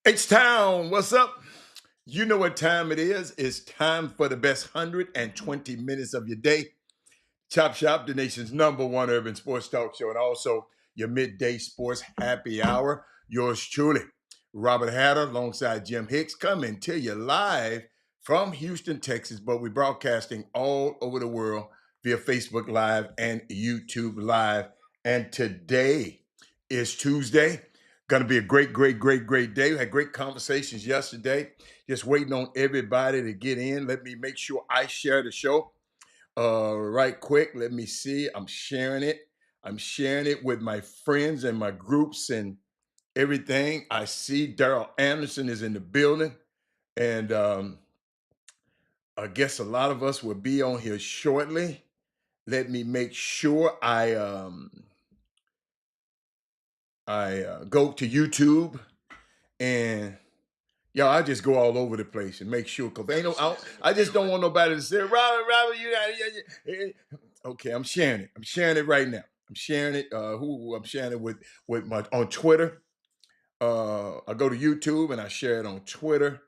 H-Town, what's up? You know what time it is. It's time for the best 120 minutes of your day. Chop Shop, the nation's #1 urban sports talk show, and also your midday sports happy hour. Yours truly, Robert Hatter, alongside Jim Hicks, coming to you live from Houston, Texas, but we're broadcasting all over the world via Facebook Live and YouTube Live. And today is Tuesday. Going to be a great day. We had great conversations yesterday. Just waiting on everybody to get in. Let me make sure I share the show right quick. Let me see. I'm sharing it. I'm sharing it with my friends and my groups and everything. I see Daryl Anderson is in the building. And I guess a lot of us will be on here shortly. Let me make sure I go to YouTube and I just go all over the place and make sure because ain't no I just don't want nobody to say, Robert, you got okay, I'm sharing it. I'm sharing it right now. I'm sharing it. Who I'm sharing it with my on Twitter. I go to YouTube and I share it on Twitter.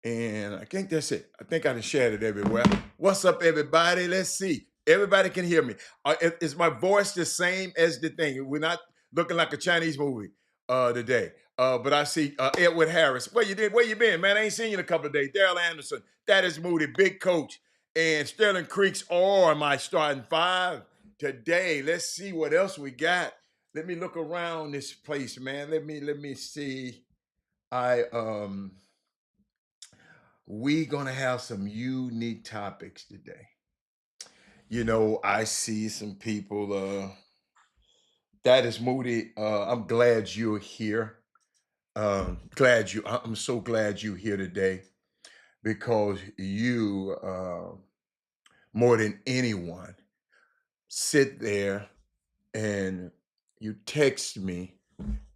And I think that's it. I think I done shared it everywhere. What's up, everybody? Let's see. Everybody can hear me. Is my voice the same as the thing? We're not looking like a Chinese movie today. But I see Edward Harris. Where you been, man? I ain't seen you in a couple of days. Daryl Anderson. That is Moody, big coach. And Sterling Creeks are my starting five today. Let's see what else we got. Let me look around this place, man. Let me see. We gonna have some unique topics today. I see some people. That is Moody. I'm glad you're here. I'm so glad you're here today because you, more than anyone, sit there and you text me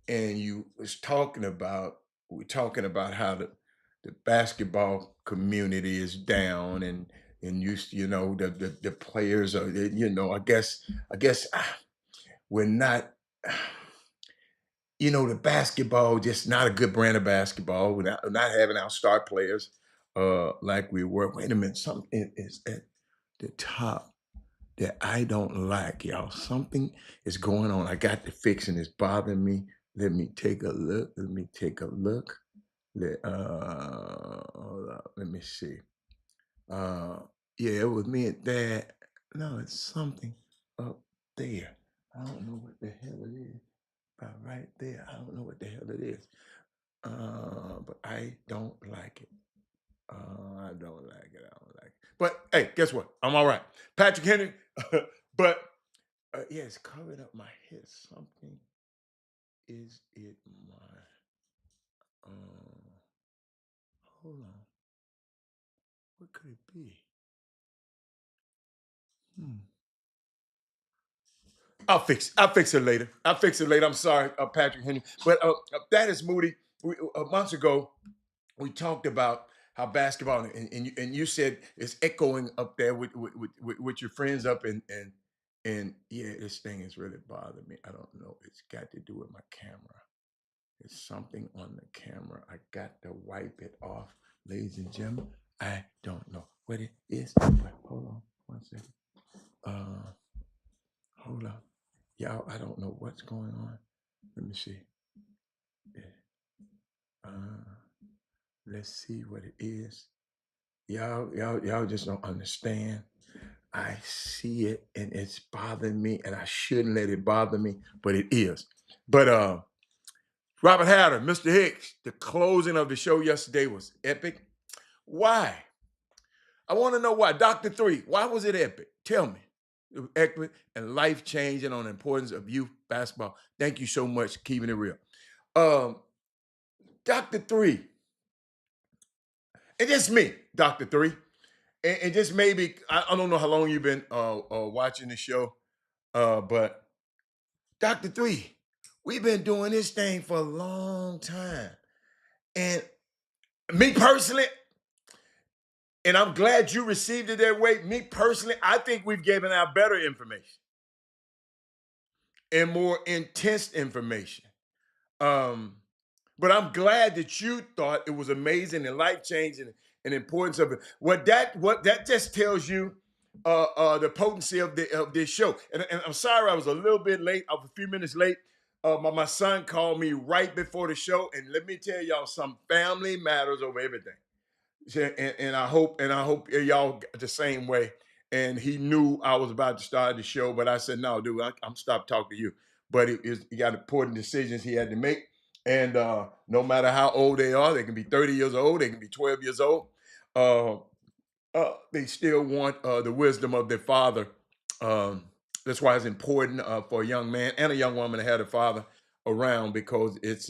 and we're talking about how the basketball community is down and the players are I guess we're not the basketball just not a good brand of basketball. We're not having our star players like we were. Wait a minute, something is at the top that I don't like, y'all. Something is going on. I got to fix and it's bothering me. Let me take a look. Hold up. Let me see. Uh, yeah, it was me and Dad. No, it's something up there. I don't know what the hell it is. About right there. I don't know what the hell it is. But I don't like it. I don't like it. I don't like it. But hey, guess what? I'm all right. Patrick Henry. But yeah, it's covered up my head. Something is it my uh hold on. What could it be? Hmm. I'll fix it later. I'll fix it later. I'm sorry, Patrick Henry. But that is Moody. Months ago, we talked about how basketball and you said it's echoing up there with your friends up and yeah, this thing has really bothered me. I don't know. It's got to do with my camera. It's something on the camera. I got to wipe it off, ladies and gentlemen. I don't know what it is. But hold on one second. Uh, hold on. Y'all, I don't know what's going on. Let me see. Yeah. Uh, let's see what it is. Y'all just don't understand. I see it and it's bothering me, and I shouldn't let it bother me, but it is. But Robert Hatter, Mr. Hicks, the closing of the show yesterday was epic. Why? I want to know why. Dr. Three, why was it epic? Tell me. It was epic and life changing on the importance of youth basketball. Thank you so much, keeping it real. Um, Dr. Three, and just me, Dr. Three, and just maybe I don't know how long you've been watching the show, but Dr. Three, we've been doing this thing for a long time, and me personally, and I'm glad you received it that way. Me personally, I think we've given out better information and more intense information. Um, But I'm glad that you thought it was amazing and life changing and importance of it. What that just tells you the potency of this show. And I'm sorry I was a little bit late. I was a few minutes late. My son called me right before the show, and let me tell y'all, some family matters over everything. And I hope y'all the same way. And he knew I was about to start the show, but I said, "No, dude, I'm stopped talking to you." But he got important decisions he had to make, and no matter how old they are, they can be 30 years old, they can be 12 years old. Uh, they still want the wisdom of their father. Um, that's why it's important for a young man and a young woman to have a father around, because it's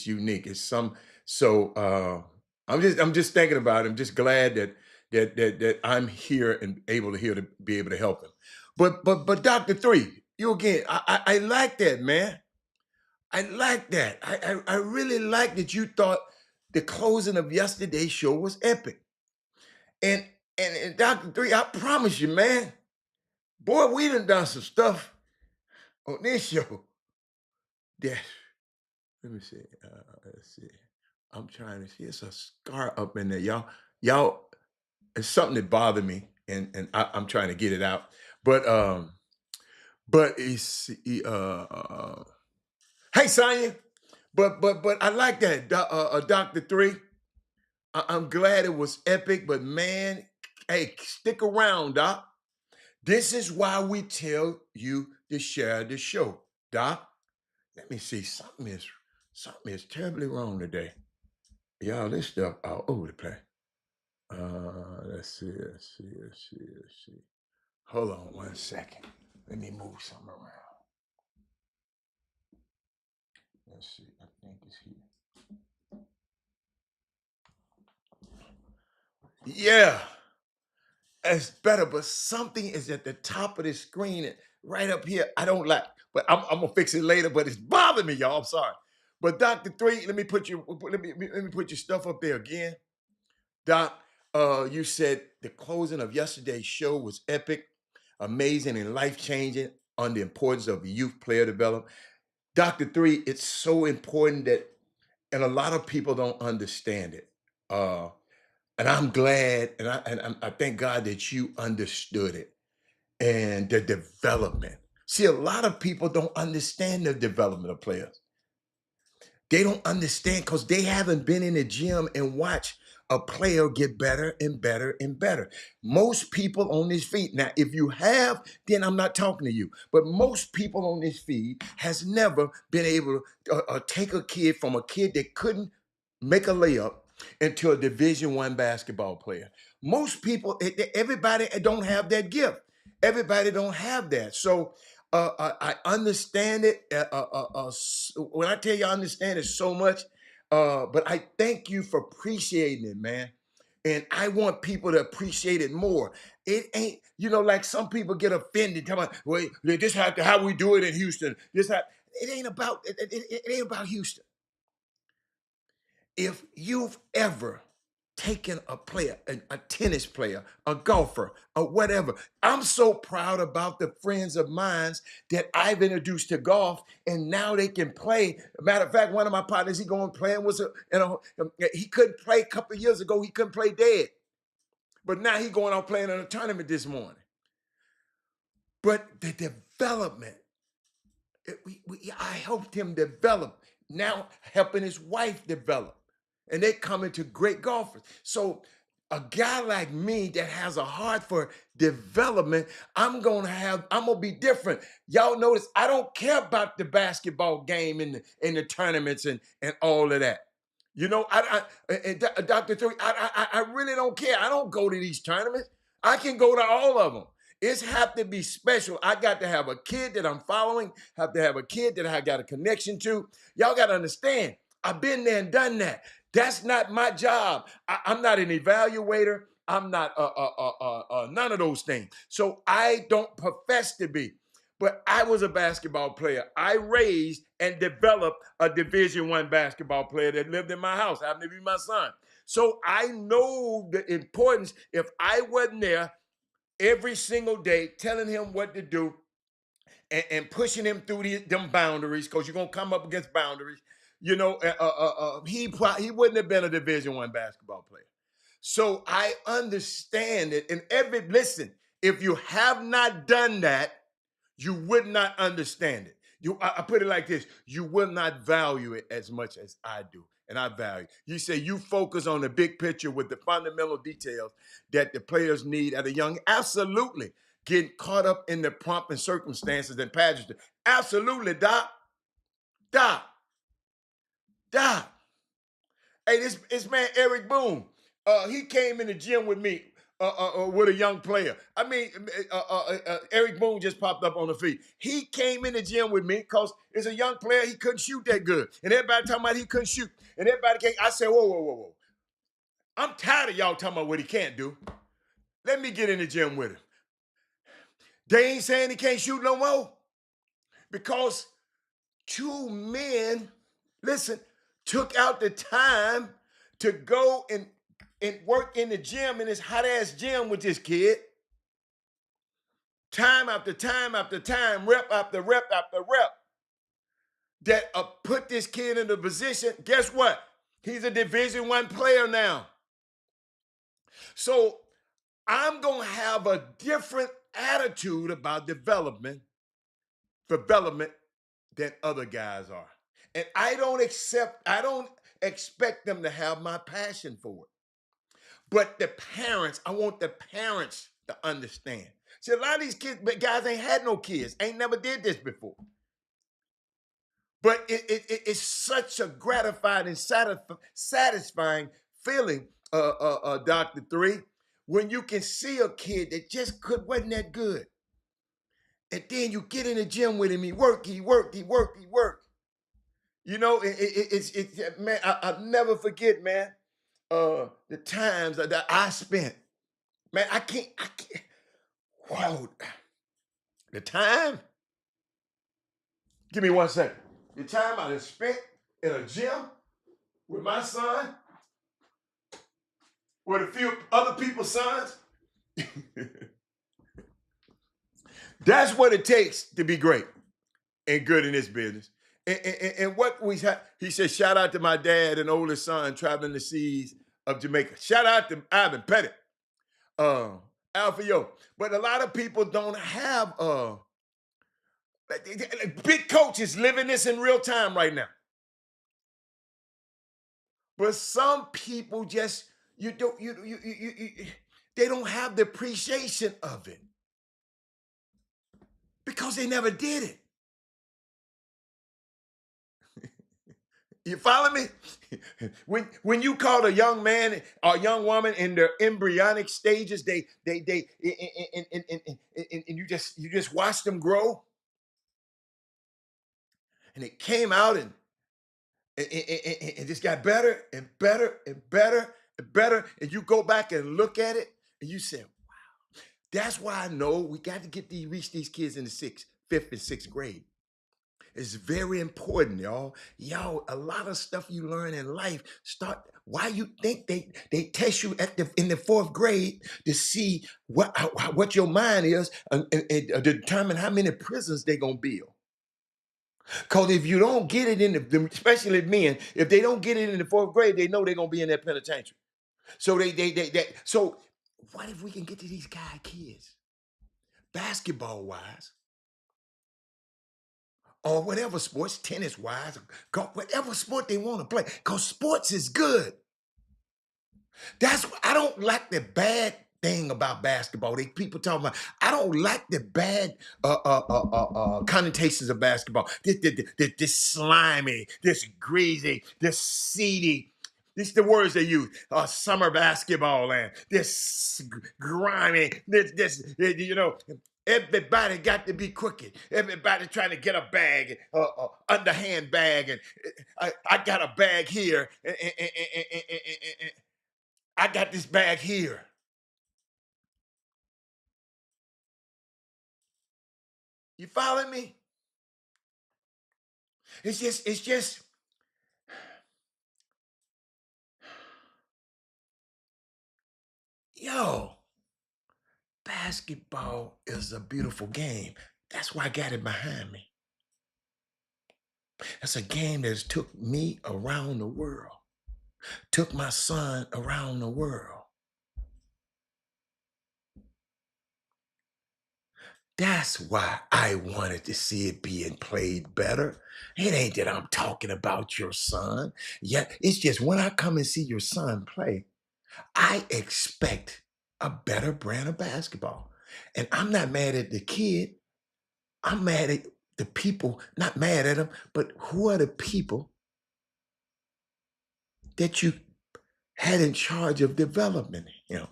unique. It's some so I'm just thinking about it. I'm just glad that I'm here and able to be able to help him. But Dr. Three, you again, I like that, man. I like that. I really like that you thought the closing of yesterday's show was epic. And and Dr. Three, I promise you, man, boy, we done some stuff on this show that let me see. Let's see. I'm trying to see. It's a scar up in there, y'all. It's something that bothered me, and I'm trying to get it out. But it's hey Sonya. But I like that, Doctor Three. I'm glad it was epic. But man, hey, stick around, Doc. This is why we tell you to share the show, Doc. Let me see. Something is terribly wrong today. Y'all, this stuff all over the place. Let's see. Hold on 1 second. Let me move something around. Let's see. I think it's here. Yeah, it's better, but something is at the top of the screen and right up here. I don't like, but I'm gonna fix it later. But it's bothering me, y'all. I'm sorry. But Doctor Three, let me put your stuff up there again. Doc, you said the closing of yesterday's show was epic, amazing, and life changing on the importance of youth player development. Dr. Three, it's so important that, and a lot of people don't understand it. Uh, and I'm glad, and I thank God that you understood it and the development. See, a lot of people don't understand the development of players. They don't understand because they haven't been in the gym and watched a player get better and better and better. Most people on this feed, now if you have, then I'm not talking to you. But most people on this feed has never been able to take a kid from a kid that couldn't make a layup into a Division I basketball player. Most people, everybody don't have that gift. Everybody don't have that. So I understand it. When I tell you I understand it so much, but I thank you for appreciating it, man. And I want people to appreciate it more. It ain't, like some people get offended. Tell me, well, this how we do it in Houston. It ain't about it ain't about Houston. If you've ever taken a player, a tennis player, a golfer, or whatever, I'm so proud about the friends of mine that I've introduced to golf, and now they can play. Matter of fact, one of my partners, he going playing he couldn't play a couple of years ago. He couldn't play dead, but now he going out playing in a tournament this morning. But the development I helped him develop. Now helping his wife develop. And they come into great golfers. So a guy like me that has a heart for development, I'm gonna be different. Y'all notice I don't care about the basketball game and the tournaments and all of that. Dr. Three, I really don't care. I don't go to these tournaments. I can go to all of them. It's have to be special. I got to have a kid that I'm following, have to have a kid that I got a connection to. Y'all got to understand, I've been there and done that. That's not my job. I'm not an evaluator. I'm not none of those things. So I don't profess to be. But I was a basketball player. I raised and developed a Division I basketball player that lived in my house, happened to be my son. So I know the importance. If I wasn't there every single day telling him what to do, and pushing him through them boundaries, because you're gonna come up against boundaries. He wouldn't have been a Division I basketball player. So I understand it. And listen, if you have not done that, you would not understand it. I put it like this: you will not value it as much as I do, and I value. You say you focus on the big picture with the fundamental details that the players need at a young. Absolutely, getting caught up in the pomp and circumstances and pageantry. Absolutely, Doc, Doc. Hey, this man Eric Boone, he came in the gym with me with a young player. I mean, Eric Boone just popped up on the feed. He came in the gym with me because as a young player, he couldn't shoot that good. And everybody talking about he couldn't shoot. And everybody came, I said, whoa, whoa, whoa, whoa. I'm tired of y'all talking about what he can't do. Let me get in the gym with him. They ain't saying he can't shoot no more. Because two men, listen, took out the time to go and work in the gym, in this hot ass gym with this kid. Time after time after time, rep after rep after rep, that put this kid in a position. Guess what? He's a Division I player now. So I'm gonna have a different attitude about development than other guys are. And I don't expect them to have my passion for it. But I want the parents to understand. See, a lot of these guys ain't had no kids, ain't never did this before. But it's such a gratifying and satisfying feeling, Dr. Three, when you can see a kid that just wasn't that good. And then you get in the gym with him, he worked. You know, man, I'll never forget, man, the times that I spent. Man, I can't, wow. The time, give me 1 second. The time I spent in a gym with my son, with a few other people's sons, that's what it takes to be great and good in this business. And what he said, shout out to my dad and oldest son traveling the seas of Jamaica. Shout out to Ivan Pettit, Alpha Yo. But a lot of people don't have big coaches living this in real time right now. But some people just they don't have the appreciation of it because they never did it. You follow me? When you call a young man or a young woman in their embryonic stages, and you just watch them grow, and it came out and just got better and better and better and better, and you go back and look at it, and you say, "Wow, that's why I know we got to reach these kids in the fifth and sixth grade." It's very important, y'all. A lot of stuff you learn in life why you think they test you in the fourth grade to see what your mind is and determine how many prisons they're gonna build. Because if you don't get it especially men, if they don't get it in the fourth grade, they know they're gonna be in that penitentiary. So so what if we can get to these kids, basketball wise, or whatever sports, tennis wise, golf, whatever sport they want to play, because sports is good. I don't like the bad thing about basketball. People talking about, I don't like the bad connotations of basketball. This slimy, this greasy, this seedy. These are the words they use. Summer basketball and this grimy, everybody got to be crooked. Everybody trying to get a bag, underhand bag, and I got a bag here, and I got this bag here. You follow me? It's just, yo, basketball is a beautiful game. That's why I got it behind me. That's a game that's took me around the world, took my son around the world. That's why I wanted to see it being played better. It ain't that I'm talking about your son. Yeah, it's just when I come and see your son play, I expect a better brand of basketball. And I'm not mad at the kid. I'm mad at the people, not mad at them, but who are the people that you had in charge of development him?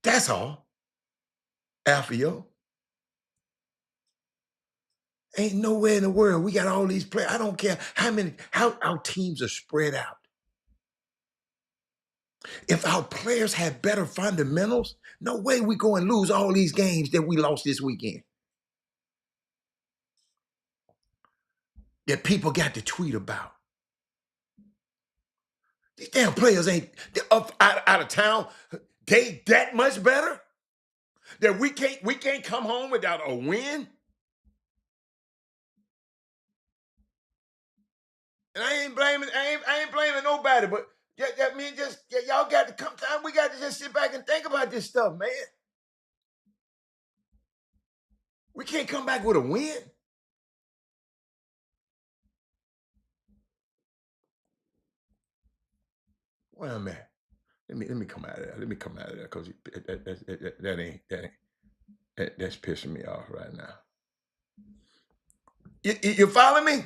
That's all. Alfio. Ain't nowhere in the world. We got all these players. I don't care how our teams are spread out. If our players had better fundamentals, no way we go and lose all these games that we lost this weekend. That people got to tweet about. These damn players ain't up out of town. They that much better that we can't come home without a win. And I ain't blaming nobody, but that means y'all got to come time. We got to just sit back and think about this stuff, man. We can't come back with a win. Where I'm at. Let me come out of there. Let me come out of there because that's pissing me off right now. You follow me?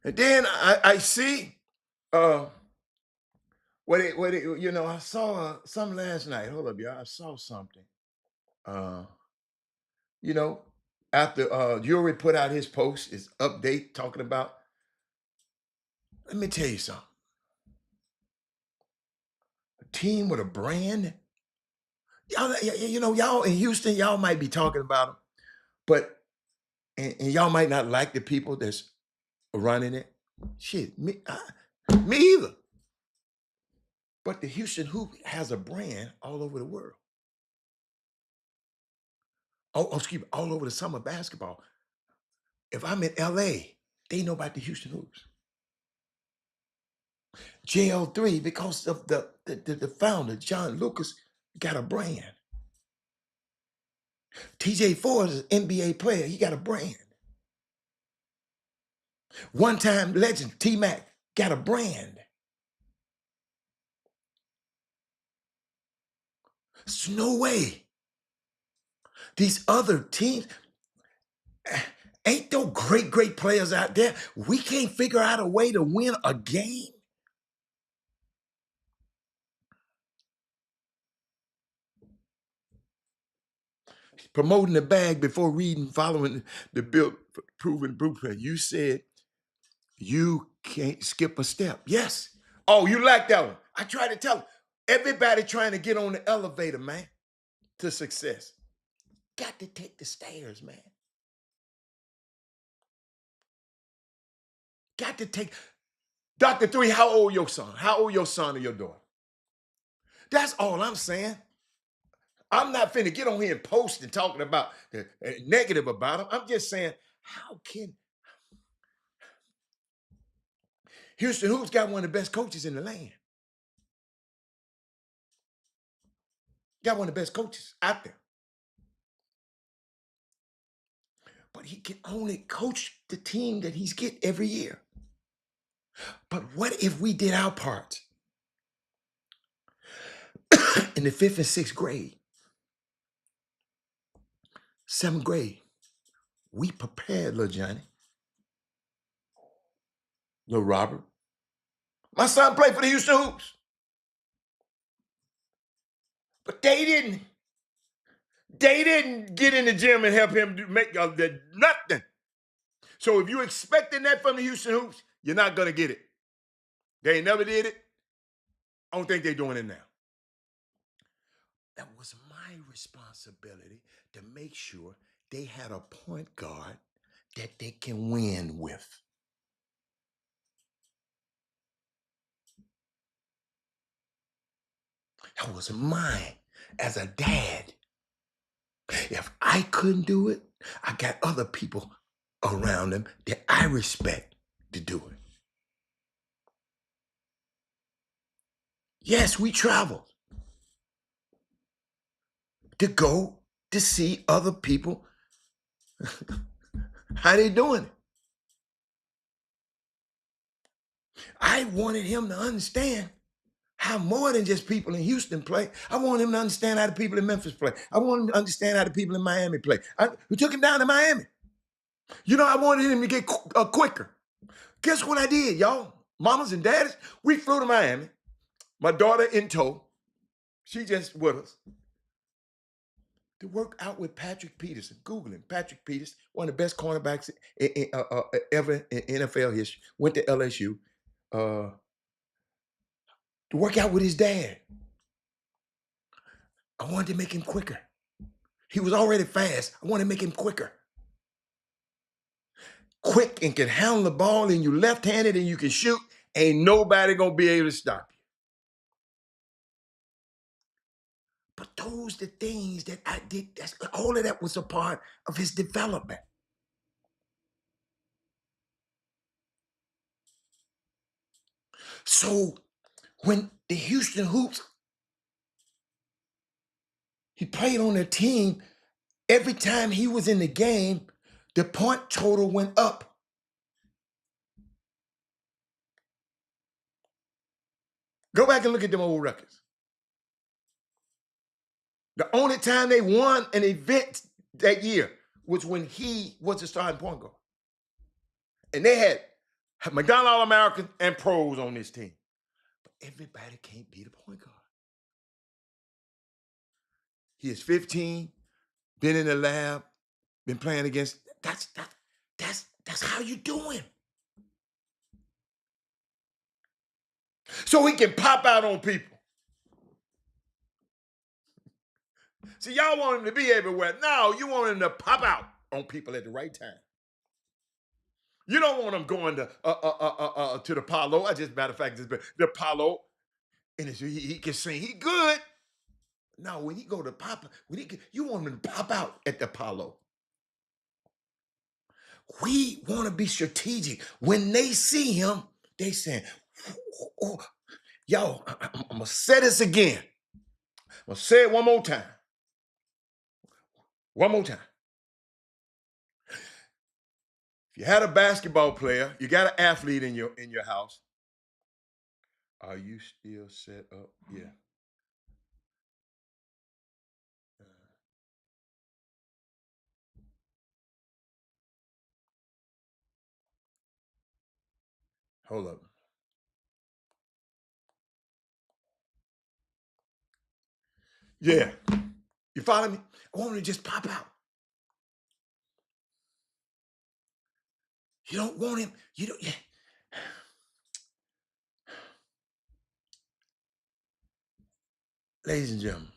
And then I see I saw something last night. Hold up, y'all. I saw something. Uh, you know, after Yuri put out his post, his update talking about. Let me tell you something. A team with a brand. Y'all in Houston, y'all might be talking about them, but and y'all might not like the people that's running it. Shit, me either. But the Houston Hoop has a brand all over the world. Excuse me, all over the summer basketball. If I'm in LA, they know about the Houston Hoops. JL3, because of the founder, John Lucas, got a brand. TJ4 is an NBA player. He got a brand. One-time legend, T-Mac, got a brand. There's no way. These other teams, ain't no great players out there. We can't figure out a way to win a game. Promoting the bag before reading, following the built, proven blueprint. You said you can't skip a step. Yes. Oh, you like that one. I try to tell them. Everybody trying to get on the elevator, man, to success. Got to take the stairs, man. Got to take. Dr. Three, how old your son? How old your son or your daughter? That's all I'm saying. I'm not finna get on here and post and talking about the negative about them. I'm just saying, how can Houston Hoops got one of the best coaches in the land? Got one of the best coaches out there. But he can only coach the team that he's get every year. But what if we did our part in the 5th and 6th grade, 7th grade? We prepared little Johnny, little Robert. My son played for the Houston Hoops. But they didn't get in the gym and help him make nothing. So if you're expecting that from the Houston Hoops, you're not going to get it. They never did it. I don't think they're doing it now. That was my responsibility to make sure they had a point guard that they can win with. That was mine as a dad. If I couldn't do it, I got other people around him that I respect to do it. Yes, we traveled to go to see other people how they doing it. I wanted him to understand how more than just people in Houston play. I want him to understand how the people in Memphis play. I want him to understand how the people in Miami play. We took him down to Miami. You know, I wanted him to get quicker. Guess what I did, y'all? Mamas and daddies, we flew to Miami. My daughter in tow. She just with us. To work out with Patrick Peterson. Google him. Patrick Peterson, one of the best cornerbacks ever in NFL history. Went to LSU. To work out with his dad. I wanted to make him quicker. He was already fast. I wanted to make him quicker. Quick and can handle the ball, and you left-handed and you can shoot. Ain't nobody gonna be able to stop you. But those the things that I did. All of that was a part of his development. So when the Houston Hoops, he played on their team, every time he was in the game, the point total went up. Go back and look at them old records. The only time they won an event that year was when he was the starting point guard. And they had McDonald All-American and pros on this team. But everybody can't be the point guard. He is 15, been in the lab, been playing against. That's how you do him. So he can pop out on people. See, y'all want him to be everywhere. No, you want him to pop out on people at the right time. You don't want him going to the Apollo. I just matter of fact, the Apollo, and he can sing. He good. No, when he go to pop, you want him to pop out at the Apollo. We want to be strategic. When they see him, they saying, oh, yo, I'm gonna say this again. I'm gonna say it one more time. One more time. If you had a basketball player, you got an athlete in your house. Are you still set up? Yeah. Hold up. Yeah. You follow me? I want him to just pop out. You don't want him. You don't. Yeah. Ladies and gentlemen,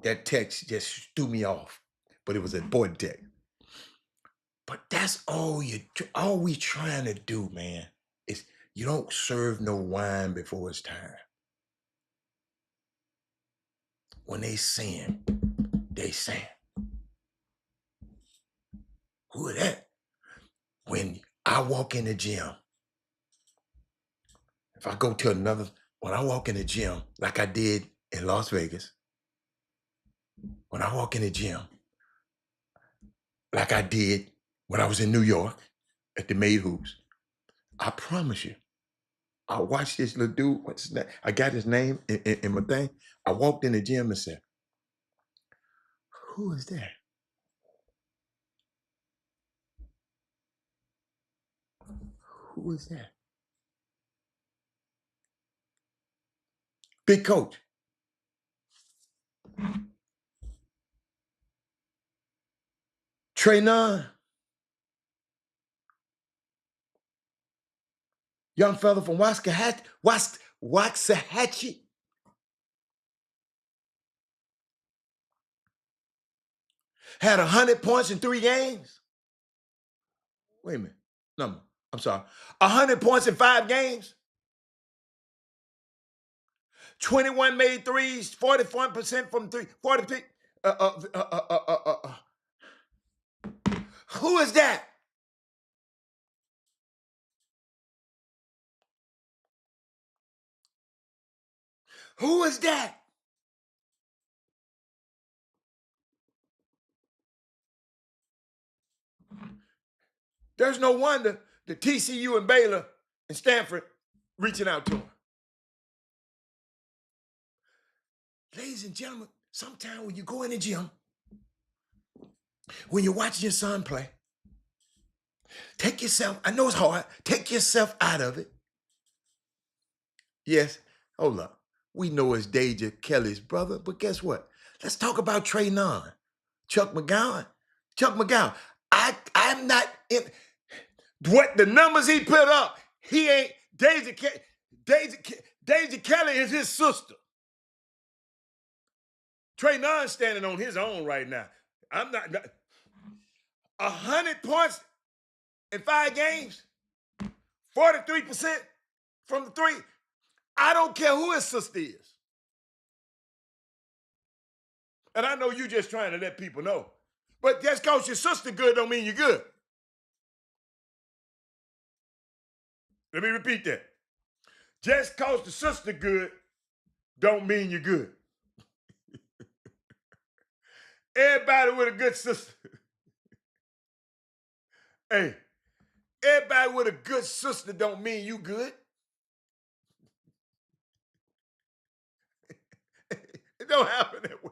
that text just threw me off, but it was an important text. But that's all we trying to do, man, is you don't serve no wine before it's time. When they sing, they sing. Who is that? When I walk in the gym, if I go to when I walk in the gym, like I did in Las Vegas, when I walk in the gym, like I did when I was in New York at the Made Hoops, I promise you, I watched this little dude. What's his name? I got his name in my thing. I walked in the gym and said, "Who is that? Who is that?" Big coach. Trey Nunn. Young fella from Waxahachie. Had 100 points in 3 games. Wait a minute. No, I'm sorry. 100 points in 5 games. 21 made threes, 41% from three, 43. Who is that? Who is that? There's no wonder the TCU and Baylor and Stanford reaching out to him. Ladies and gentlemen, sometimes when you go in the gym, when you're watching your son play, take yourself, I know it's hard, take yourself out of it. Yes, hold up. We know it's Deja Kelly's brother, but guess what? Let's talk about Trey Nunn, Chuck McGowan. Chuck McGowan. I'm not in what the numbers he put up. He ain't Deja Kelly is his sister. Trey Nunn standing on his own right now. I'm not 100 points in 5 games, 43% from the three. I don't care who his sister is. And I know you just trying to let people know. But just because your sister good don't mean you're good. Let me repeat that. Just because the sister good don't mean you're good. Everybody with a good sister. Hey, everybody with a good sister don't mean you good. It don't happen that way.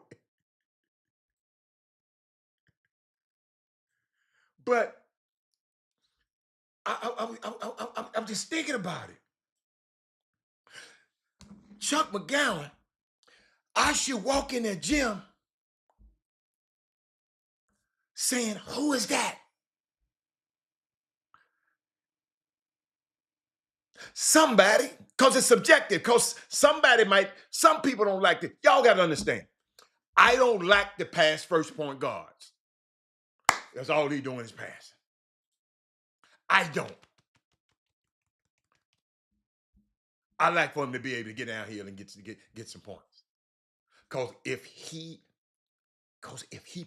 But I'm just thinking about it. Chuck McGowan, I should walk in the gym saying, who is that? Somebody, because it's subjective, because some people don't like it. Y'all got to understand. I don't like the pass first point guards. That's all he doing is passing. I don't. I like for him to be able to get down here and get some points. Because if he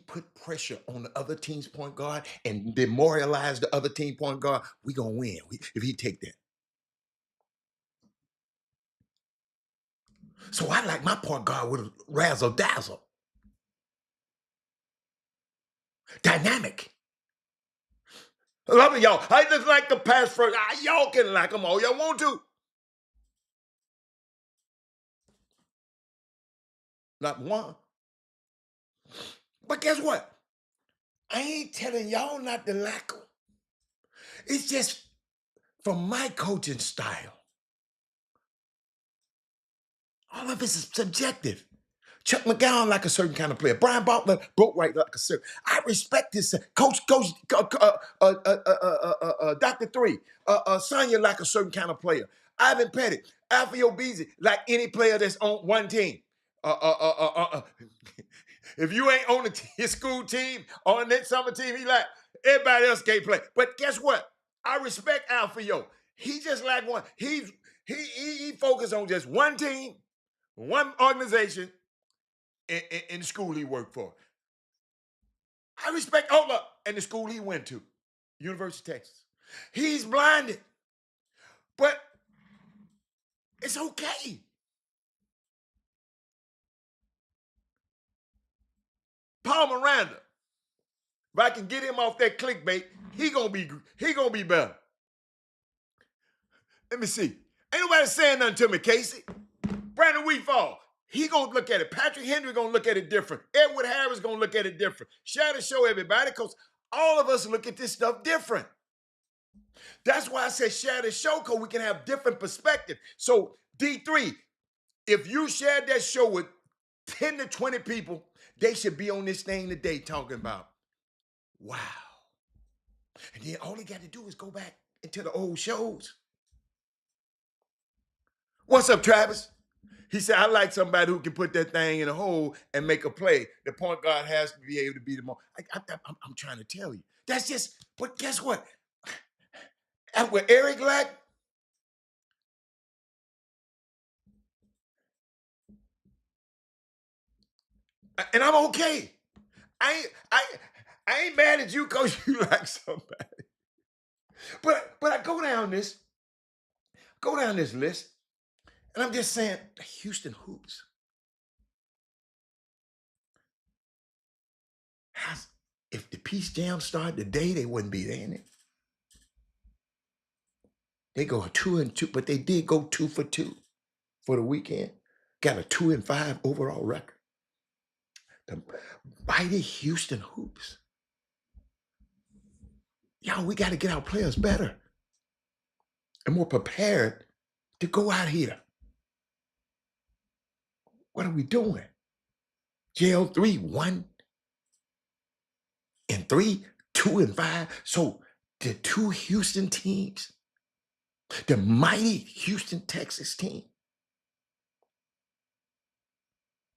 put pressure on the other team's point guard and demoralize the other team point guard, we gonna win if he take that. So I like my point guard with a razzle dazzle, dynamic. A lot of y'all, I just like the pass first. Y'all can like them all y'all want to. Not one. But guess what? I ain't telling y'all not to like them. It's just from my coaching style. All of this is subjective. Chuck McGowan like a certain kind of player. Brian Butler broke right like a certain. I respect this. Coach, Dr. Three, Sonya like a certain kind of player. Ivan Pettit, Alfio Beasley, like any player that's on one team. If you ain't on his school team, on that summer team, he like, everybody else can't play. But guess what? I respect Alfio. He just like one. He focused on just one team, one organization, in the school he worked for. I respect Ola and the school he went to, University of Texas. He's blinded, but it's okay. Paul Miranda, if I can get him off that clickbait, he gonna be better. Let me see. Ain't nobody saying nothing to me, Casey. Brandon Wheatfall, he gonna look at it. Patrick Henry gonna look at it different. Edward Harris gonna look at it different. Share the show, everybody, because all of us look at this stuff different. That's why I said share the show, because we can have different perspective. So D3, if you shared that show with 10 to 20 people, they should be on this thing today talking about, wow. And then all they got to do is go back into the old shows. What's up, Travis? He said, I like somebody who can put that thing in a hole and make a play. The point guard has to be able to be the more. I'm trying to tell you. That's just, but guess what? With Eric Lack, And I'm okay. I ain't, I ain't mad at you because you like somebody. But I go down this list, and I'm just saying, the Houston Hoops has, if the Peace Jam started today, they wouldn't be there in it. They go 2-2, but they did go 2 for 2 for the weekend. Got a 2-5 overall record. The mighty Houston Hoops. Y'all, we got to get our players better and more prepared to go out here. What are we doing? JL3, 1-3, 2-5. So the two Houston teams, the mighty Houston, Texas team,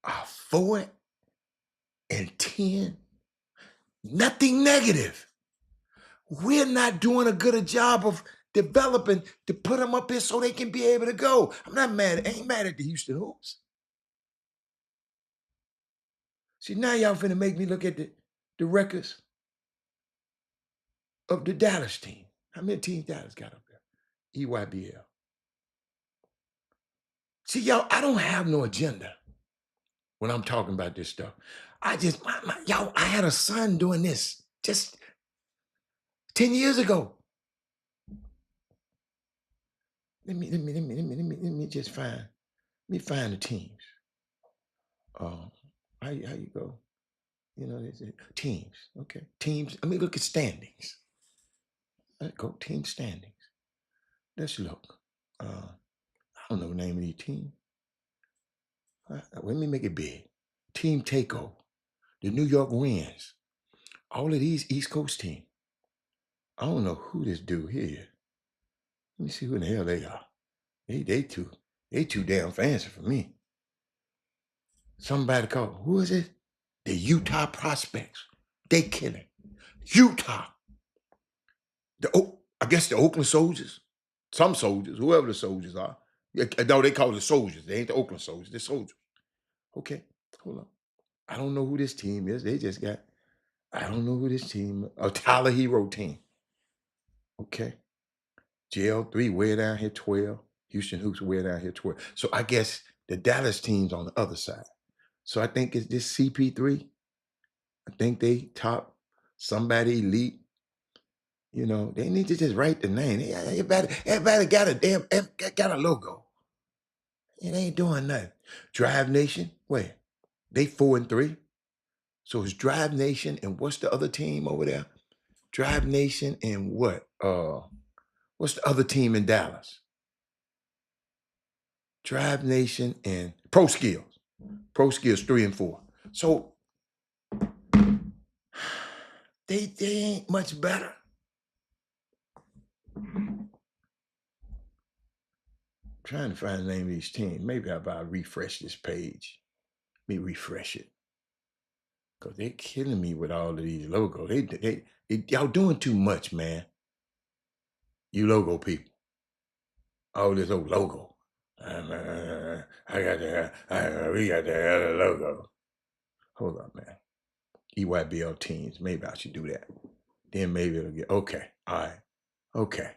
are 4-10. Nothing negative. We're not doing a good a job of developing to put them up here so they can be able to go. I'm not mad. I ain't mad at the Houston Hoops. See, now y'all finna make me look at the records of the Dallas team. How many teams Dallas got up there? EYBL. See, y'all, I don't have no agenda when I'm talking about this stuff. I just, y'all, I had a son doing this just 10 years ago. Let me just find, let me find the teams. How you go? You know, teams. Okay, teams. Let me look at standings. Let's go team standings. Let's look. I don't know the name of these teams. Let me make it big. Team Takeover, the New York Rams, all of these East Coast teams. I don't know who this dude here is. Let me see who in the hell they are. They too damn fancy for me. Somebody called, who is it? The Utah Prospects. They killing. Utah. I guess the Oakland Soldiers. Some soldiers, whoever the soldiers are. No, they call it soldiers. They ain't the Oakland Soldiers. They're soldiers. Okay, hold on. I don't know who this team is. They just got, I don't know who this team, a Tyler Hero team. Okay. JL3 way down here 12. Houston Hoops way down here 12. So I guess the Dallas team's on the other side. So I think it's this CP3. I think they top somebody elite. You know, they need to just write the name. Everybody got a logo. It ain't doing nothing. Drive Nation, wait, they 4-3. So it's Drive Nation and what's the other team over there? Drive Nation and what? What's the other team in Dallas? Drive Nation and Pro Skills. Pro Skills 3-4. So they ain't much better. Trying to find the name of these teams. Maybe I'll refresh this page. Let me refresh it. Because they're killing me with all of these logos. Y'all doing too much, man. You logo people. All this old logo. We got the other logo. Hold up, man. EYBL teams. Maybe I should do that. Then maybe it'll get, okay. All right. Okay.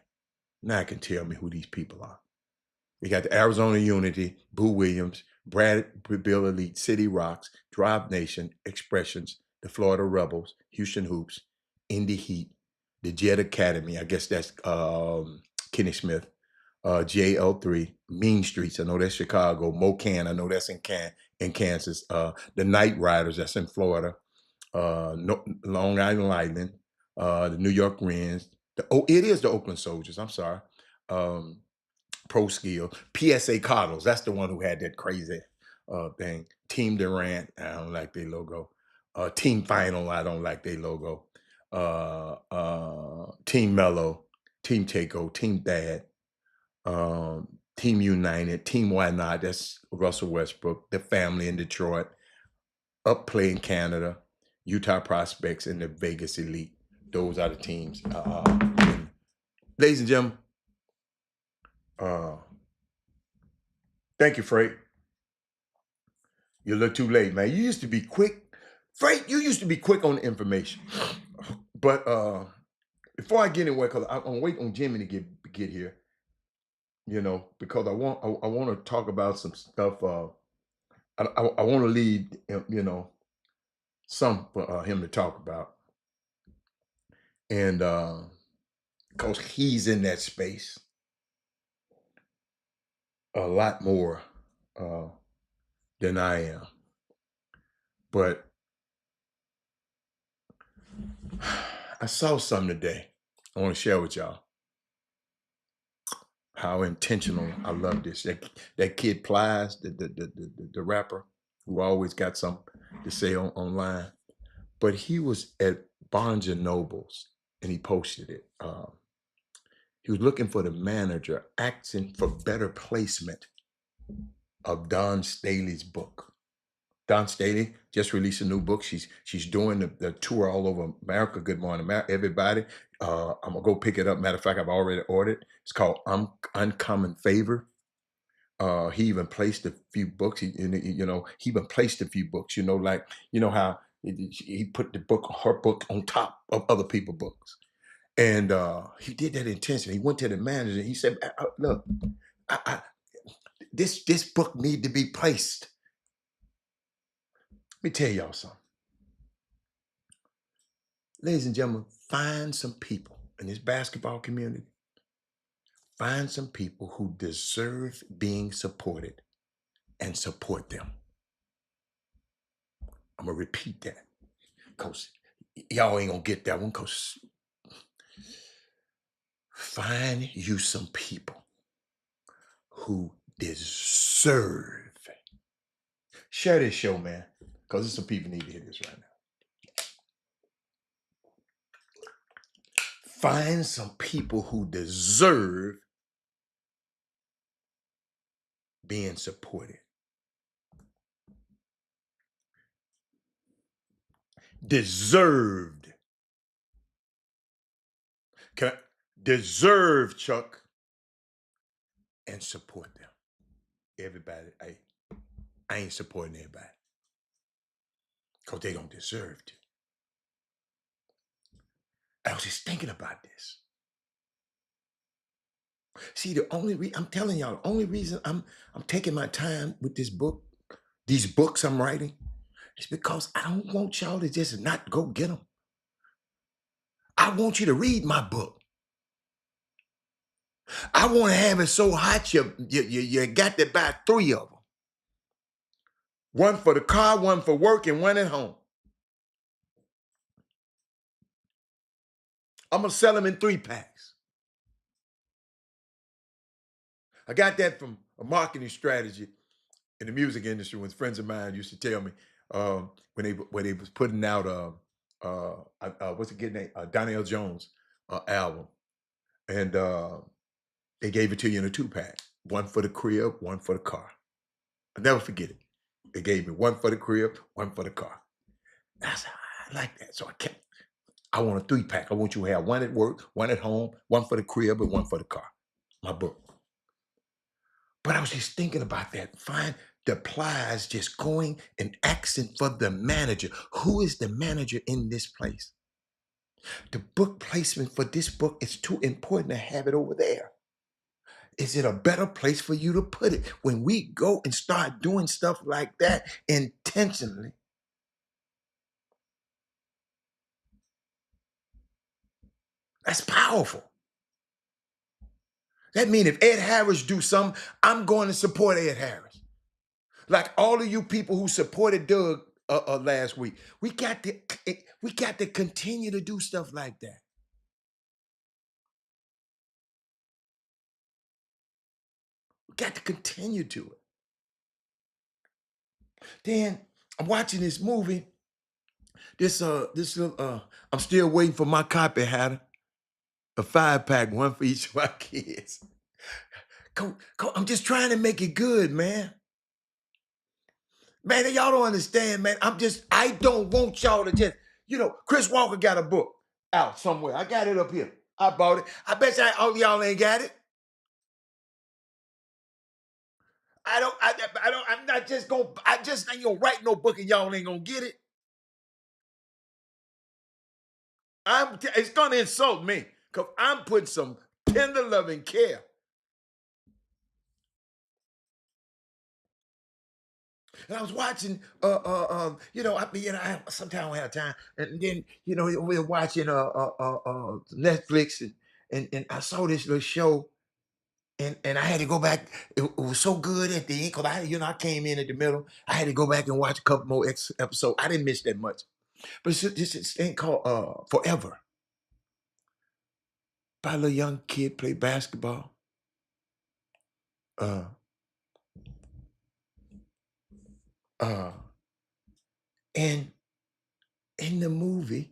Now I can tell me who these people are. We got the Arizona Unity, Boo Williams, Brad Bill Elite, City Rocks, Drive Nation, Expressions, the Florida Rebels, Houston Hoops, Indy Heat, the Jet Academy. I guess that's Kenny Smith, JL3, Mean Streets. I know that's Chicago. Mocan. I know that's in Kansas. The Night Riders. That's in Florida. Long Island Lightning. The New York Rams. It is the Oakland Soldiers. I'm sorry. Pro Skill, PSA Cardinals. That's the one who had that crazy thing. Team Durant, I don't like their logo. Team Final, I don't like their logo. Team Mellow, Team Taco, Team Thad, Team United, Team Why Not, that's Russell Westbrook, the family in Detroit, Upplay in Canada, Utah Prospects, and the Vegas Elite. Those are the teams. Ladies and gentlemen, thank you, Frank. You're a little too late, man. You used to be quick. Frank, you used to be quick on the information. But before I get anywhere, because I'm waiting on Jimmy to get here, because I want to talk about some stuff. I want to leave some for him to talk about, and because he's in that space a lot more uh, than I am. But I saw something today. I want to share with y'all how intentional I love this. That kid Plies, the rapper who always got something to say online. But he was at Barnes and Nobles and he posted it. He was looking for the manager, asking for better placement of Don Staley's book. Don Staley just released a new book. She's doing the tour all over America. Good morning, everybody. I'm gonna go pick it up. Matter of fact, I've already ordered. It's called Uncommon Favor. He even placed a few books. He even placed a few books. Like how he put her book on top of other people's books, and he did that intentionally. He went to the manager. And he said, "Look, this book need to be placed." Let me tell y'all something. Ladies and gentlemen, find some people in this basketball community. Find some people who deserve being supported and support them. I'm going to repeat that because y'all ain't going to get that one, because find you some people who deserve. Share this show, man, because there's some people need to hear this right now. Find some people who deserve being supported. Deserved. Deserve, Chuck, and support them. Everybody, I ain't supporting everybody because they don't deserve to. I was just thinking about this. See, I'm telling y'all, the only reason I'm taking my time with this book, these books I'm writing, is because I don't want y'all to just not go get them. I want you to read my book. I want to have it so hot you got to buy 3 of them. One for the car, one for work, and one at home. I'm going to sell them in 3-packs. I got that from a marketing strategy in the music industry when friends of mine used to tell me when they was putting out what's the kid name? Donnell Jones album. And they gave it to you in a 2-pack. One for the crib, one for the car. I'll never forget it. They gave me one for the crib, one for the car. I said, I like that. So I want a 3-pack. I want you to have one at work, one at home, one for the crib, and one for the car. My book. But I was just thinking about that. Find the Plies just going and asking for the manager. Who is the manager in this place? The book placement for this book is too important to have it over there. Is it a better place for you to put it? When we go and start doing stuff like that intentionally, that's powerful. That means if Ed Harris do something, I'm going to support Ed Harris. Like all of you people who supported Doug last week, we got to continue to do stuff like that. We got to continue to it. Then I'm watching this movie. This little I'm still waiting for my copy, Hatter. A 5-pack, one for each of my kids. I'm just trying to make it good, man. Man, y'all don't understand, man. I don't want y'all to just, Chris Walker got a book out somewhere. I got it up here. I bought it. I bet all y'all ain't got it. I'm not just gonna, I just ain't gonna write no book and y'all ain't gonna get it. It's gonna insult me because I'm putting some tender loving care. And I was watching, I sometimes I don't have time, and then we're watching Netflix, and I saw this little show, and I had to go back. It was so good at the end because I came in at the middle. I had to go back and watch a couple more episodes. I didn't miss that much, but it's this thing called Forever. By a little young kid play basketball. Uh, uh, and in the movie,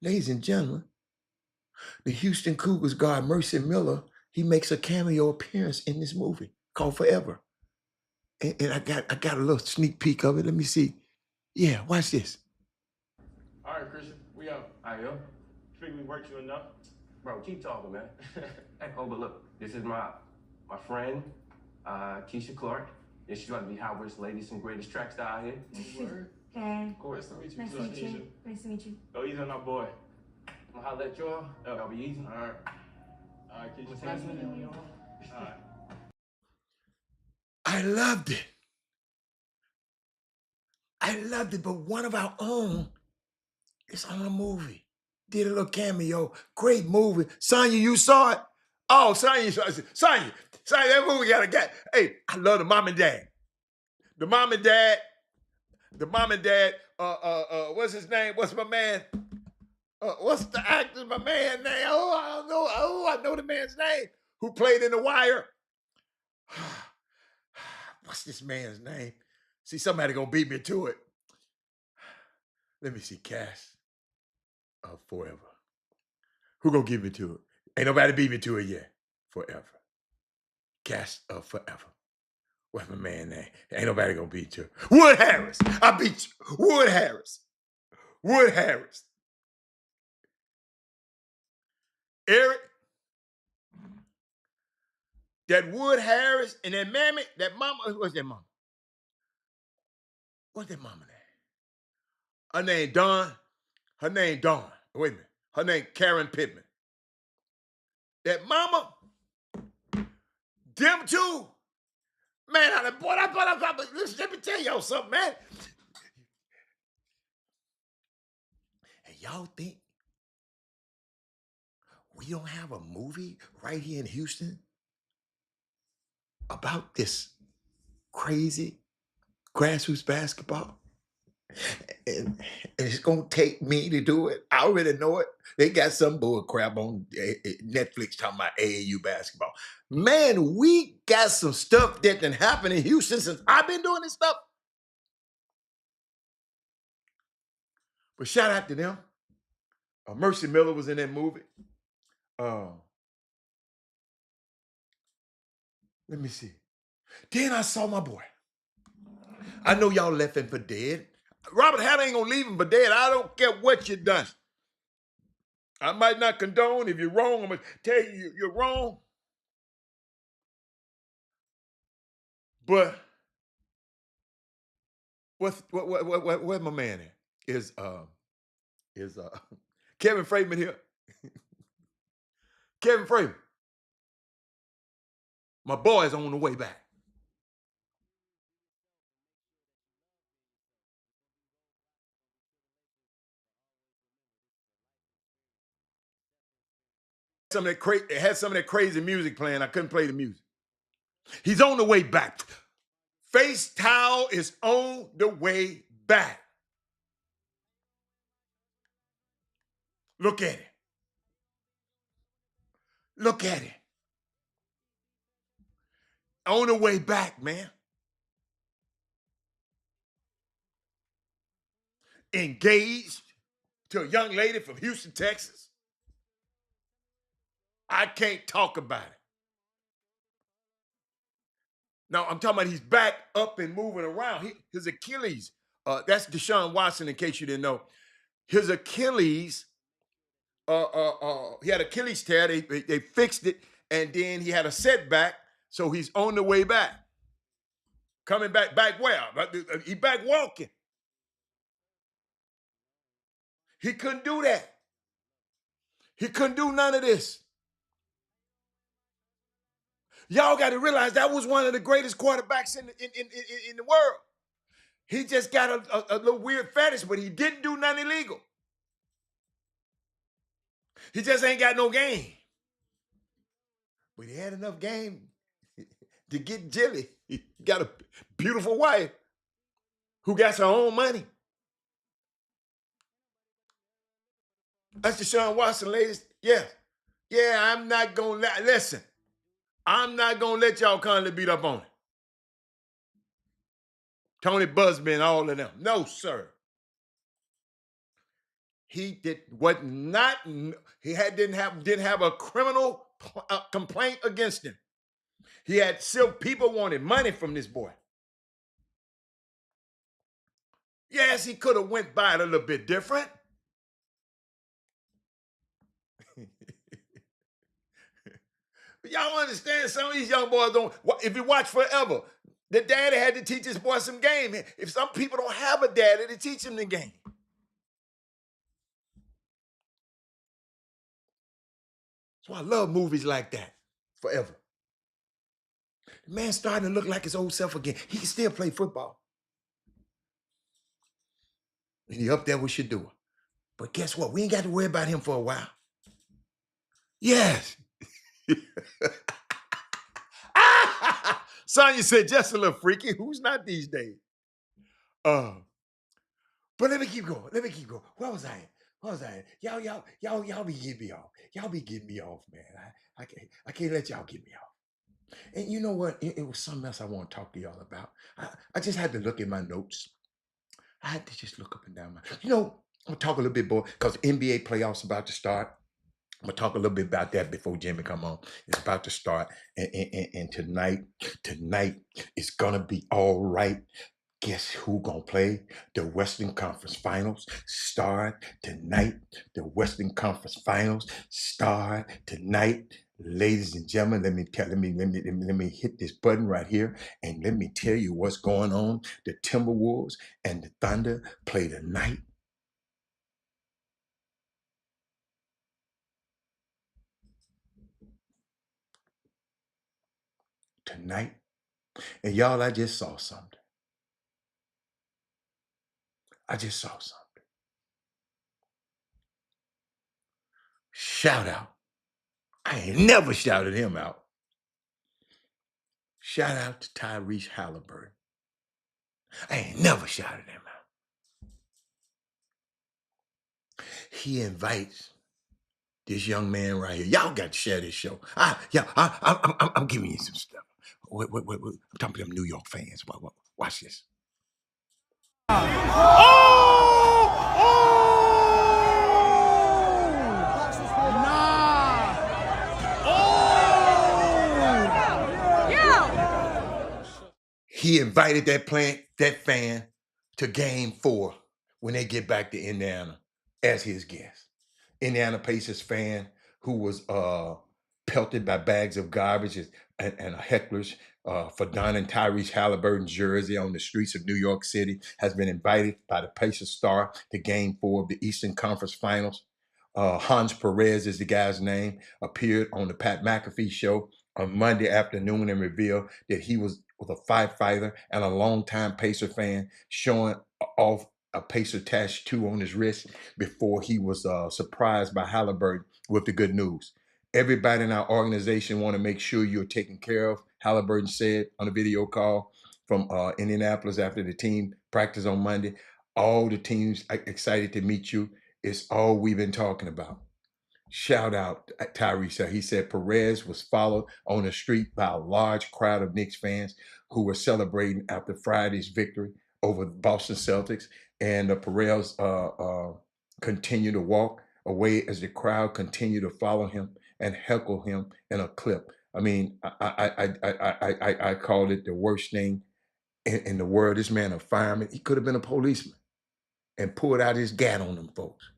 ladies and gentlemen, the Houston Cougars guard Mercy Miller, he makes a cameo appearance in this movie called Forever. And I got a little sneak peek of it. Let me see. Yeah, watch this. All right, Christian, we out. All right, yo. Think we worked you enough? Bro, keep talking, man. Hey, oh, but look, this is my friend, Keisha Clark. Yeah, she's going to be Howard's latest and greatest track star out here. Word? Hey. Of course. Nice to meet you. Nice to meet you. Nice to meet you. Go easy on our boy. I'm going to holler at y'all. Y'all be easy. All right. All right, Keisha. What's Nice happening? meeting you. All right. I loved it. I loved it, but one of our own is on a movie. Did a little cameo. Great movie. Sonya, you saw it? Oh, Sonya, that movie got a guy. Hey, I love the mom and dad. The mom and dad, what's his name? What's my man? What's the actor, my man name? Oh, I don't know. Oh, I know the man's name. Who played in The Wire? What's this man's name? See, somebody gonna beat me to it. Let me see, cast of Forever. Who gonna give me to it? Ain't nobody beat me to it yet. Forever. Cast of Forever. What's my man name? Ain't nobody gonna beat you. Wood Harris. I beat you. Wood Harris. Wood Harris. Eric. That Wood Harris and that mammy, that mama, what's that mama? What's that mama name? Her name Dawn. Her name Dawn. Wait a minute. Her name Karen Pittman. That mama, them two, man, listen, let me tell y'all something, man. And y'all think we don't have a movie right here in Houston about this crazy grassroots basketball? And it's gonna take me to do it. I already know it. They got some bull crap on Netflix talking about AAU basketball. Man, we got some stuff that can happen in Houston since I've been doing this stuff. But shout out to them. Mercy Miller was in that movie. Let me see. Then I saw my boy. I know y'all left him for dead. Robert Hatter ain't gonna leave him for dead. I don't care what you done. I might not condone. If you're wrong, I'm gonna tell you you're wrong. But where's my man at? Is Kevin Freeman here? Kevin Freeman. My boy is on the way back. It had some of that crazy music playing. I couldn't play the music. He's on the way back. Face Towel is on the way back. Look at it. Look at it. On the way back, man. Engaged to a young lady from Houston, Texas. I can't talk about it. Now, I'm talking about he's back up and moving around. His Achilles, that's Deshaun Watson, in case you didn't know. His Achilles, he had Achilles tear. They fixed it, and then he had a setback. So he's on the way back. Coming back where? He back walking. He couldn't do that. He couldn't do none of this. Y'all got to realize that was one of the greatest quarterbacks in the world. He just got a little weird fetish, but he didn't do nothing illegal. He just ain't got no game. But he had enough game to get Jilly. He got a beautiful wife who got her own money. That's Deshaun Watson, ladies. Yeah. Yeah, I'm not going to listen. I'm not going to let y'all kindly beat up on it. Tony Busby and all of them. No, sir. He didn't have a criminal complaint against him. He had still people wanted money from this boy. Yes, he could have went by it a little bit different. But y'all understand some of these young boys don't, if you watch forever, the daddy had to teach his boy some game. If some people don't have a daddy to teach him the game. So I love movies like that forever. The man's starting to look like his old self again. He can still play football. And he up there with Shadua. But guess what? We ain't got to worry about him for a while. Yes. Sonya said, just a little freaky. Who's not these days? But let me keep going. Where was I at? Y'all be getting me off. Y'all be getting me off, man. I can't let y'all get me off. And you know what? It was something else I want to talk to y'all about. I just had to look at my notes. I had to just look up and down I'm gonna talk a little bit more because NBA playoffs about to start. I'm gonna talk a little bit about that before Jimmy come on. It's about to start, and tonight is gonna be all right. Guess who gonna play? The Western Conference Finals start tonight. The Western Conference Finals start tonight. Ladies and gentlemen, let me hit this button right here and let me tell you what's going on. The Timberwolves and the Thunder play tonight. Tonight. And y'all, I just saw something. Shout out. I ain't never shouted him out. Shout out to Tyrese Halliburton. I ain't never shouted him out. He invites this young man right here. Y'all got to share this show. I'm giving you some stuff. Wait. I'm talking to them New York fans. Watch this. He invited that fan to Game 4 when they get back to Indiana as his guest. Indiana Pacers fan who was pelted by bags of garbage and hecklers for donning Tyrese Halliburton's jersey on the streets of New York City has been invited by the Pacers star to Game 4 of the Eastern Conference Finals. Hans Perez is the guy's name, appeared on the Pat McAfee show on Monday afternoon and revealed that he was a firefighter and a longtime Pacer fan, showing off a Pacer tattoo on his wrist before he was surprised by Halliburton with the good news. Everybody in our organization want to make sure you're taken care of, Halliburton said on a video call from Indianapolis after the team practiced on Monday. All the teams are excited to meet you. It's all we've been talking about. Shout out Tyrese. He said Perez was followed on the street by a large crowd of Knicks fans who were celebrating after Friday's victory over Boston Celtics. And Perez continued to walk away as the crowd continued to follow him and heckle him in a clip. I mean, I called it the worst thing in the world. This man, a fireman, he could have been a policeman and pulled out his gat on them folks.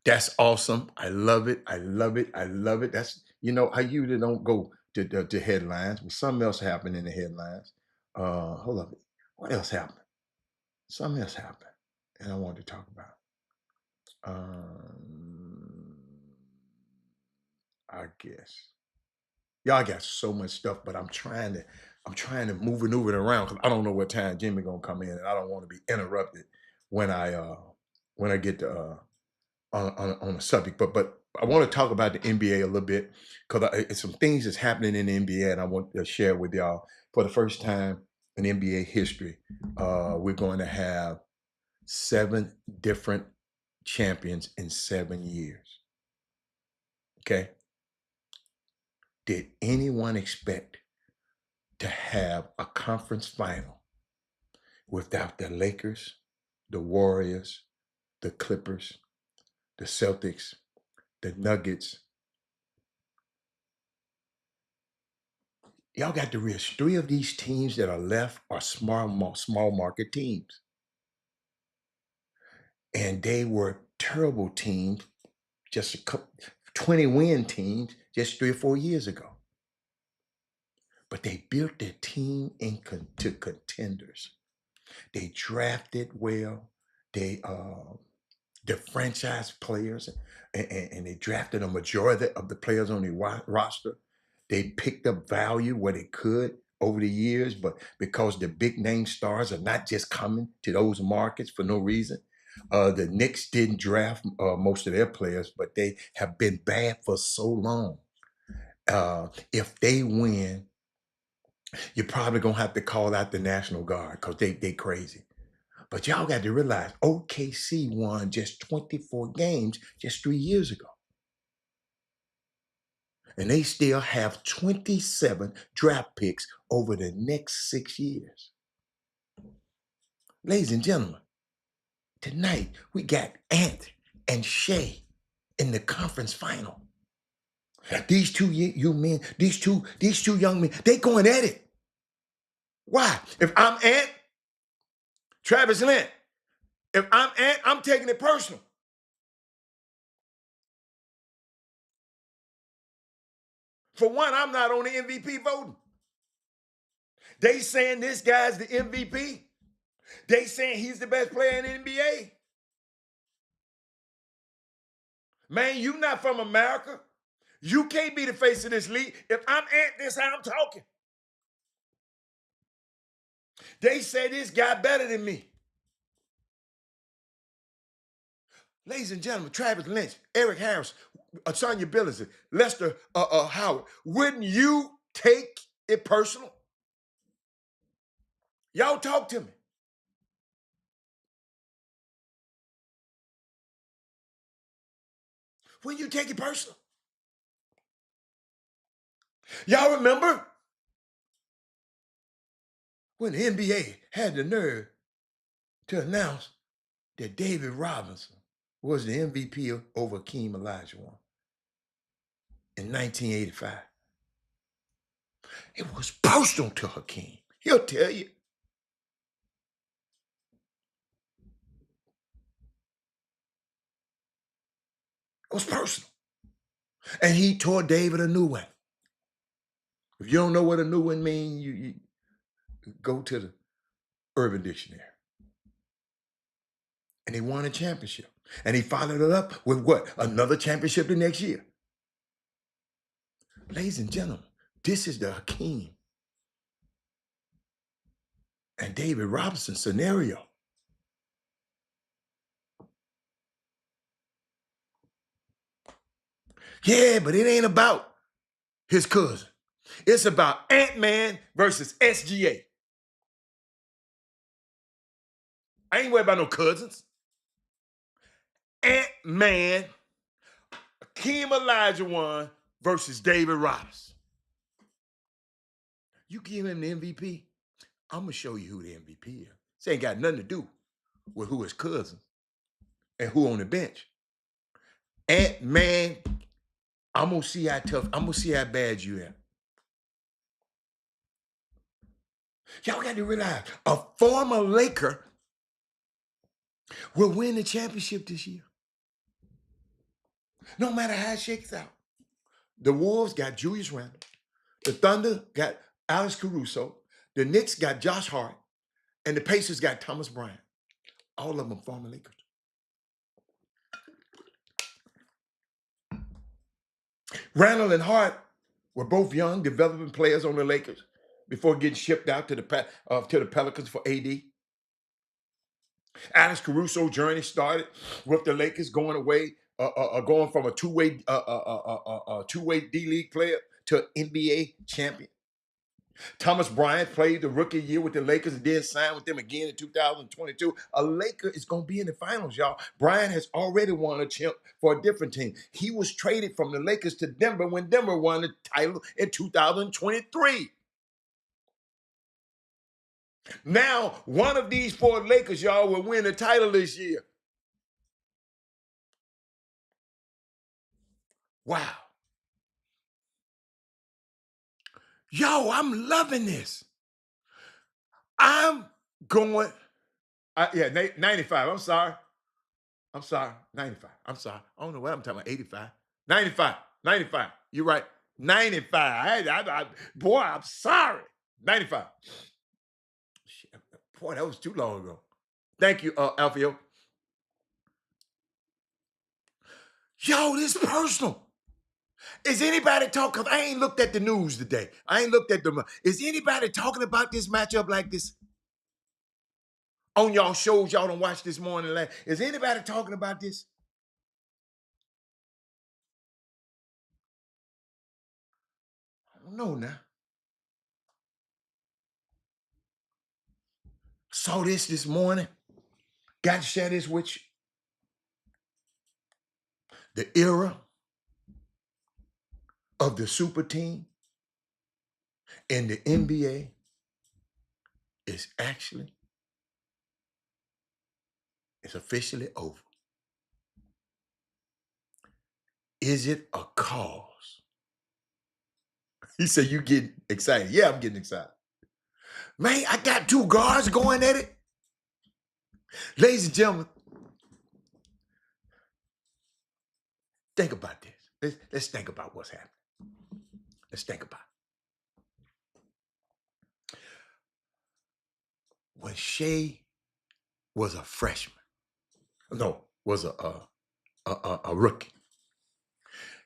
That's awesome. I love it. That's, I usually don't go to headlines, but something else happened in the headlines. Hold up. What else happened? Something else happened, and I wanted to talk about. I guess y'all got so much stuff, but I'm trying to move it around because I don't know what time Jimmy gonna come in, and I don't want to be interrupted when I get to on the subject. But I want to talk about the NBA a little bit because it's some things that's happening in the NBA, and I want to share with y'all. For the first time in NBA history, we're going to have 7 different champions in 7 years. Okay. Did anyone expect to have a conference final without the Lakers, the Warriors, the Clippers, the Celtics, the Nuggets? Y'all got to realize 3 of these teams that are left are small market teams. And they were terrible teams, just a couple, 20-win teams just 3 or 4 years ago. But they built their team into contenders. They drafted well. They the franchise players, and they drafted a majority of the players on the roster. They picked up value where they could over the years, but because the big name stars are not just coming to those markets for no reason. The Knicks didn't draft most of their players, but they have been bad for so long. If they win, you're probably gonna have to call out the National Guard because they crazy. But y'all got to realize OKC won just 24 games just 3 years ago. And they still have 27 draft picks over the next 6 years. Ladies and gentlemen, tonight we got Ant and Shay in the conference final. These two men, these two young men, they going at it. Why? If I'm Ant, Travis Lent, if I'm Ant, I'm taking it personal. For one, I'm not on the MVP voting. They saying this guy's the MVP. They saying he's the best player in the NBA. Man, you not from America. You can't be the face of this league. If I'm Ant, this how I'm talking. They say this guy better than me. Ladies and gentlemen, Travis Lynch, Eric Harris, Sonya Billingsley, Lester Howard, wouldn't you take it personal? Y'all talk to me. When you take it personal? Y'all remember when the NBA had the nerve to announce that David Robinson was the MVP over Hakeem Olajuwon in 1985? It was personal to Hakeem. He'll tell you. It was personal. And he taught David a new one. If you don't know what a new one means, you go to the Urban Dictionary. And he won a championship. And he followed it up with what? Another championship the next year. Ladies and gentlemen, this is the Hakeem and David Robinson scenario. Yeah, but it ain't about his cousin. It's about Ant-Man versus SGA. I ain't worried about no cousins. Ant-Man, Hakeem Olajuwon versus David Robinson. You give him the MVP, I'm going to show you who the MVP is. This ain't got nothing to do with who his cousins and who on the bench. Ant-Man, I'm going to see how tough, I'm going to see how bad you are. Y'all got to realize, a former Laker will win the championship this year. No matter how it shakes out. The Wolves got Julius Randle. The Thunder got Alex Caruso. The Knicks got Josh Hart. And the Pacers got Thomas Bryant. All of them former Lakers. Randall and Hart were both young, developing players on the Lakers before getting shipped out to the Pelicans for AD. Alex Caruso's journey started with the Lakers going away, going from a two-way D-League player to NBA champion. Thomas Bryant played the rookie year with the Lakers and then signed with them again in 2022. A Laker is going to be in the finals, y'all. Bryant has already won a chip for a different team. He was traded from the Lakers to Denver when Denver won the title in 2023. Now, one of these four Lakers, y'all, will win the title this year. Wow. Yo, I'm loving this. I'm going, 95. I'm sorry. 95. I'm sorry. I don't know what I'm talking about. 85. 95. You're right. 95. Boy, I'm sorry. 95. Shit, boy, that was too long ago. Thank you, Alfio. Yo, this is personal. Is anybody talking? I ain't looked at the news today. I ain't looked at the. Is anybody talking about this matchup like this? On y'all shows y'all don't watch this morning. Is anybody talking about this? I don't know now. Saw this morning. Got to share this with you. The era of the super team in the NBA is officially over. Is it a cause? He said, you getting excited. Yeah, I'm getting excited. Man, I got two guards going at it. Ladies and gentlemen, think about this. Let's think about what's happening. Let's think about it. When Shea was a freshman, was a rookie.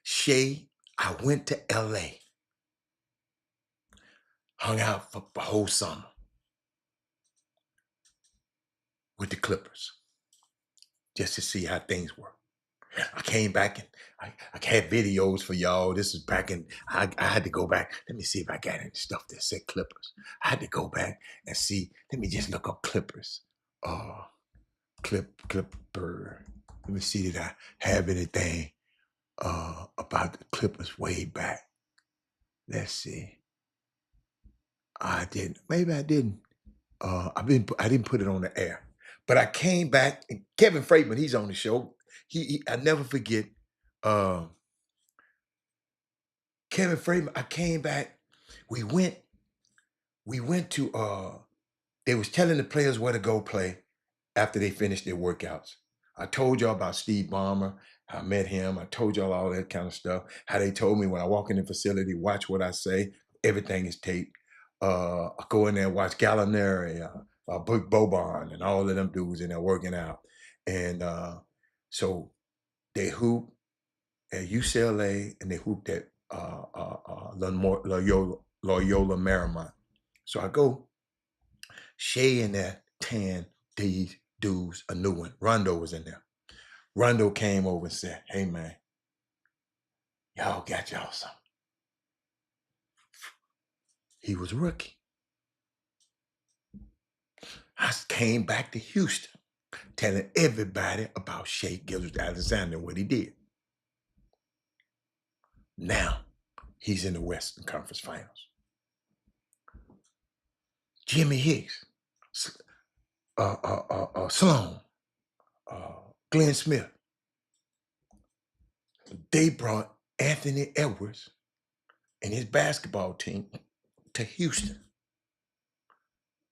Shea, I went to LA, hung out for the whole summer with the Clippers just to see how things were. I came back and I had videos for y'all. This is back in, I had to go back. Let me see if I got any stuff that said Clippers. I had to go back and see. Let me just look up Clippers. Clipper. Let me see, did I have anything about the Clippers way back? Let's see. I didn't. Maybe I didn't. I didn't put it on the air. But I came back, and Kevin Freidman, he's on the show. I never forget. Kevin Freidman, I came back. We went to they was telling the players where to go play after they finished their workouts. I told y'all about Steve Ballmer. I met him. I told y'all all that kind of stuff. How they told me when I walk in the facility, watch what I say. Everything is taped. I go in there and watch Gallinari, Buck Boban, and all of them dudes in there working out. And so they hoop at UCLA and they hooped at Loyola Marymount. So I go, Shea in there, 10, these dudes, a new one. Rondo was in there. Rondo came over and said, hey man, y'all got y'all something. He was a rookie. I came back to Houston telling everybody about Shea Gilgeous-Alexander and what he did. Now, he's in the Western Conference Finals. Jimmy Hicks, Sloan, Glenn Smith, they brought Anthony Edwards and his basketball team to Houston.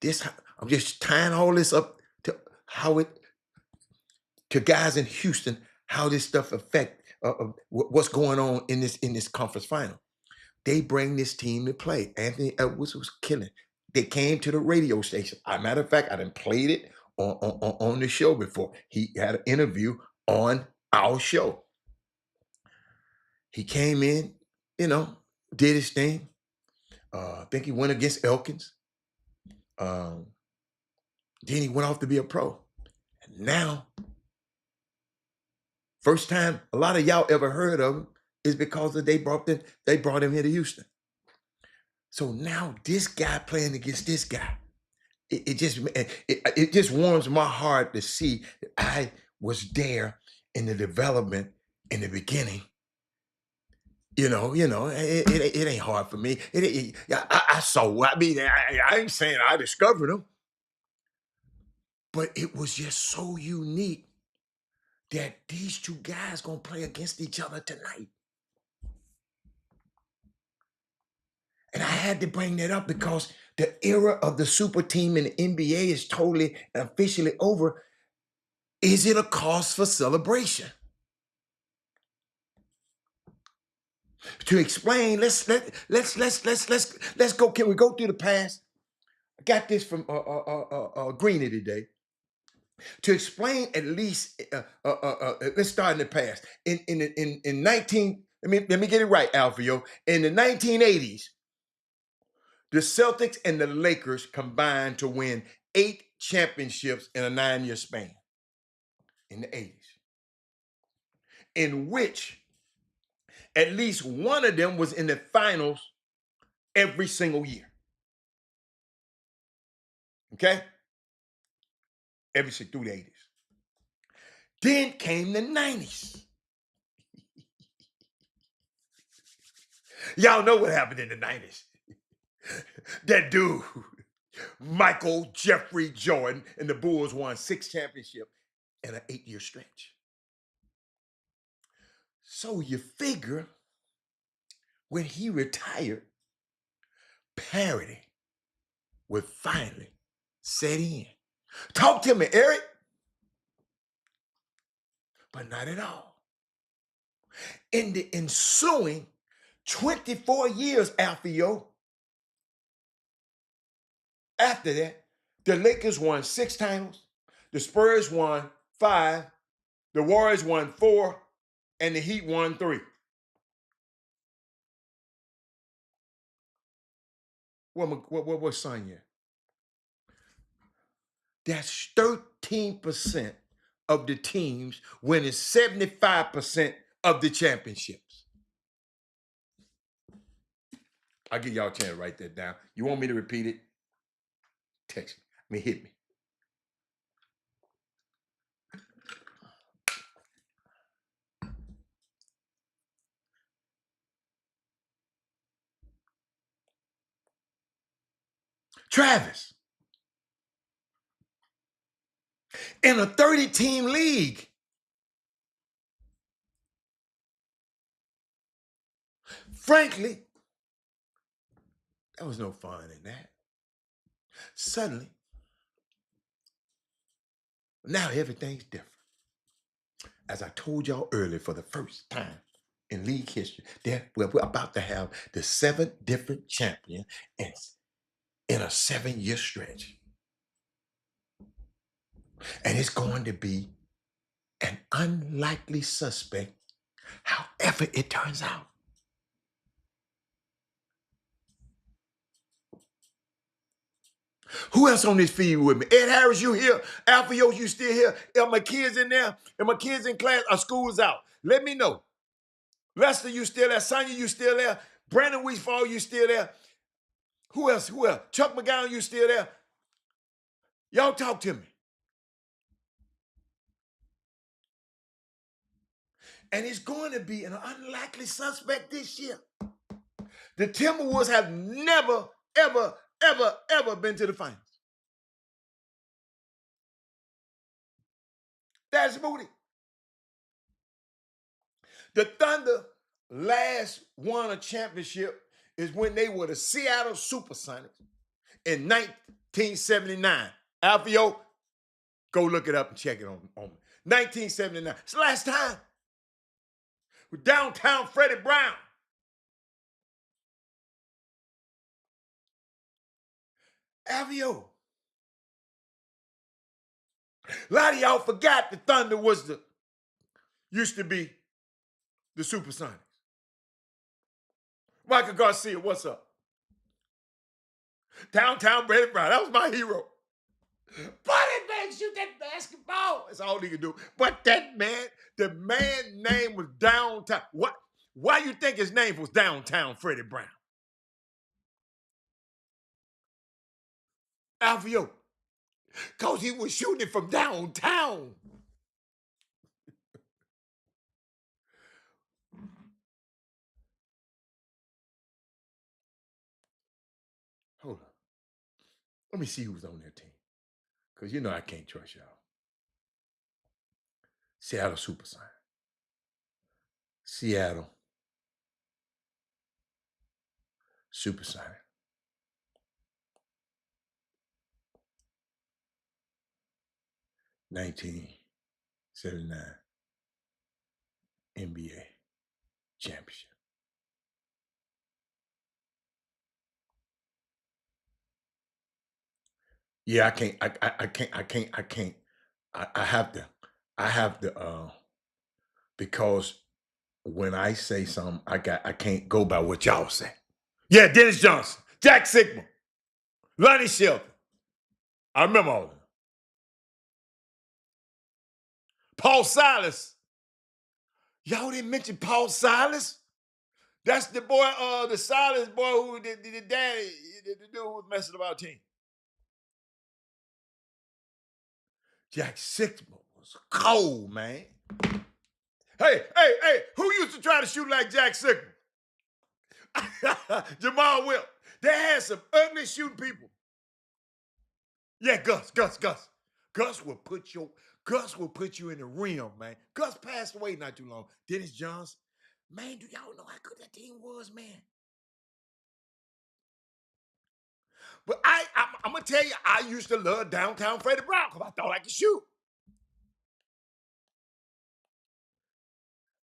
I'm just tying all this up to to guys in Houston, how this stuff affect what's going on in this conference final. they bring this team to play. Anthony Edwards was killing. They came to the radio station. As a matter of fact, I done played it on the show before. He had an interview on our show. He came in, did his thing. I think he went against Elkins. Then he went off to be a pro. And now, first time a lot of y'all ever heard of him is because they brought him here to Houston. So now this guy playing against this guy, it just warms my heart to see that I was there in the development in the beginning. It ain't hard for me. I saw. I mean, I ain't saying I discovered him, but it was just so unique that these two guys gonna play against each other tonight. And I had to bring that up because the era of the super team in the NBA is totally and officially over. Is it a cause for celebration? To explain, let's go. Can we go through the past? I got this from Greeny today. To explain at least, let's start in the past. In 19, let me get it right, Alfio. In the 1980s, the Celtics and the Lakers combined to win 8 championships in a 9-year span. In the 80s, in which at least one of them was in the finals every single year. Okay? Through the 80s. Then came the 90s. Y'all know what happened in the 90s. That dude, Michael Jeffrey Jordan, and the Bulls won 6 championships in an 8-year stretch. So you figure when he retired, parity would finally set in. Talk to me, Eric. But not at all. In the ensuing 24 years, Alfio, after that, the Lakers won 6 titles, the Spurs won 5, the Warriors won 4, and the Heat won 3. What sign you? That's 13% of the teams winning 75% of the championships. I'll give y'all a chance to write that down. You want me to repeat it? Text me. Hit me. Travis, in a 30-team league, frankly, there was no fun in that. Suddenly, now everything's different. As I told y'all earlier, for the first time in league history, we're about to have the 7 different champions in a 7-year stretch. And it's going to be an unlikely suspect, however it turns out. Who else on this feed with me? Ed Harris, you here? Alfio, you still here? Are my kids in there? Are my kids in class? Are schools out? Let me know. Lester, you still there? Sonia, you still there? Brandon Weesfall, you still there? Who else? Chuck McGowan, you still there? Y'all talk to me. And it's going to be an unlikely suspect this year. The Timberwolves have never, ever, ever, ever been to the finals. That's Moody. The Thunder last won a championship is when they were the Seattle Supersonics in 1979. Alfio, go look it up and check it on me. 1979. It's the last time. With downtown Freddie Brown. Avio. A lot of y'all forgot the Thunder used to be the Supersonics. Michael Garcia, what's up? Downtown Brady Brown, that was my hero. But that man shoot that basketball. That's all he could do. But that man, the man's name was Downtown. What? Why you think his name was Downtown Freddie Brown? Alvio. Because he was shooting it from downtown. Hold on. Let me see who's on that team. Because you know I can't trust y'all. Seattle Supersonics. Seattle Supersonics. 1979 NBA championship. Yeah, I can't. I have to, because when I say something, I can't go by what y'all say. Yeah, Dennis Johnson, Jack Sigma, Lonnie Shelton. I remember all of them. Paul Silas. Y'all didn't mention Paul Silas? That's the boy, the Silas boy who the daddy, the dude who was messing about team. Jack Sigma was cold, man. Hey, who used to try to shoot like Jack Sigma? Jamal Will. They had some ugly shooting people. Yeah, Gus. Gus will put you in the rim, man. Gus passed away not too long. Dennis Johnson. Man, do y'all know how good that team was, man? But I'm gonna tell you, I used to love downtown Freddie Brown because I thought I could shoot.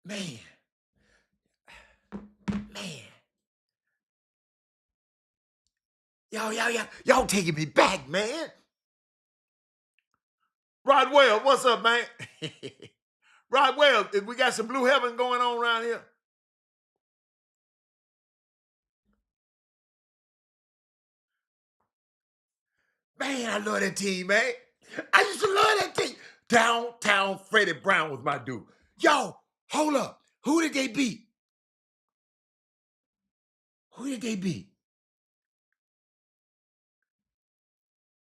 Man. Y'all taking me back, man. Rod Wales, what's up, man? Rod Wales, we got some blue heaven going on around here. Man, I love that team, man. I used to love that team. Downtown Freddie Brown was my dude. Yo, hold up. Who did they beat? Who did they beat?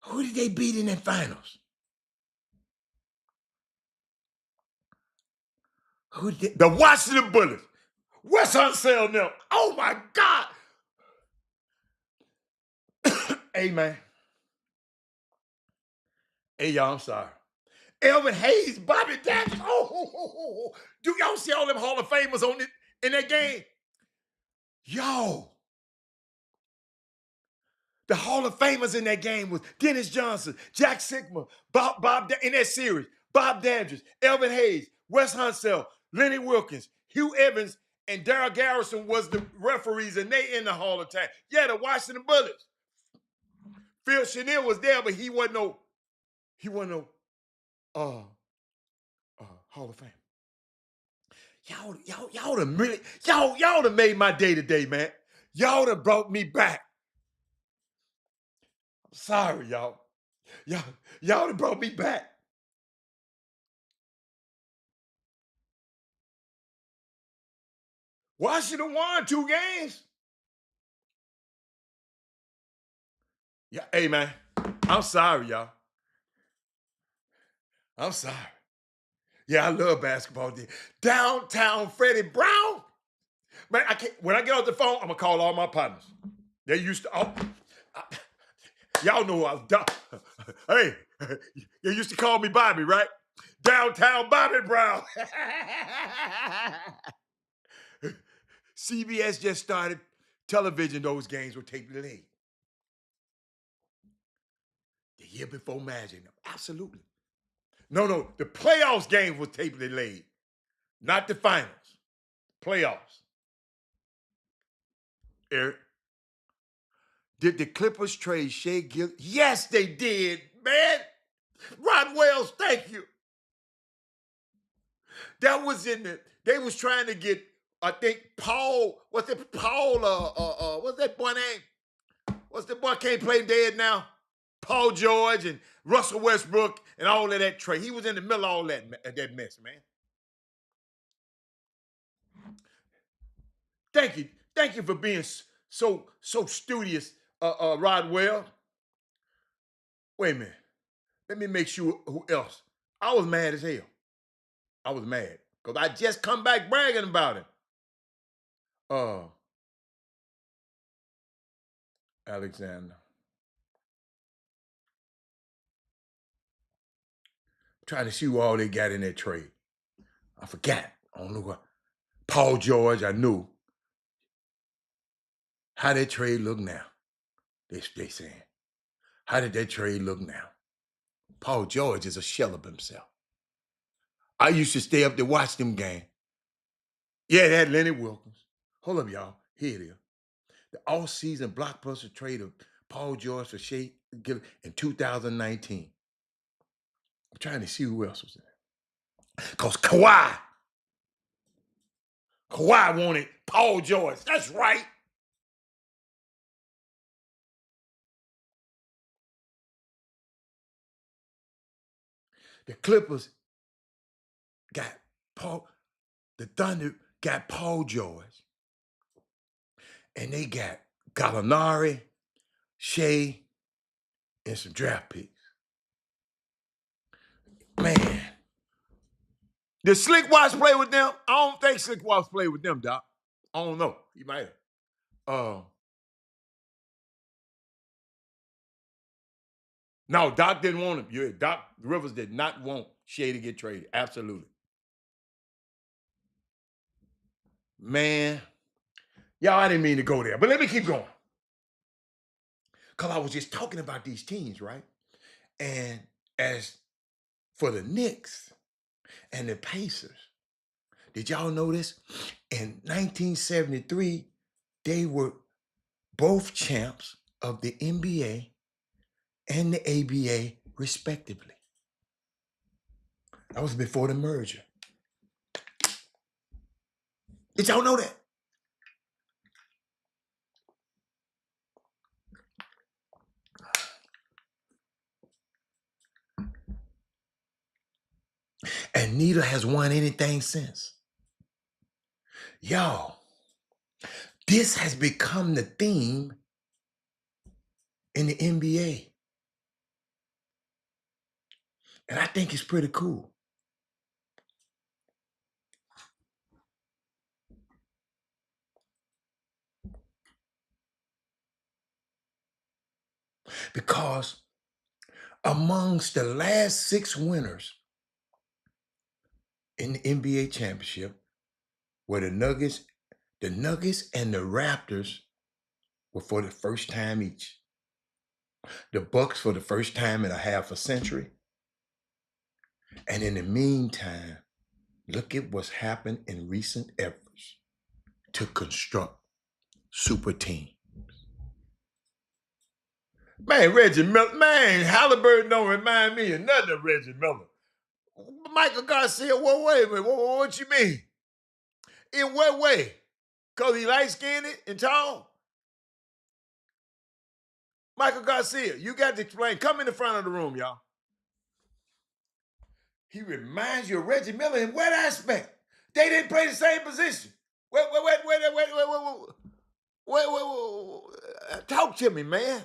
Who did they beat in that finals? Who did the Washington Bullets? Wes Unseld now. Oh my God. Hey, man. Hey, y'all, I'm sorry. Elvin Hayes, Bobby Davis. Oh. Do y'all see all them Hall of Famers in that game? Yo. The Hall of Famers in that game was Dennis Johnson, Jack Sigma, Bob in that series, Bob Dandridge, Elvin Hayes, Wes Unseld, Lenny Wilkins, Hugh Evans, and Darryl Garrison was the referees, and they in the Hall of Fame. Yeah, the Washington Bullets. Phil Chanel was there, but he wasn't no Hall of Fame. Y'all done made my day today, man. Y'all done brought me back. I'm sorry, y'all. Y'all done brought me back. Washington won 2 games. Yeah, hey, man. I'm sorry, y'all. I'm sorry. Yeah, I love basketball. Downtown Freddie Brown. Man, when I get off the phone, I'm gonna call all my partners. They used to. Y'all know who I was. Hey, you used to call me Bobby, right? Downtown Bobby Brown. CBS just started television. Those games were tape delayed. The year before Magic. Absolutely. No. The playoffs game was tape delayed, not the finals. Playoffs. Eric. Did the Clippers trade Shea Gilgeous? Yes, they did, man. Rod Wells, thank you. That was in the, they was trying to get, I think, Paul, what's that, Paul, what's that boy name? What's the boy can't play dead now? Paul George and Russell Westbrook and all of that trade. He was in the middle of all that mess, man. Thank you. Thank you for being so studious, Rod Well. Wait a minute. Let me make sure who else. I was mad as hell. I was mad because I just come back bragging about it. Alexander. Trying to see who all they got in that trade. I forgot. I don't know what. Paul George, I knew. How that trade look now? They saying. How did that trade look now? Paul George is a shell of himself. I used to stay up to watch them games. Yeah, they had Lenny Wilkins. Hold up, y'all. Here it is. The all-season blockbuster trade of Paul George for Shea Gilgeous in 2019. I'm trying to see who else was in it. Because Kawhi wanted Paul George. That's right. The Clippers got the Thunder got Paul George. And they got Gallinari, Shea, and some draft picks. Man. Did Slick Watts play with them? I don't think Slick Watts played with them, Doc. I don't know. He might have. No, Doc didn't want him. Yeah, Doc Rivers did not want Shea to get traded. Absolutely. Man. Y'all, I didn't mean to go there, but let me keep going. Because I was just talking about these teams, right? And as for the Knicks and the Pacers, did y'all know this? In 1973, they were both champs of the NBA and the ABA, respectively. That was before the merger. Did y'all know that? And neither has won anything since. Y'all, this has become the theme in the NBA. And I think it's pretty cool. Because amongst the last 6 winners in the NBA championship were the Nuggets and the Raptors were for the first time each. The Bucks for the first time in a half a century. And in the meantime, look at what's happened in recent efforts to construct super teams. Man, Reggie Miller, man, Halliburton don't remind me of nothing of Reggie Miller. Michael Garcia, wait a minute, what you mean? In what way? Because he light-skinned and tall? Michael Garcia, you got to explain. Come in the front of the room, y'all. He reminds you of Reggie Miller in what aspect? They didn't play the same position. Wait. Talk to me, man.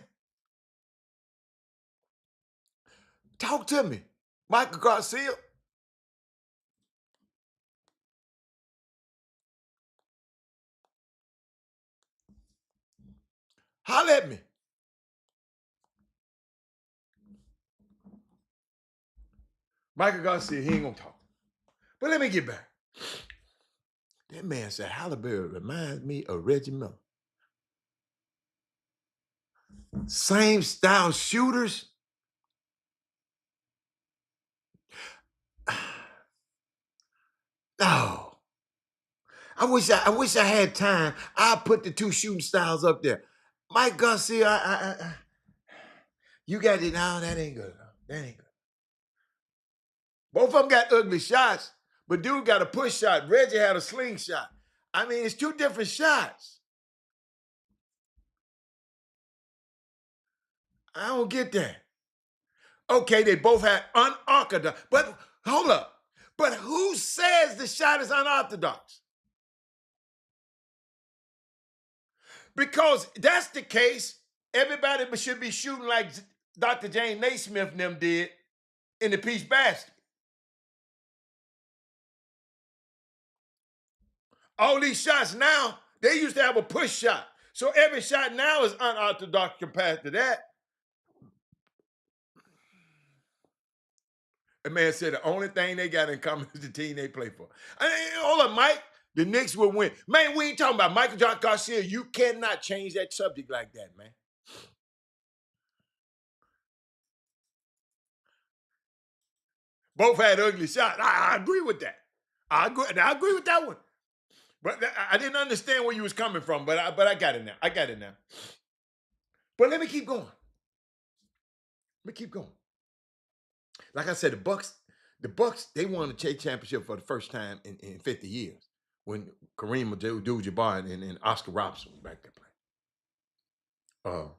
Talk to me. Michael Garcia. Holler at me. Michael Garcia, he ain't gonna talk. But let me get back. That man said Halliburton reminds me of Reggie Miller. Same style shooters. Oh. I wish I had time. I'll put the 2 shooting styles up there. Mike Garcia, you got it. No, that ain't good enough. That ain't good. Both of them got ugly shots, but dude got a push shot. Reggie had a slingshot. I mean, it's two different shots. I don't get that. Okay, they both had unorthodox, but hold up. But who says the shot is unorthodox? Because that's the case, everybody should be shooting like Dr. James Naismith and them did in the Peach Basket. All these shots now, they used to have a push shot. So every shot now is unorthodox compared to that. The man said the only thing they got in common is the team they play for. I mean, hold up, Mike. The Knicks will win. Man, we ain't talking about Michael John Garcia. You cannot change that subject like that, man. Both had ugly shots. I agree with that. I agree with that one. But I didn't understand where you was coming from, but I got it now. I got it now. But let me keep going. Like I said, the Bucks, they won the state championship for the first time in 50 years when Kareem Abdul-Jabbar and Oscar Robertson was back there playing.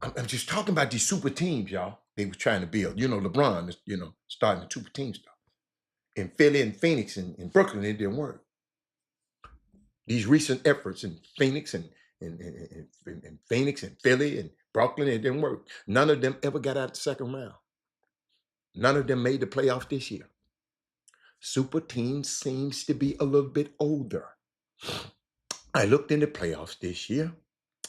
I'm just talking about these super teams, y'all. They were trying to build. You know, LeBron is, starting the super team stuff. In Philly and Phoenix and in Brooklyn, it didn't work. These recent efforts in Phoenix and Phoenix and Philly and Brooklyn, it didn't work. None of them ever got out the second round. None of them made the playoffs this year. Super team seems to be a little bit older. I looked in the playoffs this year.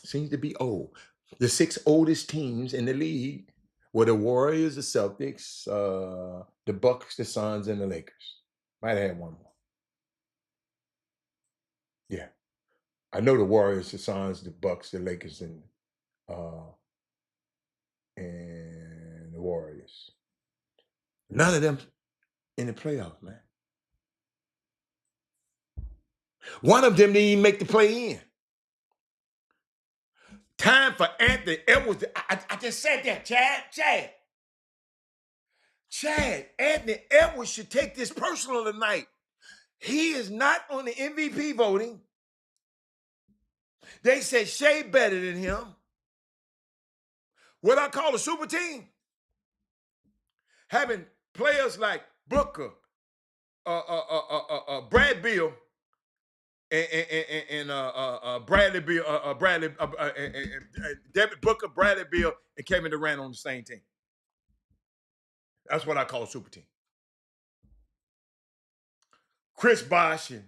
Seems to be old. The 6 oldest teams in the league were the Warriors, the Celtics, the Bucks, the Suns, and the Lakers. Might have had one more. Yeah. I know the Warriors, the Suns, the Bucks, the Lakers, and the Warriors. None of them in the playoffs, man. One of them didn't even make the play-in. Time for Anthony Edwards. I just said that, Chad, Anthony Edwards should take this personal tonight. He is not on the MVP voting. They said Shea better than him. What I call a super team. Having players like Booker, Brad Beal, and Bradley Beal, David Booker, Bradley Beal, and Kevin Durant on the same team. That's what I call a super team. Chris Bosh and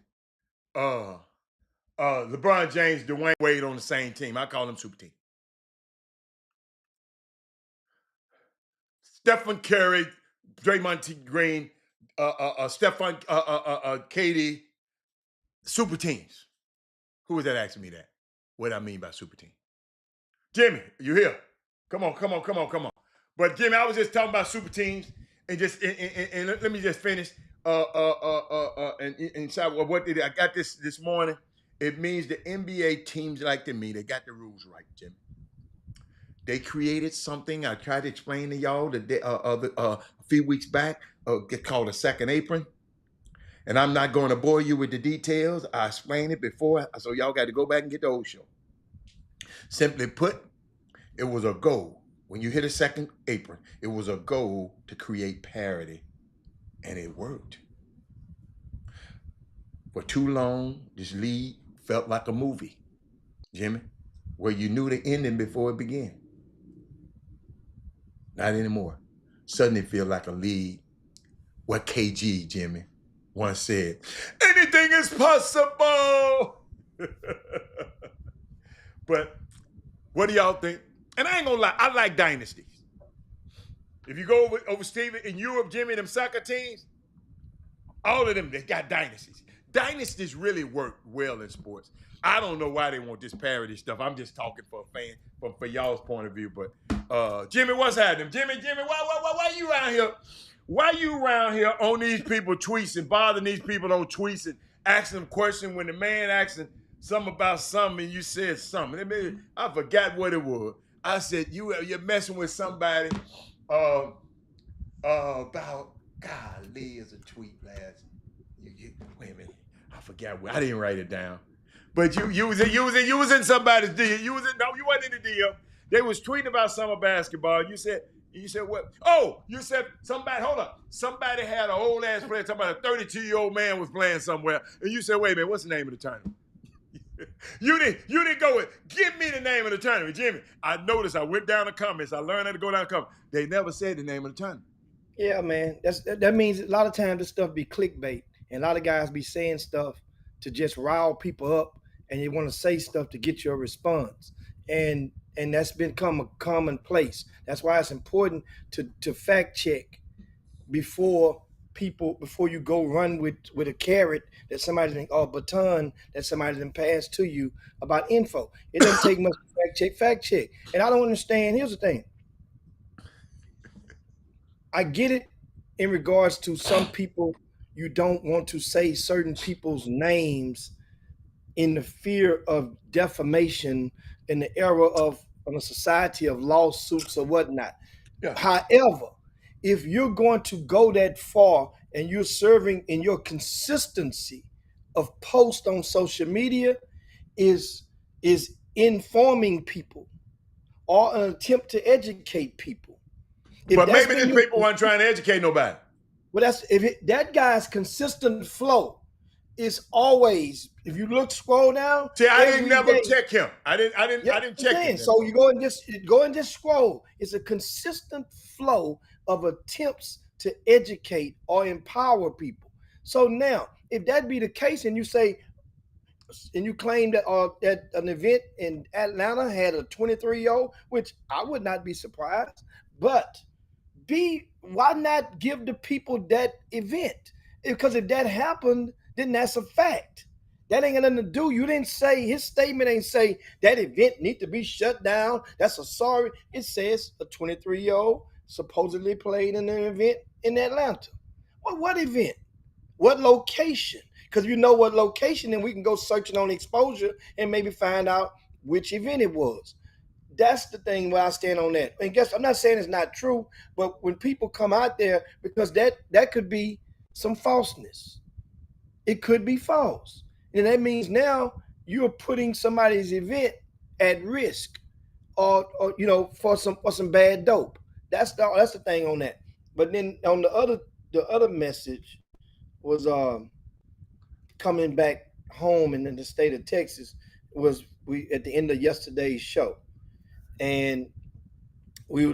LeBron James, Dwayne Wade on the same team. I call them super team. Stephen Curry, Draymond Green, Stephen KD, super teams. Who was that asking me that? What I mean by super team? Jimmy, you here? Come on. But Jimmy, I was just talking about super teams, and let me just finish. Inside what did I got this morning? It means the NBA teams like to me, they got the rules right, Jimmy. They created something I tried to explain to y'all a few weeks back, called a second apron. And I'm not going to bore you with the details. I explained it before, so y'all got to go back and get the old show. Simply put, it was a goal. When you hit a second apron, it was a goal to create parity. And it worked. For too long, this league felt like a movie, Jimmy, where you knew the ending before it began. Not anymore. Suddenly it feels like a league where KG, Jimmy, once said, anything is possible. But what do y'all think? And I ain't gonna lie, I like dynasties. If you go over Steven in Europe, Jimmy, them soccer teams, all of them, they got dynasties. Dynasties really work well in sports. I don't know why they want this parody stuff. I'm just talking for a fan, for y'all's point of view. But Jimmy, what's happening? Jimmy, why you around here? Why you around here on these people tweets and bothering these people on tweets and asking them question when the man asking something about something and you said something. I forgot what it was. I said you're messing with somebody uh, about golly is a tweet last. Wait a minute, I forgot. I didn't write it down. But you was in somebody's DM. You wasn't in the DM. They was tweeting about summer basketball. You said what? Oh, you said somebody. Hold up. Somebody had an old ass player talking about a 32-year-old man was playing somewhere, and you said, wait a minute, what's the name of the tournament? You didn't go with. Give me the name of the tournament, Jimmy. I noticed. I went down the comments. I learned how to go down the comments. They never said the name of the tournament. Yeah, man. That means a lot of times this stuff be clickbait, and a lot of guys be saying stuff to just rile people up, and you want to say stuff to get your response, and that's become a commonplace. That's why it's important to fact check before before you go run with a carrot that somebody think or a baton that somebody then passed to you about info. It doesn't take much to fact check. And I don't understand. Here's the thing. I get it in regards to some people you don't want to say certain people's names in the fear of defamation in the era of a society of lawsuits or whatnot. Yeah. However, if you're going to go that far and you're serving in your consistency of post on social media is informing people or an attempt to educate people. But maybe these people weren't trying to educate nobody. Well, that guy's consistent flow is always. If you scroll down. See, I didn't never check him. I didn't check him. So you go and just scroll. It's a consistent flow of attempts to educate or empower people. So now, if that be the case, and you say, and you claim that that an event in Atlanta had a 23-year-old, which I would not be surprised, but why not give the people that event? Because if that happened, then that's a fact. That ain't got nothing to do. You didn't say, his statement ain't say that event need to be shut down. That's a sorry. It says a 23-year-old supposedly played in an event in Atlanta. Well, what event? What location? Because you know what location, then we can go searching on exposure and maybe find out which event it was. That's the thing where I stand on that. And guess I'm not saying it's not true, but when people come out there, because that could be some falseness. It could be false. And that means now you're putting somebody's event at risk or for some bad dope. That's the thing on that. But then on the other message was coming back home in the state of Texas was we at the end of yesterday's show. And we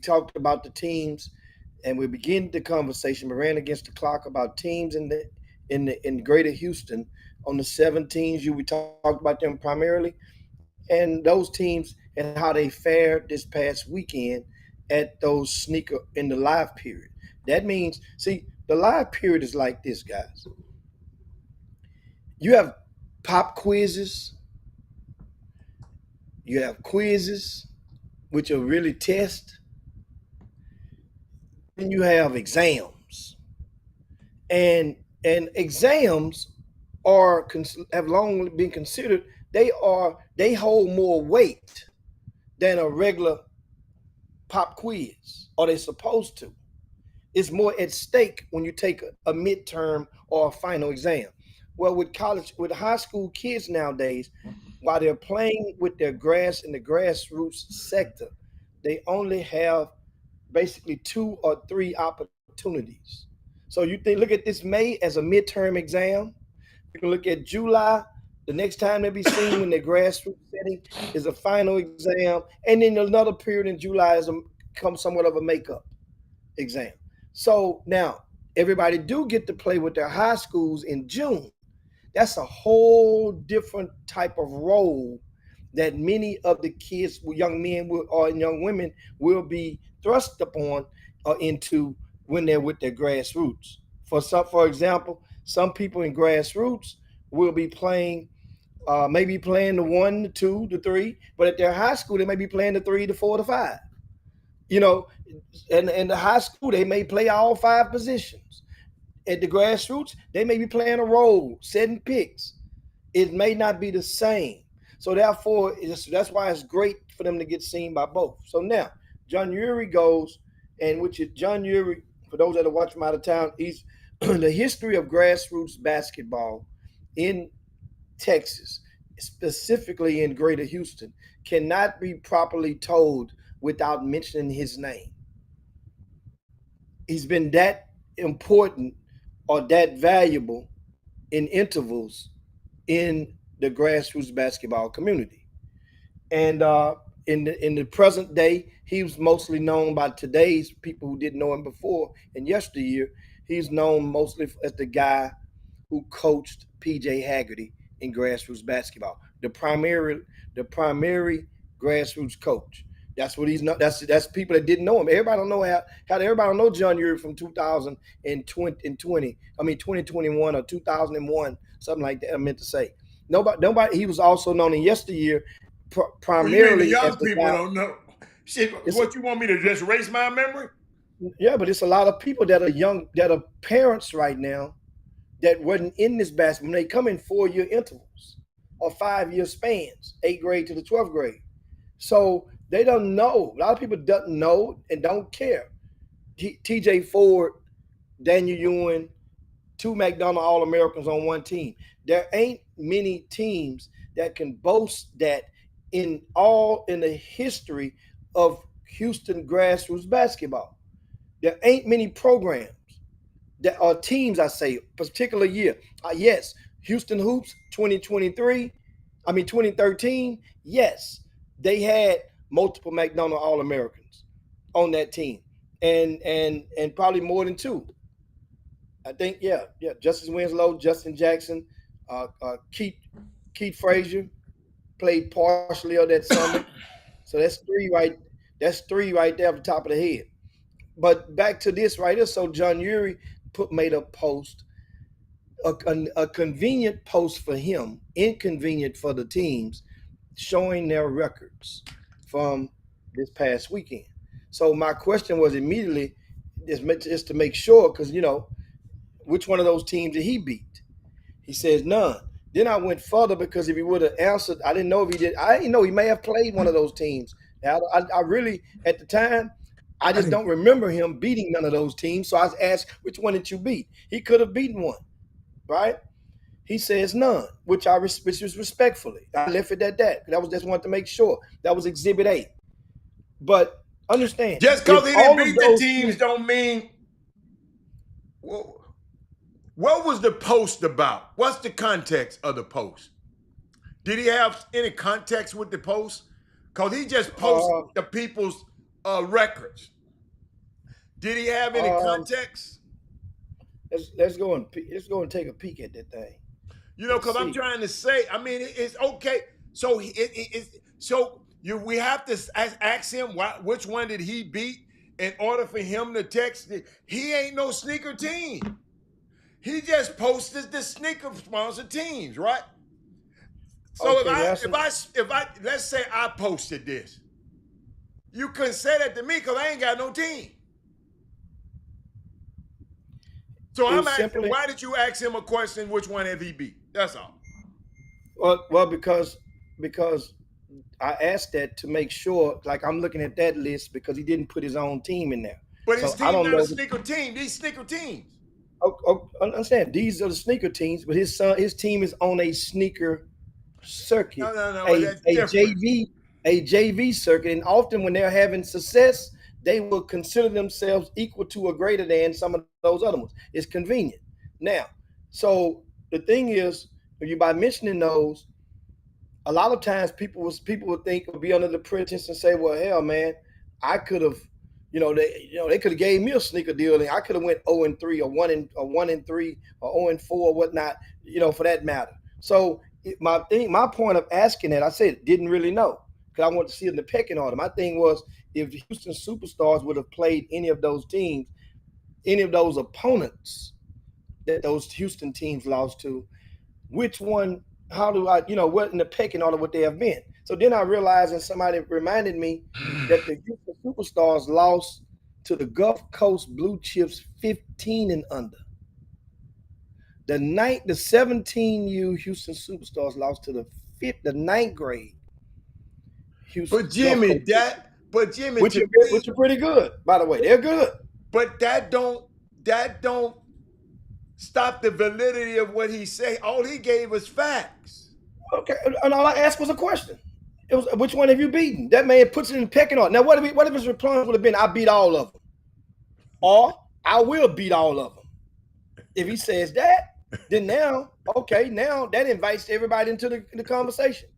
talked about the teams, and we began the conversation. We ran against the clock about teams in Greater Houston on the 7 teams. We talked about them primarily, and those teams and how they fared this past weekend at those sneaker in the live period. That means, see, the live period is like this, guys. You have pop quizzes. You have quizzes, which are really tests. Then you have exams, and exams have long been considered. They hold more weight than a regular pop quiz, or they're supposed to. It's more at stake when you take a midterm or a final exam. Well, with high school kids nowadays, while they're playing with their grass in the grassroots sector, they only have basically 2 or 3 opportunities. So look at this May as a midterm exam. You can look at July. The next time they'll be seen in their grassroots setting is a final exam, and then another period in July comes somewhat of a makeup exam. So now everybody do get to play with their high schools in June. That's a whole different type of role that many of the kids, young men or young women, will be thrust upon into when they're with their grassroots. For example, some people in grassroots will be playing, maybe playing the 1, the 2, the 3, but at their high school they may be playing the 3, the 4, the 5. And in the high school they may play all 5 positions. At the grassroots, they may be playing a role, setting picks. It may not be the same. So therefore, that's why it's great for them to get seen by both. So now, John Uri goes, and which is John Uri, for those that are watching him out of town, he's the history of grassroots basketball in Texas, specifically in Greater Houston, cannot be properly told without mentioning his name. He's been that important or that valuable in intervals in the grassroots basketball community. And in the present day, he was mostly known by today's people who didn't know him before. And yesteryear, he's known mostly as the guy who coached PJ Haggerty in grassroots basketball. The primary grassroots coach. That's what he's not. That's people that didn't know him. Everybody don't know how everybody don't know John Uri from 2020. I mean 2021 or 2001, something like that. I meant to say. Nobody. He was also known in yesteryear Well, you mean the primarily as young the people guy. don't know? Shit, It's what you want me to just erase my memory? Yeah, but it's a lot of people that are young, that are parents right now, that wasn't in this basketball. They come in 4-year intervals or 5-year spans, 8th grade to the 12th grade. So they don't know. A lot of people don't know and don't care. TJ Ford, Daniel Ewing, two McDonald All Americans on one team. There ain't many teams that can boast that in the history of Houston grassroots basketball. There ain't many programs that are teams, I say, particular year. Yes, Houston Hoops 2023, 2013, yes, they had multiple McDonald All Americans on that team. And probably more than two. I think, yeah. Justice Winslow, Justin Jackson, Keith Frazier played partially of that summit. So that's three right there at the top of the head. But back to this right here. So John Uri made a post, a convenient post for him, inconvenient for the teams, showing their records from this past weekend. So my question was immediately just to make sure, because which one of those teams did he beat? He says none. Then I went further because if he would have answered, I didn't know if he did. I didn't know he may have played one of those teams. I really, at the time, I I just didn't. don't remember him beating none of those teams. So I asked, which one did you beat? He could have beaten one, right? He says none, which was respectfully. I left it at that. That was just wanted to make sure. That was Exhibit A. But understand, Just if because he didn't all of beat the those teams teams, don't mean. Well, what was the post about? What's the context of the post? Did he have any context with the post? Because he just posted uh, the people's records. Did he have any um, context? let's go and take a peek at that thing. Let's Because I'm see. trying to say, it's okay. So we have to ask him which one did he beat in order for him to text it. He ain't no sneaker team. He just posted the sneaker sponsored teams, right? So Okay, that's if I let's say I posted this, you couldn't say that to me because I ain't got no team. So I'm it's asking, simply why did you ask him a question? Which one have he beat? That's all. well because I asked that to make sure. Like I'm looking at that list because he didn't put his own team in there. But his So I team don't not a know. sneaker team. These sneaker teams. Understand? These are the sneaker teams, but his team is on a sneaker circuit, No. Well, a that's a different. JV circuit, and often when they're having success, they will consider themselves equal to or greater than some of those other ones. It's convenient. Now, so the thing is, if you by mentioning those, a lot of times people would think would be under the pretense and say, well, hell, man, I could have, they could have gave me a sneaker deal and I could have went 0-3 or 1-3 or 0-4 or whatnot, for that matter. So my point of asking that, I said didn't really know because I wanted to see it in the pecking order. My thing was if Houston Superstars would have played any of those teams, any of those opponents that those Houston teams lost to, which one, how do I, what in the pecking order would they have been? So then I realized, and somebody reminded me that the Houston Superstars lost to the Gulf Coast Blue Chips 15 and under. The 17U Houston Superstars lost to the ninth grade Houston But Gulf Jimmy, Coast, Jimmy, to which me, are pretty good, by the way. They're good. but that don't stop the validity of what he said. All he gave was facts. Okay, and all I asked was a question. It was, which one have you beaten? That man puts it in pecking order. Now, what if his response would have been, I beat all of them, or I will beat all of them? If he says that, then now, okay, now that invites everybody into the conversation.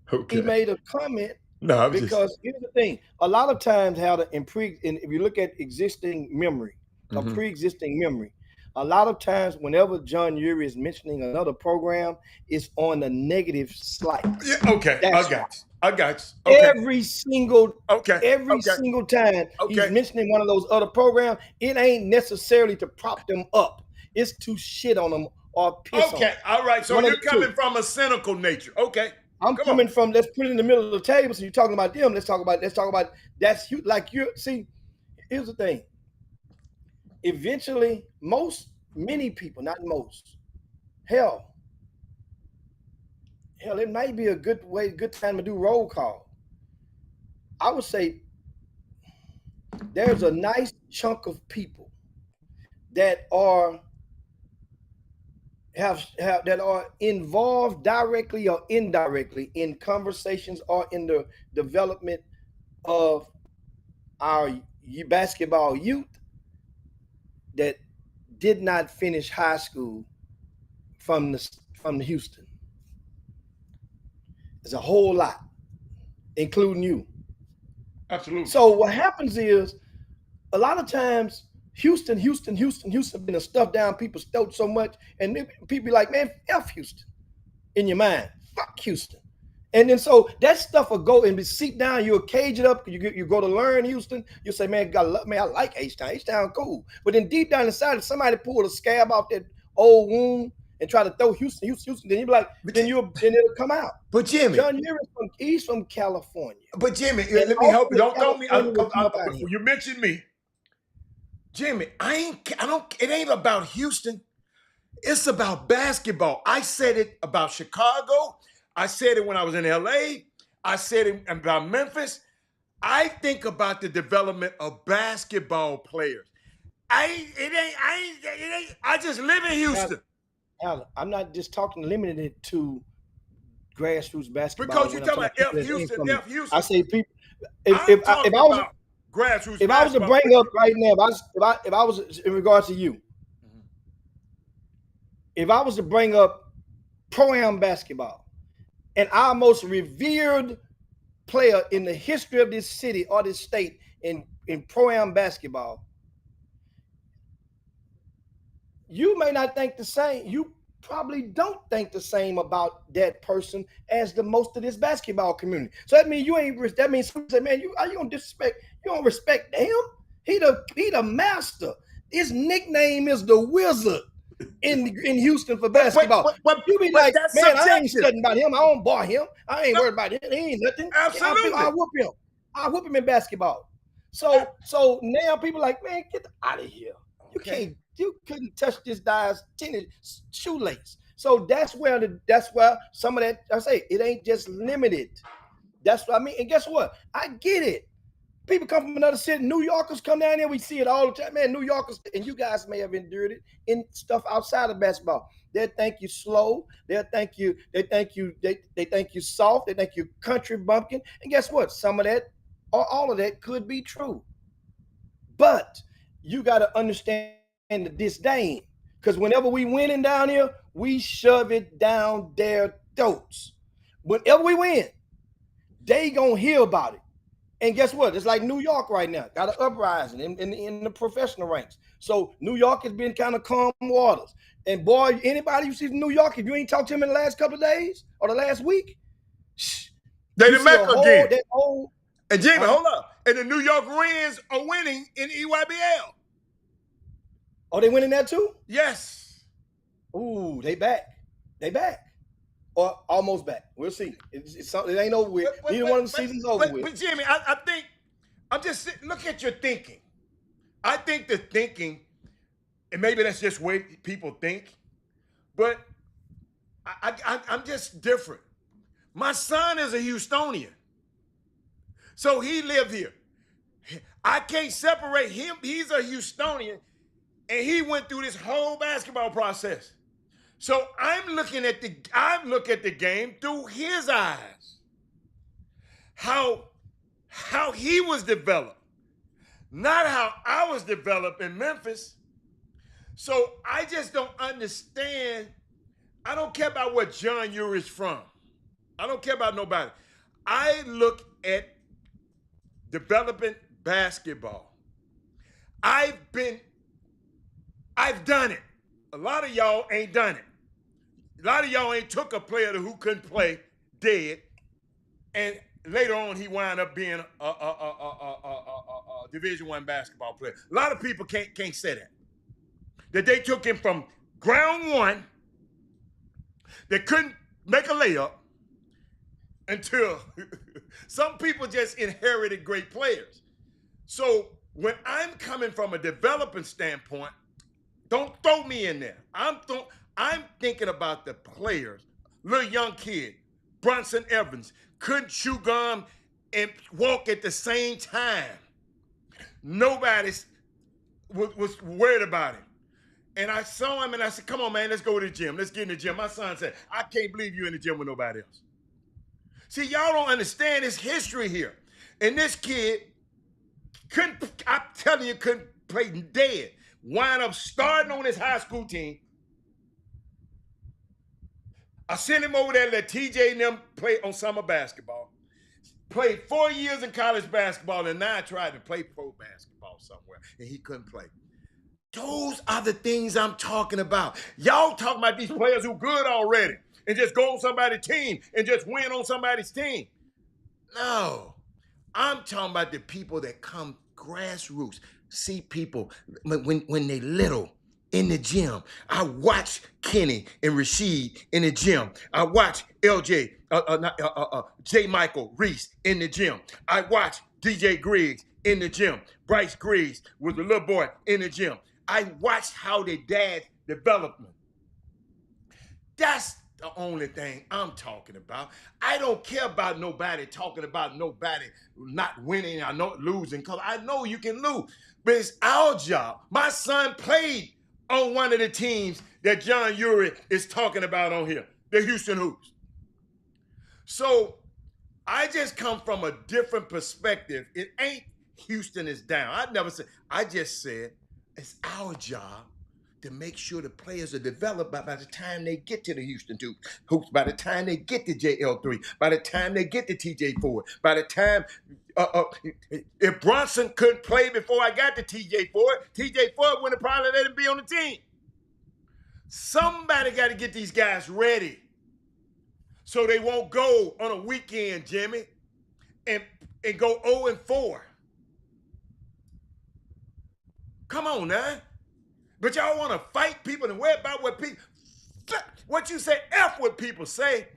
He Okay. made a comment No, I'm just. because here's the thing: a lot of times, if you look at existing memory, a Mhm. pre-existing memory, a lot of times, whenever John Urie is mentioning another program, it's on the negative slight. Yeah, okay. I That's why. got you. I got you. Okay. Every single Okay. every Okay. single time he's Okay. mentioning one of those other programs, it ain't necessarily to prop them up. It's to shit on them or piss on Okay. them. All right. So One of you're the two. coming from a cynical nature. Okay. I'm Come on. coming from, let's put it in the middle of the table. So you're talking about them. Let's talk about that's you. Like you see. Here's the thing. Eventually, many people, not most, hell, it might be a good time to do roll call. I would say there's a nice chunk of people that are have that are involved directly or indirectly in conversations or in the development of our basketball youth that did not finish high school from the Houston. There's a whole lot, including you. Absolutely. So what happens is a lot of times Houston been a stuff down people's throats so much, and people be like, man, F Houston in your mind. Fuck Houston. And then so that stuff will go and be seep down. You'll cage it up. You go to learn Houston. You say, man, gotta love me. I like H-Town. H-Town cool. But then deep down inside, if somebody pulled a scab off that old wound and try to throw Houston, then you be like, then it'll come out. But Jimmy. John Urie he's from California. But Jimmy, And let me help you. ultimately, Don't throw me. California will come up out here. You mentioned me, Jimmy. I don't. It ain't about Houston. It's about basketball. I said it about Chicago. I said it when I was in LA. I said it about Memphis. I think about the development of basketball players. I just live in Houston. Now, I'm not just limited it to grassroots basketball. Because you're talking about F Houston, F I Houston. say people. I'm talking about grassroots If I was to basketball. bring up right now, if I was in regards to you, if I was to bring up pro-am basketball and our most revered player in the history of this city or this state in pro-am basketball, you may not think the same. You probably don't think the same about that person as the most of this basketball community. So that means you ain't. That means some say, man, you don't disrespect. You don't respect him. He the master. His nickname is the Wizard in Houston for basketball. You be like, that's man, I ain't subjective. studying about him. I don't bar him. I ain't worried about him. He ain't nothing. Absolutely. I whoop him. I whoop him in basketball. So now people like, man, get out of here. You couldn't touch this guy's tennis shoelace. So that's where some of that, I say, it ain't just limited. That's what I mean. And guess what? I get it. People come from another city. New Yorkers come down here. We see it all the time. Man, New Yorkers, and you guys may have endured it in stuff outside of basketball. They'll think you slow. They think you soft. They think you country bumpkin. And guess what? Some of that or all of that could be true. But you got to understand the disdain. Because whenever we winning down here, we shove it down their throats. Whenever we win, they gonna hear about it. And guess what? It's like New York right now. Got an uprising in the professional ranks. So New York has been kind of calm waters. And boy, anybody you see from New York, if you ain't talked to him in the last couple of days or the last week, they the Mecca again. And Jimmy, hold up. And the New York Reds are winning in EYBL. Oh, they winning that too? Yes. Ooh, they back. They back. Or almost back. We'll see. It ain't over with. Neither one of the seasons over with. But Jimmy, I think I'm just look at your thinking. I think the thinking, and maybe that's just the way people think, But I'm just different. My son is a Houstonian. So he lived here. I can't separate him. He's a Houstonian, and he went through this whole basketball process. So I'm looking at the game through his eyes. How he was developed, not how I was developed in Memphis. So I just don't understand. I don't care about what John Uri's from. I don't care about nobody. I look at developing basketball. I've done it. A lot of y'all ain't done it. A lot of y'all ain't took a player who couldn't play dead, and later on he wound up being a Division I basketball player. A lot of people can't say that. That they took him from ground one, that couldn't make a layup, until some people just inherited great players. So when I'm coming from a developing standpoint, don't throw me in there. I'm thinking about the players. Little young kid, Bronson Evans, couldn't chew gum and walk at the same time. Nobody was worried about him. And I saw him and I said, come on, man, let's go to the gym. Let's get in the gym. My son said, I can't believe you in the gym with nobody else. See, y'all don't understand this history here. And this kid I'm telling you, couldn't play dead. Wind up starting on his high school team. I sent him over there to let TJ and them play on summer basketball. Played 4 years in college basketball, and now I tried to play pro basketball somewhere, and he couldn't play. Those are the things I'm talking about. Y'all talking about these players who good already and just go on somebody's team and just win on somebody's team. No. I'm talking about the people that come grassroots, see people when they little in the gym. I watch Kenny and Rasheed in the gym. I watch LJ, J. Michael Reese in the gym. I watch DJ Griggs in the gym. Bryce Griggs was a little boy in the gym. I watched how their dad's development. That's the only thing I'm talking about. I don't care about nobody talking about nobody not winning or not losing, because I know you can lose. But it's our job. My son played on one of the teams that John Uri is talking about on here, the Houston Hoops. So I just come from a different perspective. It ain't Houston is down. I just said it's our job to make sure the players are developed by the time they get to the Houston Hoops, by the time they get to JL3, by the time they get to TJ Ford, by the time, if Bronson couldn't play before I got to TJ Ford would have probably let him be on the team. Somebody got to get these guys ready so they won't go on a weekend, Jimmy, and go 0-4. Come on now. But y'all want to fight people and worry about what you say, F what people say.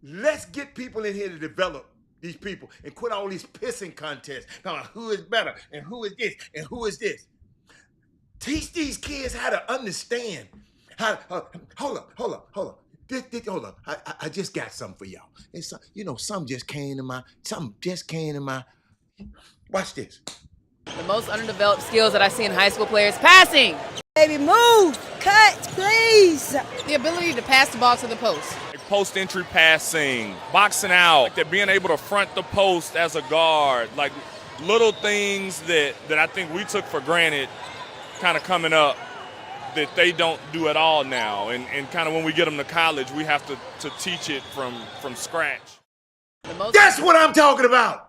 Let's get people in here to develop these people and quit all these pissing contests. Now, who is better and who is this and who is this? Teach these kids how to understand. Hold up. Hold up. I just got something for y'all. It's, something just came to my, watch this. The most underdeveloped skills that I see in high school players, passing. Baby, move, cut, please. The ability to pass the ball to the post. Post-entry passing, boxing out, like that being able to front the post as a guard, like little things that I think we took for granted kind of coming up that they don't do at all now. And kind of when we get them to college, we have to teach it from scratch. That's what I'm talking about.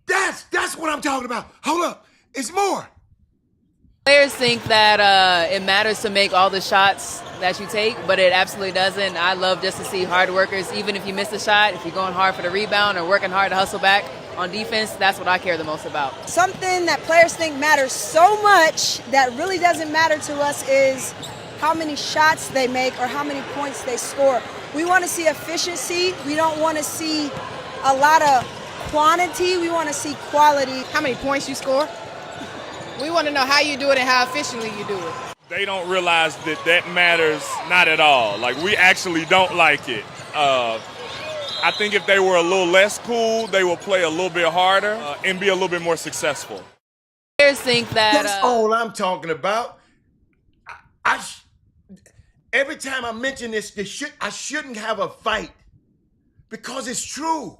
That's what I'm talking about. Hold up. It's more. Players think that it matters to make all the shots that you take, but it absolutely doesn't. I love just to see hard workers, even if you miss a shot, if you're going hard for the rebound or working hard to hustle back on defense, that's what I care the most about. Something that players think matters so much that really doesn't matter to us is how many shots they make or how many points they score. We want to see efficiency. We don't want to see a lot of quantity. We want to see quality. How many points you score? We want to know how you do it and how efficiently you do it. They don't realize that matters not at all. Like, we actually don't like it. I think if they were a little less cool, they will play a little bit harder and be a little bit more successful. Players think that. That's all I'm talking about. Every time I mention this, I shouldn't have a fight because it's true.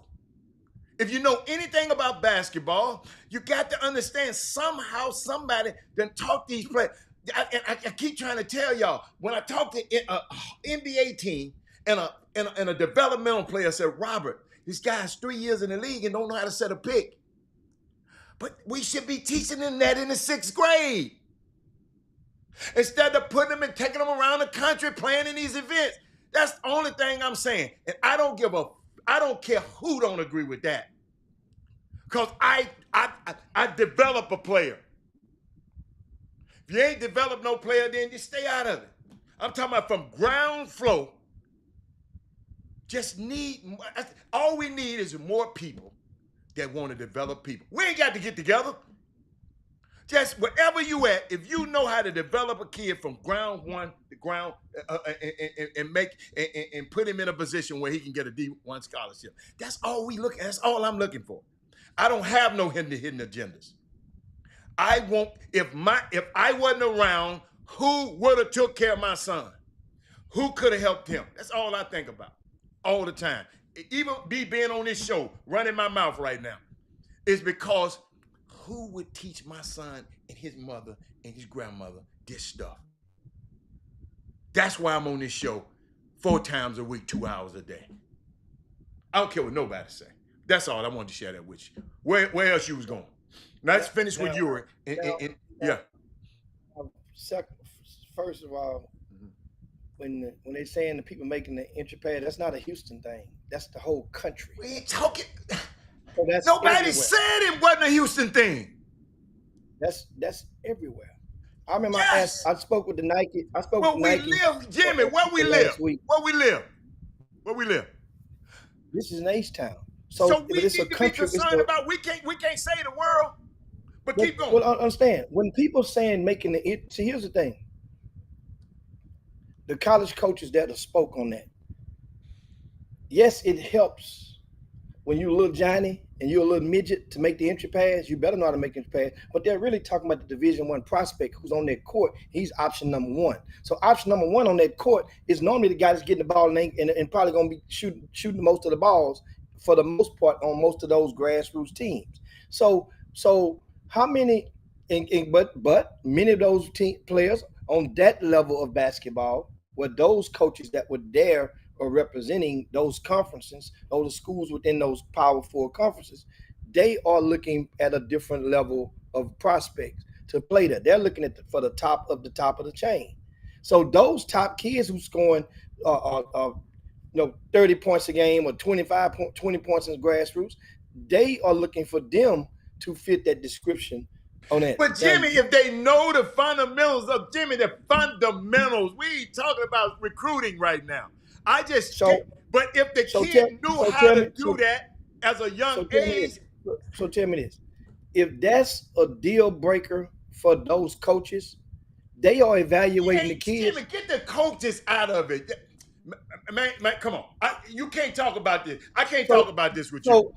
If you know anything about basketball, you got to understand somehow somebody done taught these players. I keep trying to tell y'all, when I talk to an NBA team and a developmental player said, Robert, this guy's 3 years in the league and don't know how to set a pick. But we should be teaching them that in the 6th grade. Instead of putting them and taking them around the country playing in these events. That's the only thing I'm saying. And I don't care who don't agree with that. Because I develop a player. If you ain't developed no player, then just stay out of it. I'm talking about from ground floor. All we need is more people that want to develop people. We ain't got to get together. Just wherever you at, if you know how to develop a kid from ground one to ground and put him in a position where he can get a D1 scholarship. That's all that's all I'm looking for. I don't have no hidden agendas. If I wasn't around, who would have took care of my son? Who could have helped him? That's all I think about all the time. Even being on this show, running my mouth right now, is because who would teach my son and his mother and his grandmother this stuff? That's why I'm on this show 4 times a week, 2 hours a day. I don't care what nobody say. That's all. I wanted to share that with you. Where else you was going? Now let's finish with you. Yeah. First of all, when they're saying the people making the entry pass, that's not a Houston thing. That's the whole country. We ain't talking. So that's nobody everywhere. said it wasn't a Houston thing. That's everywhere. I remember Yes. I spoke with the Nike. Where we live, Jimmy. Where we live? Where we live? This is an H-town. So we it's need a to country, be concerned about. We can't say the world, but keep going. Well, understand when people saying making the. See, here's the thing. The college coaches that have spoke on that. Yes, it helps when you're a little Johnny and you're a little midget to make the entry pass. You better know how to make the entry pass. But they're really talking about the Division I prospect who's on that court. He's option number 1. So option number 1 on that court is normally the guy that's getting the ball and probably going to be shooting most of the balls for the most part on most of those grassroots teams. So how many? But many of those players on that level of basketball were those coaches that were there or representing those conferences, those schools within those Power 4 conferences. They are looking at a different level of prospects to play that. They're looking at for the top of the chain. So those top kids who's scoring 30 points a game or 20 points in the grassroots, they are looking for them to fit that description on that. But Jimmy, if they know the fundamentals of the fundamentals, we ain't talking about recruiting right now. But if the kid knew how to do that as a young age. So tell me this. If that's a deal breaker for those coaches, they are evaluating the kids. Jimmy, get the coaches out of it. Man, come on. You can't talk about this. I can't talk about this with you.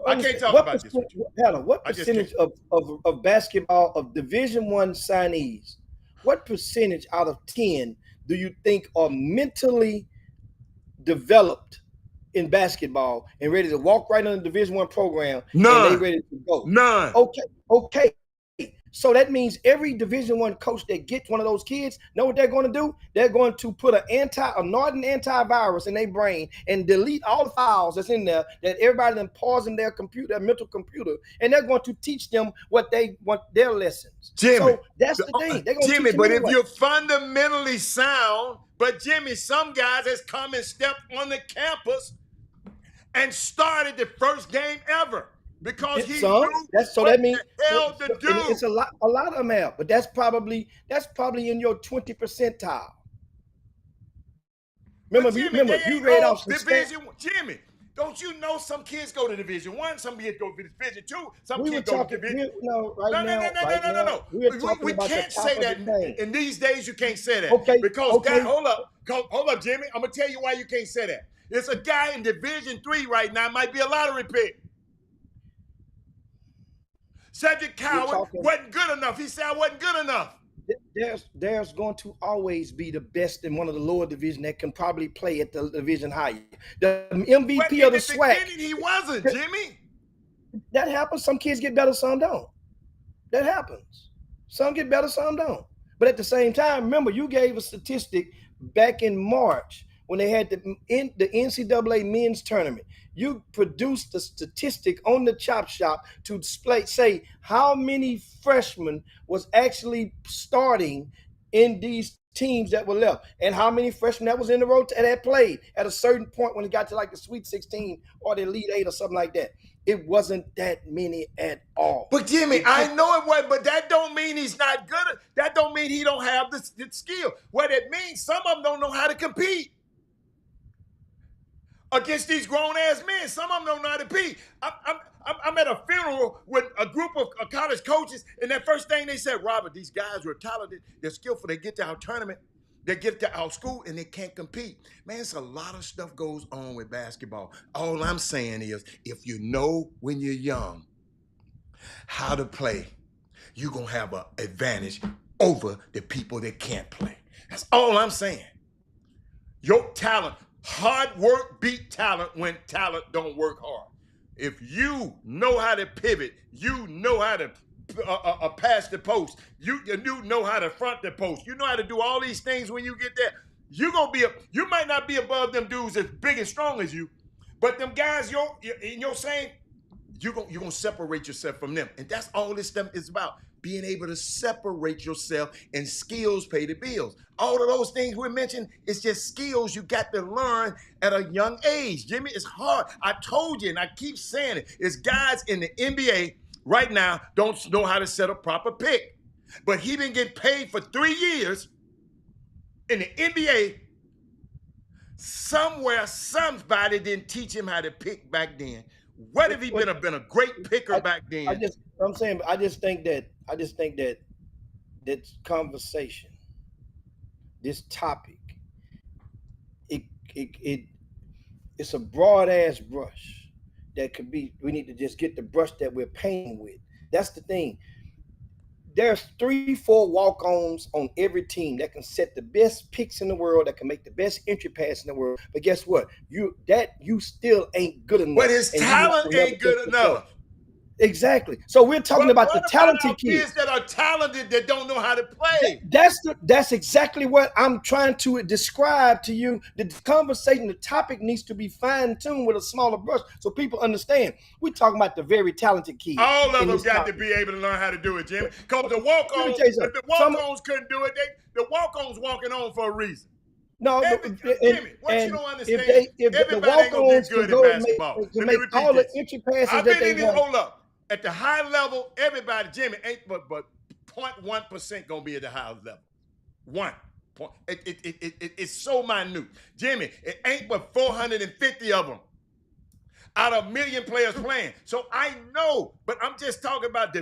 I can't talk about this with you. Hannah, what percentage of basketball, of Division I signees, what percentage out of 10 do you think are mentally developed in basketball and ready to walk right on the Division I program? None. And they ready to go? None. Okay. So that means every Division I coach that gets one of those kids, know what they're going to do? They're going to put a Norton antivirus in their brain and delete all the files that's in there that everybody then pause in their computer, their mental computer, and they're going to teach them what they want their lessons. Jimmy, so that's the thing. They're going to Jimmy, teach but them if you're fundamentally sound, but Jimmy, some guys has come and stepped on the campus and started the first game ever. Because he knew that means the hell to do. It's a lot of them have, but that's probably in your 20 percentile. Remember, you read off some Division. Jimmy, Don't you know some kids go to Division One, some kids go to Division Two, some We were kids go to talking, Division. right now, No. we're talking We about the can't top say of the that thing. in these days. You can't say that Okay, because okay. hold up, Jimmy. I'm gonna tell you why you can't say that. It's a guy in Division Three right now. Might be a lottery pick. Cedric We're Coward talking. wasn't good enough. He said I wasn't good enough. There's going to always be the best in one of the lower division that can probably play at the division higher. The MVP But of the in SWAC. beginning, he wasn't, Jimmy. That happens. Some kids get better, some don't. That happens. Some get better, some don't. But at the same time, remember, you gave a statistic back in March when they had the NCAA men's tournament. You produced a statistic on the Chop Shop to say how many freshmen was actually starting in these teams that were left, and how many freshmen that was in the road that played at a certain point when it got to like the Sweet 16 or the Elite 8 or something like that. It wasn't that many at all. But Jimmy, I know it wasn't, but that don't mean he's not good. That don't mean he don't have the skill. What it means, some of them don't know how to compete against these grown-ass men. Some of them don't know how to compete. I'm at a funeral with a group of college coaches, and that first thing they said, Robert, these guys are talented, they're skillful, they get to our tournament, they get to our school, and they can't compete. Man, it's a lot of stuff goes on with basketball. All I'm saying is, if you know when you're young how to play, you're going to have an advantage over the people that can't play. That's all I'm saying. Your talent, hard work beat talent when talent don't work hard. If you know how to pivot, you know how to pass the post, you know how to front the post, you know how to do all these things when you get there, you might not be above them dudes as big and strong as you, but them guys in your same, you're gonna separate yourself from them. And that's all this stuff is about. Being able to separate yourself, and skills pay the bills. All of those things we mentioned, it's just skills you got to learn at a young age. Jimmy, it's hard. I told you, and I keep saying it, it's guys in the NBA right now don't know how to set a proper pick. But he been getting paid for 3 years in the NBA. Somewhere, somebody didn't teach him how to pick back then. What if he been a great picker back then? I just think that this conversation, this topic, it's a broad ass brush that could be. We need to just get the brush that we're painting with. That's the thing. There's 3-4 walk-ons on every team that can set the best picks in the world, that can make the best entry pass in the world. But guess what? You still ain't good enough. But his talent ain't good enough. Exactly. So we're talking about the talented kids that are talented that don't know how to play. That's exactly what I'm trying to describe to you. The conversation, the topic needs to be fine-tuned with a smaller brush so people understand. We're talking about the very talented kids. All of them got to be able to learn how to do it, Jimmy. Because the walk-ons couldn't do it. The walk-ons walking on for a reason. No, Jimmy, what you don't understand? If the walk-ons can go and make all the entry passes that they want. Hold up. At the high level, everybody, Jimmy, ain't but 0.1% gonna be at the highest level. 1 point. It's so minute. Jimmy, it ain't but 450 of them out of 1 million players playing. So I know, but I'm just talking about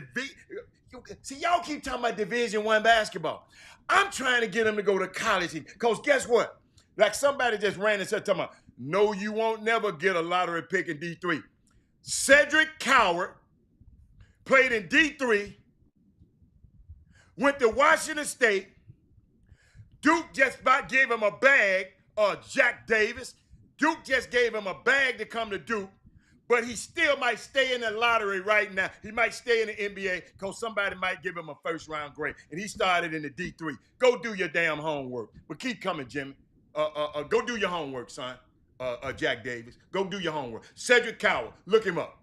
see, y'all keep talking about Division I basketball. I'm trying to get them to go to college, because guess what? Like somebody just ran and said, talking about, no, you won't never get a lottery pick in D3. Cedric Coward played in D3, went to Washington State. Duke just about gave him a bag, Jack Davis. Duke just gave him a bag to come to Duke, but he still might stay in the lottery right now. He might stay in the NBA because somebody might give him a first-round grade, and he started in the D3. Go do your damn homework. But keep coming, Jimmy. Go do your homework, son, Jack Davis. Go do your homework. Cedric Coward, look him up.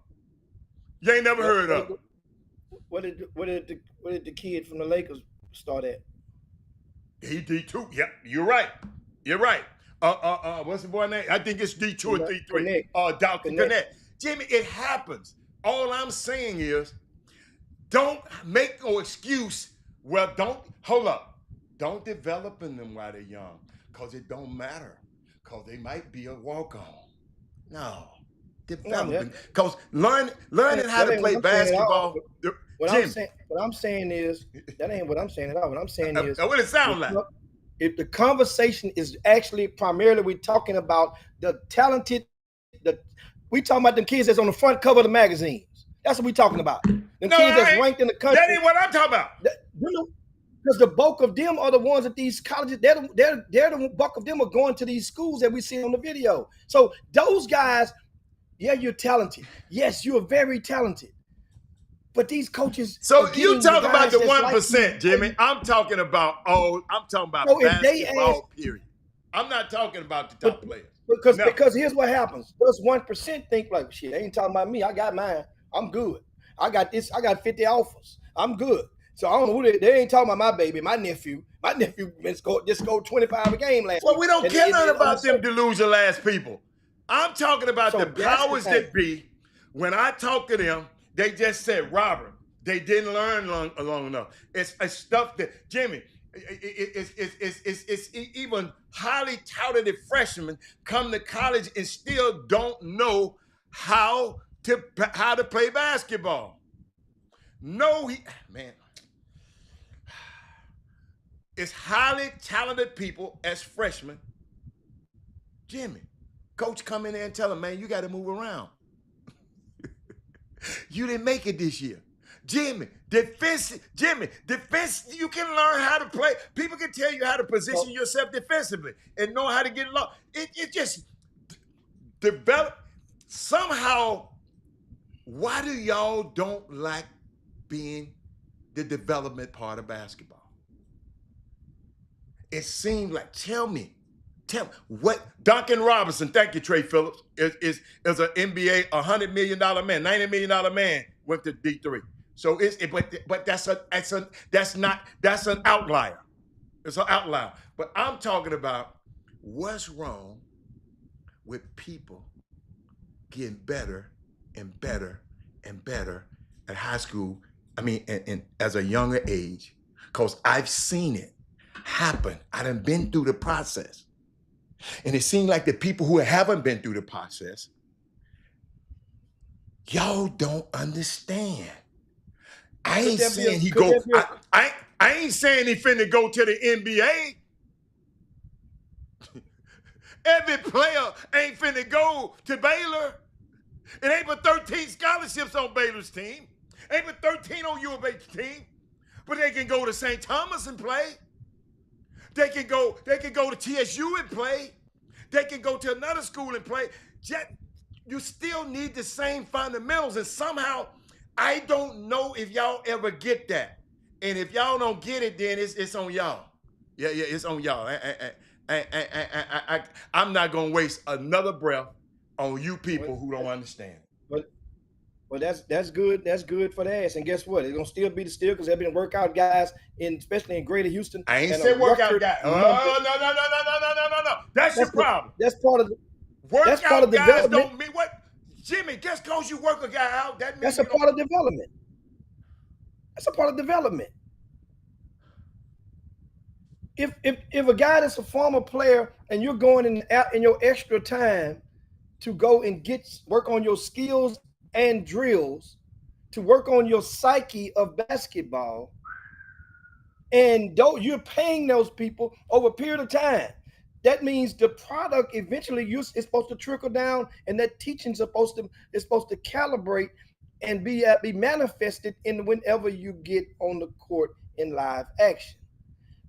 You ain't never heard of him. What did the kid from the Lakers start at? He D2. Yep, you're right. You're right. What's the boy name? I think it's D2 or D3. Dr. Gannett. Jimmy, it happens. All I'm saying is, don't make no excuse. Well, hold up. Don't develop in them while they're young, because it don't matter, because they might be a walk-on. No. developing. Because learning how to play basketball. What Jim, I'm saying is that ain't what I'm saying at all. What I'm saying is what it sound like? If the conversation is actually primarily we're talking about the talented, we talking about them kids that's on the front cover of the magazines. That's what we talking about. Them kids that's ranked in the country. That ain't what I'm talking about. Because the bulk of them are the ones at these colleges. They're the bulk of them are going to these schools that we see on the video. So those guys, yeah, you're talented. Yes, you are very talented. But these coaches. So you talk about the 1%, Jimmy. I'm talking about basketball. Period. I'm not talking about the top players. Because here's what happens. Those 1% think like, shit, they ain't talking about me. I got mine. I'm good. I got this. I got 50 offers. I'm good. So I don't know who they ain't talking about my baby, my nephew. My nephew just scored 25 a game last week. Well, we don't care nothing about them delusional ass people. I'm talking about the powers that be. When I talk to them, they just said, Robert, they didn't learn long enough. It's stuff that, Jimmy, it's even highly touted freshmen come to college and still don't know how to play basketball. No, man. It's highly talented people as freshmen. Jimmy, coach come in there and tell them, man, you got to move around. You didn't make it this year. Jimmy, defense, you can learn how to play. People can tell you how to position yourself defensively and know how to get low. It just develop. Somehow, why do y'all don't like being the development part of basketball? It seems like, tell me what Duncan Robinson, thank you, Trey Phillips, is an NBA $100 million man, $90 million man, went to D3. So but that's an outlier. It's an outlier. But I'm talking about what's wrong with people getting better and better and better at high school. I mean, and as a younger age, because I've seen it happen. I done been through the process. And it seems like the people who haven't been through the process, y'all don't understand. I ain't saying he go. I ain't saying he finna go to the NBA. Every player ain't finna go to Baylor. It ain't but 13 scholarships on Baylor's team. Ain't but 13 on U of H team. But they can go to St. Thomas and play. They can go to TSU and play. They can go to another school and play. You still need the same fundamentals, and somehow I don't know if y'all ever get that. And if y'all don't get it, then it's on y'all. Yeah, it's on y'all. I'm not gonna waste another breath on you people who don't understand. But that's good. That's good for the ass. And guess what? It's gonna still be the steal because they've been workout guys, especially in Greater Houston. I ain't say workout guys. Oh no. That's your problem. That's part of the workout guys don't mean what? Jimmy, just because you work a guy out, that means that's a part of development. That's a part of development. If a guy that's a former player and you're going in your extra time to go and work on your skills and drills, to work on your psyche of basketball, and you're paying those people over a period of time. That means the product eventually is supposed to trickle down, and that teaching is supposed to calibrate and be manifested in whenever you get on the court in live action.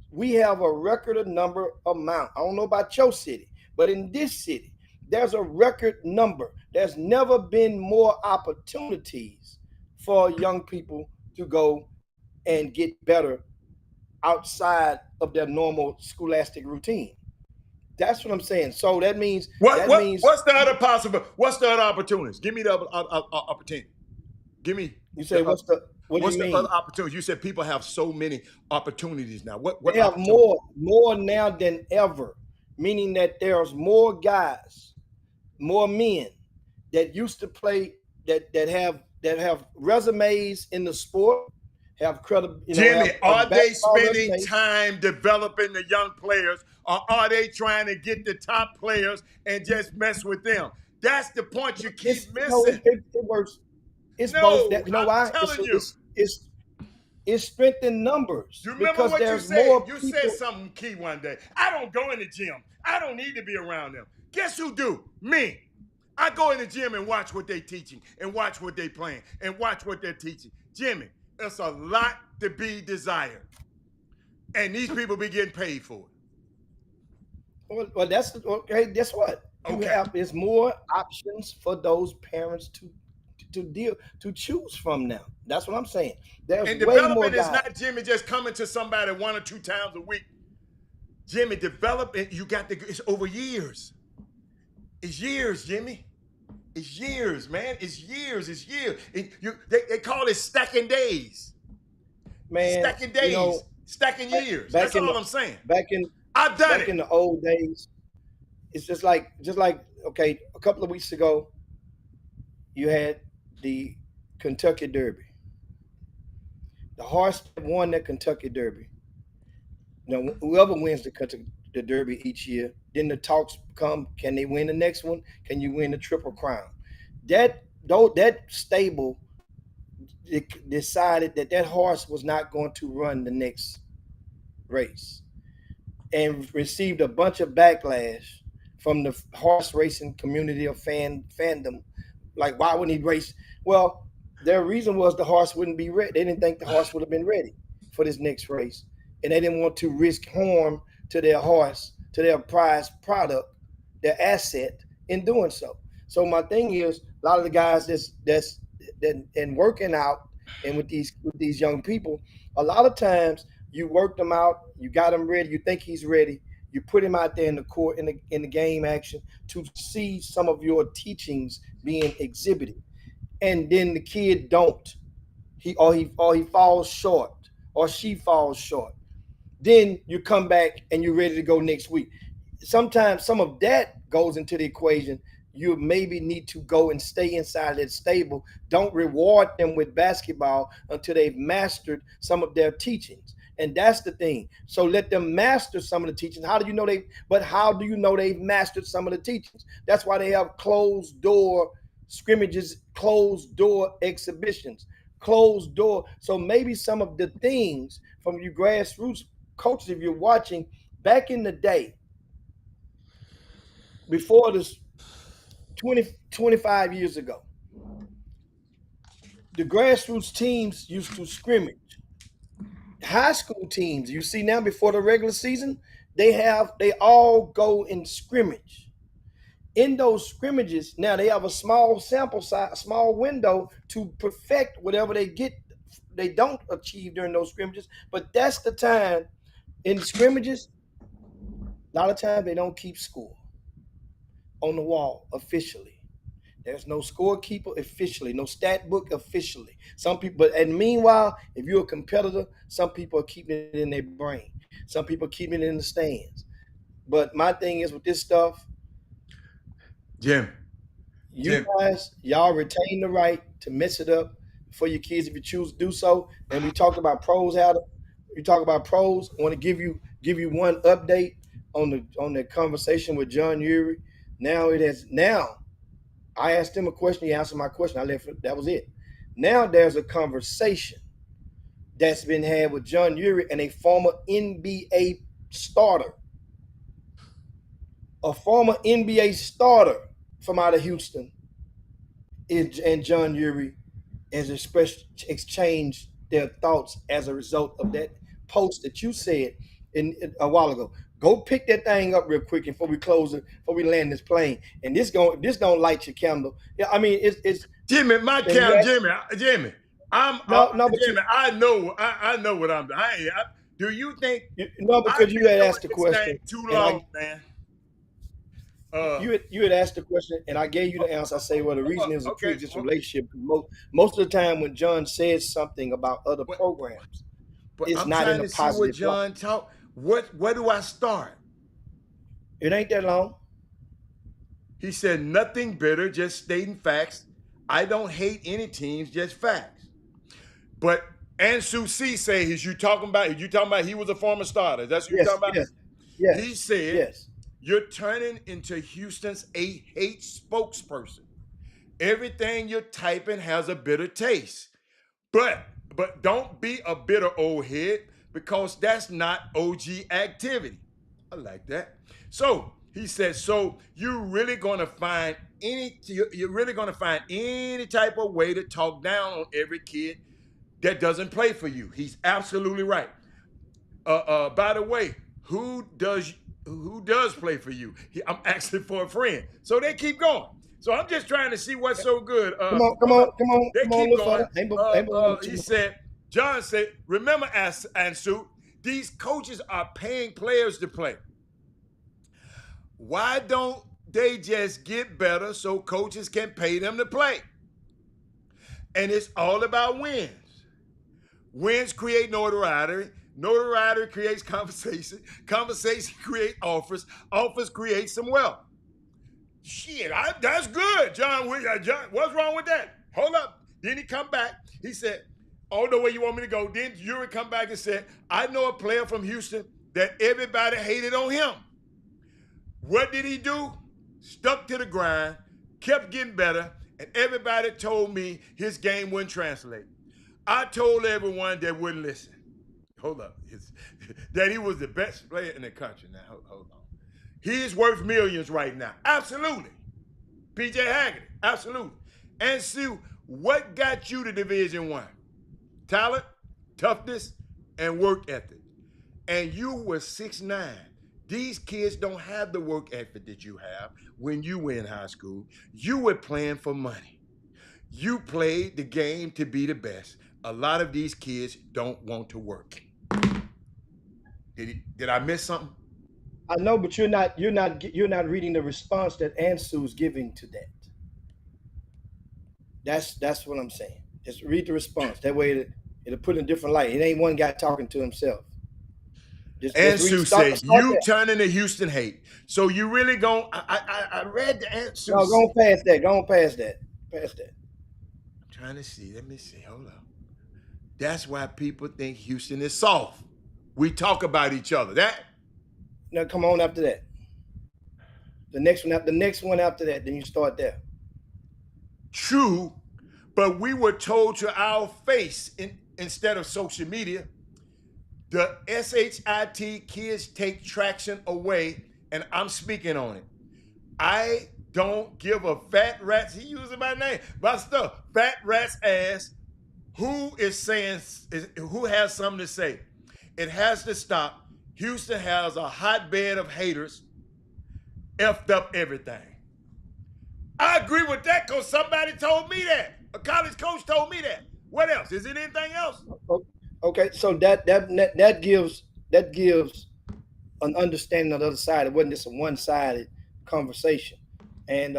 We have a record amount. I don't know about your city, but in this city, there's a record number. There's never been more opportunities for young people to go and get better outside of their normal scholastic routine. That's what I'm saying. So that means what's the other possible? What's the other opportunities? Give me the opportunity. Give me. You say what's the other opportunities? You said people have so many opportunities now. What they have more now than ever, meaning that there's more guys, more men that used to play that have resumes in the sport, have credible. Jimmy, are they spending time developing the young players, or are they trying to get the top players and just mess with them? That's the point you keep It's no, missing. it works. It's both. No, That you know I'm why? telling you. It's strength in numbers You remember because what you there's said? more You said people. something key one day. I don't go in the gym. I don't need to be around them. Guess who do? Me. I go in the gym and watch what they teaching and watch what they playing and watch what they're teaching. Jimmy, it's a lot to be desired. And these people be getting paid for it. Well, that's okay. Guess what? Okay. There's more options for those parents to choose from now. That's what I'm saying. There's And way more development is guys. not Jimmy just coming to somebody 1 or 2 times a week. Jimmy, development, you got to, it's over years. It's years, Jimmy. It's years, man. It's years. It's years. They call it stacking days. Man, Stacking days. Stacking years. That's all I'm saying. I've done it. In the old days, it's just like okay, a couple of weeks ago, you had the Kentucky Derby. The horse that won that Kentucky Derby. Now, whoever wins the Derby each year, then the talks come: can they win the next one? Can you win the Triple Crown? That stable decided that horse was not going to run the next race, and received a bunch of backlash from the horse racing community of fandom. Like, why wouldn't he race? Well, their reason was the horse wouldn't be ready. They didn't think the horse would have been ready for this next race, and they didn't want to risk harm to their horse, to their prized product, their asset in doing so. So my thing is, a lot of the guys that's working out and with these young people, a lot of times you work them out, you got him ready, you think he's ready, you put him out there in the court, in the game action to see some of your teachings being exhibited, and then the kid don't, he falls short, or she falls short. Then you come back and you're ready to go next week. Sometimes some of that goes into the equation. You maybe need to go and stay inside that stable. Don't reward them with basketball until they've mastered some of their teachings. And that's the thing. So let them master some of the teachings. How do you know they've mastered some of the teachings? That's why they have closed door scrimmages, closed door exhibitions, closed door. So maybe some of the things from you grassroots coaches, if you're watching, back in the day, before this 25 years ago, the grassroots teams used to scrimmage. High school teams, you see now, before the regular season, they all go in scrimmage. In those scrimmages, now they have a small sample size, small window to perfect whatever they don't achieve during those scrimmages. But that's the time in scrimmages, a lot of times they don't keep score on the wall officially. There's no scorekeeper officially, no stat book officially. Some people, and meanwhile, if you're a competitor, some people are keeping it in their brain. Some people are keeping it in the stands. But my thing is with this stuff, Jim, guys, y'all retain the right to mess it up for your kids if you choose to do so. And we talked about pros, Adam. We talk about pros. I want to give you one update on the conversation with John Urie. Now I asked him a question. He answered my question. That was it. Now there's a conversation that's been had with John Urie and a former NBA starter. A former NBA starter from out of Houston and John Urie has exchanged their thoughts as a result of that post that you said a while ago. Go pick that thing up real quick before we close it, before we land this plane. And this don't light your candle. Yeah, I mean it's Jimmy, Jimmy. Jimmy. I know what I'm doing. Do you think? No, because you had asked the question too long, man. You had asked the question, and I gave you the answer. I say, well, the reason is a pre-existing relationship. Most of the time, when John says something about other programs, it's I'm not in a to positive. See what John talk. Where do I start? It ain't that long. He said nothing bitter, just stating facts. I don't hate any teams, just facts. But Ansu C says, you talking about he was a former starter. That's what you're talking about? Yes. He said, you're turning into Houston's hate spokesperson. Everything you're typing has a bitter taste. But don't be a bitter old head, because that's not OG activity. I like that. So he said, so you're really gonna find any type of way to talk down on every kid that doesn't play for you. He's absolutely right. By the way, who does play for you? I'm asking for a friend. So they keep going. So I'm just trying to see what's so good. Come on, They keep look going. for it. He said, John said, remember, Ansu, these coaches are paying players to play. Why don't they just get better so coaches can pay them to play? And it's all about wins. Wins create notoriety. Notoriety creates conversation. Conversation creates offers. Offers create some wealth. Shit, that's good, John. John, what's wrong with that? Hold up. Then he come back. He said, oh, no way you want me to go. Then Yuri come back and said, I know a player from Houston that everybody hated on him. What did he do? Stuck to the grind, kept getting better, and everybody told me his game wouldn't translate. I told everyone that wouldn't listen. Hold up. That he was the best player in the country. Now, hold on. He's worth millions right now. Absolutely. PJ Haggerty. Absolutely. And Sue, what got you to Division I? Talent, toughness, and work ethic. And you were 6'9". These kids don't have the work ethic that you have when you were in high school. You were playing for money. You played the game to be the best. A lot of these kids don't want to work. Did I miss something? I know, but you're not reading the response that Ansu's giving to that. That's what I'm saying. Just read the response. That way it'll put in a different light. It ain't one guy talking to himself. Ansu said, you turning to Houston hate. So you really going, I read the Ansu. No, go on past that. Go on past that. Past that. I'm trying to see. Let me see. Hold up. That's why people think Houston is soft. We talk about each other. That. No, come on after that. The next one after that, then you start there. True, but we were told to our face instead of social media. The SHIT kids take traction away, and I'm speaking on it. I don't give a fat rat's, he using my name, my stuff, fat rat's ass, who has something to say. It has to stop. Houston has a hotbed of haters, effed up everything. I agree with that because somebody told me that. A college coach told me that. What else? Is it anything else? Okay, so that gives an understanding of the other side. It wasn't just a one-sided conversation, and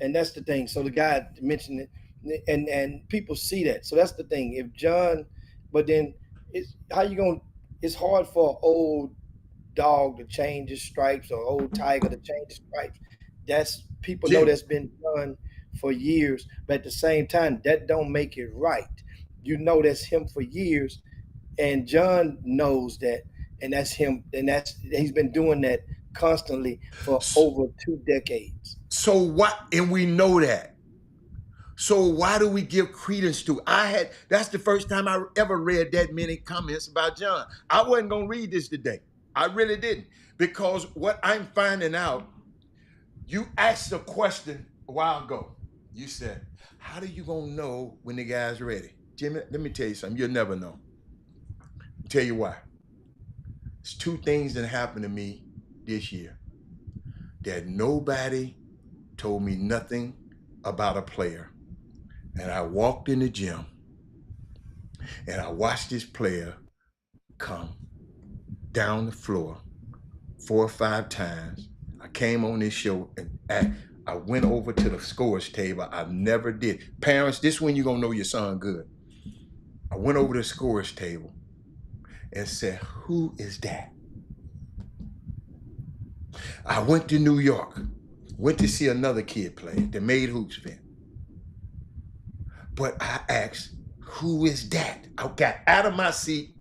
that's the thing. So the guy mentioned it, and people see that. So that's the thing. If John, but then it's how you gonna? It's hard for an old dog to change his stripes or old tiger to change his stripes. That's people know that's been done for years, but at the same time, that don't make it right. You know that's him for years, and John knows that, and that's him, and he's been doing that constantly for over 2 decades. So what? And we know that. So why do we give credence to? That's the first time I ever read that many comments about John. I wasn't gonna read this today. I really didn't, because what I'm finding out, you asked a question a while ago. You said, how do you gonna know when the guy's ready? Jimmy, let me tell you something. You'll never know. I'll tell you why. It's 2 things that happened to me this year that nobody told me nothing about a player. And I walked in the gym and I watched this player come down the floor 4 or 5 times. I came on this show and I went over to the scores table. I never did. Parents, this is when you're gonna know your son good. I went over to the scores table and said, who is that? I went to New York, went to see another kid play that made hoops event. But I asked, who is that? I got out of my seat.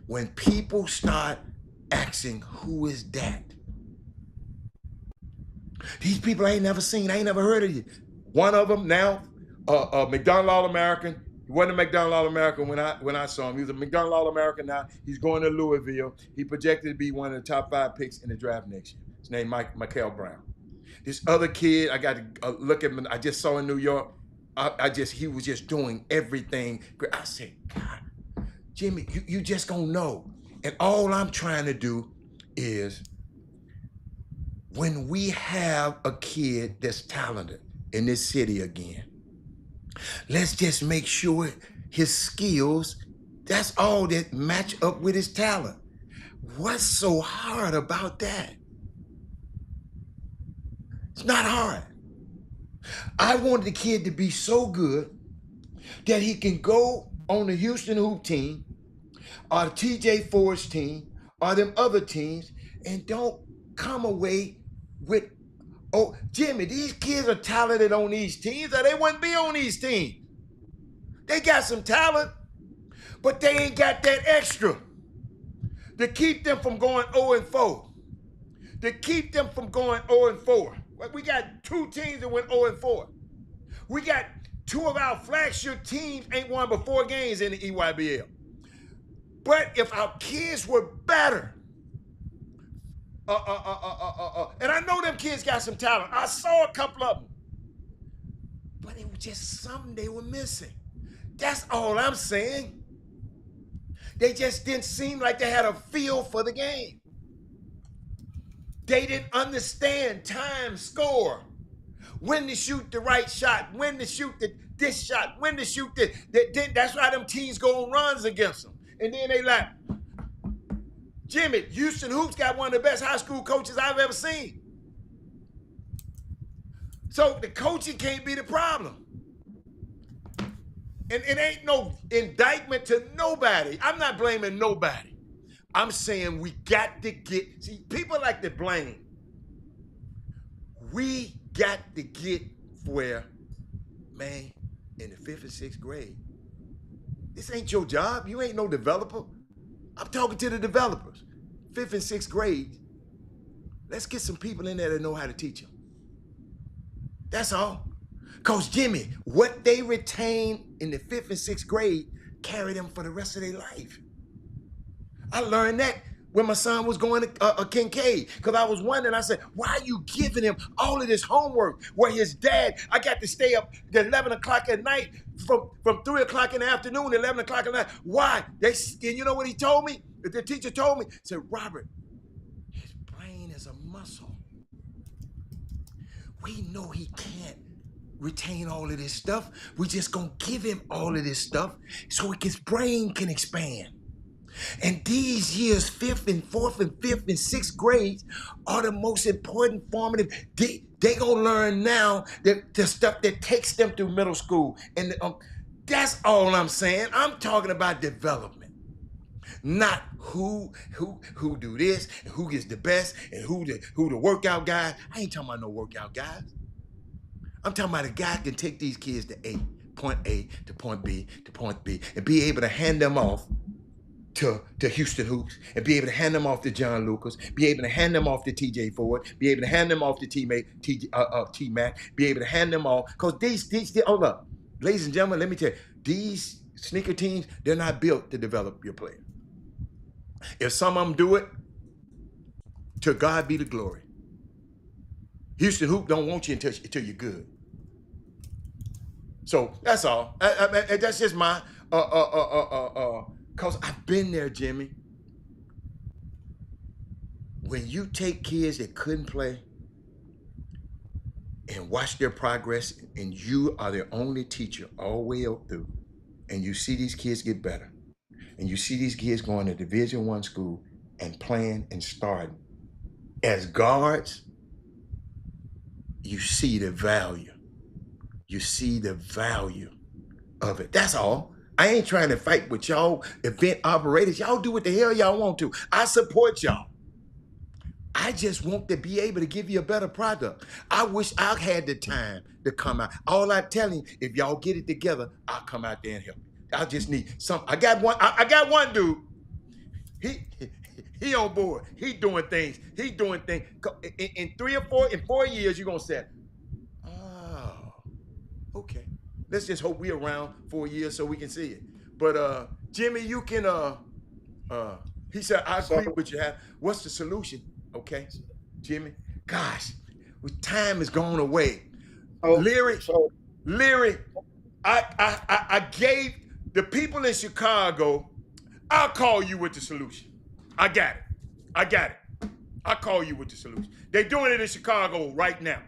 When people start asking, who is that? These people I ain't never seen, I ain't never heard of you. One of them now, McDonald All-American. He wasn't a McDonald All-American when I saw him. He was a McDonald All-American now. He's going to Louisville. He projected to be one of the top 5 picks in the draft next year. His name Michael Brown. This other kid, I got to look at him. I just saw in New York. He was just doing everything. I said, God, Jimmy, you just gonna know. And all I'm trying to do is, when we have a kid that's talented in this city again, let's just make sure his skills, that's all that match up with his talent. What's so hard about that? It's not hard. I wanted the kid to be so good that he can go on the Houston Hoop team or the TJ Ford's team or them other teams and don't come away with, oh, Jimmy, these kids are talented on these teams or they wouldn't be on these teams. They got some talent, but they ain't got that extra to keep them from going 0-4. To keep them from going 0-4. We got 2 teams that went 0-4. We got 2 of our flagship teams ain't won but 4 games in the EYBL. But if our kids were better, and I know them kids got some talent. I saw a couple of them. But it was just something they were missing. That's all I'm saying. They just didn't seem like they had a feel for the game. They didn't understand time, score, when to shoot the right shot, when to shoot this shot, when to shoot this. That's why them teams go on runs against them. And then they like, Jimmy, Houston Hoops got one of the best high school coaches I've ever seen. So the coaching can't be the problem. And it ain't no indictment to nobody. I'm not blaming nobody. I'm saying we got to get, see, people like to blame. We got to get where, man, in the 5th and 6th grade, this ain't your job. You ain't no developer. I'm talking to the developers. 5th and 6th grade, let's get some people in there that know how to teach them. That's all. Because, Jimmy, what they retain in the 5th and 6th grade carry them for the rest of their life. I learned that when my son was going to Kincaid, because I was wondering, I said, why are you giving him all of this homework where his dad, I got to stay up at 11 o'clock at night from 3 o'clock in the afternoon to 11 o'clock at night. Why? And you know what he told me? The teacher told me, said, Robert, his brain is a muscle. We know he can't retain all of this stuff. We just gonna give him all of this stuff so his brain can expand. And these years, 5th and 4th and 5th and 6th grades are the most important formative. They gonna learn now the stuff that takes them through middle school. And that's all I'm saying. I'm talking about development. Not who do this, and who gets the best, and who the workout guys. I ain't talking about no workout guys. I'm talking about a guy can take these kids to point A to point B to point B, and be able to hand them off to Houston Hoops, and be able to hand them off to John Lucas, be able to hand them off to TJ Ford, be able to hand them off to T-Mac, be able to hand them off, because these, hold up, ladies and gentlemen, let me tell you, these sneaker teams, they're not built to develop your player. If some of them do it, to God be the glory. Houston Hoop don't want you until you're good. So that's all. That's just my because I've been there, Jimmy. When you take kids that couldn't play and watch their progress, and you are their only teacher all the way up through, and you see these kids get better, and you see these kids going to Division I school and playing and starting as guards, you see the value. You see the value of it. That's all. I ain't trying to fight with y'all event operators. Y'all do what the hell y'all want to. I support y'all. I just want to be able to give you a better product. I wish I had the time to come out. All I'm telling you, if y'all get it together, I'll come out there and help you. I just need some. I got one dude. He on board. He doing things. He doing things. In 4 years, you're gonna say, oh, okay. Let's just hope we're around 4 years so we can see it. But Jimmy, you can he said, I agree with you. What's the solution? Okay, Jimmy. Gosh, time is going away. Leary, I gave the people in Chicago, I'll call you with the solution. I got it. I'll call you with the solution. They're doing it in Chicago right now.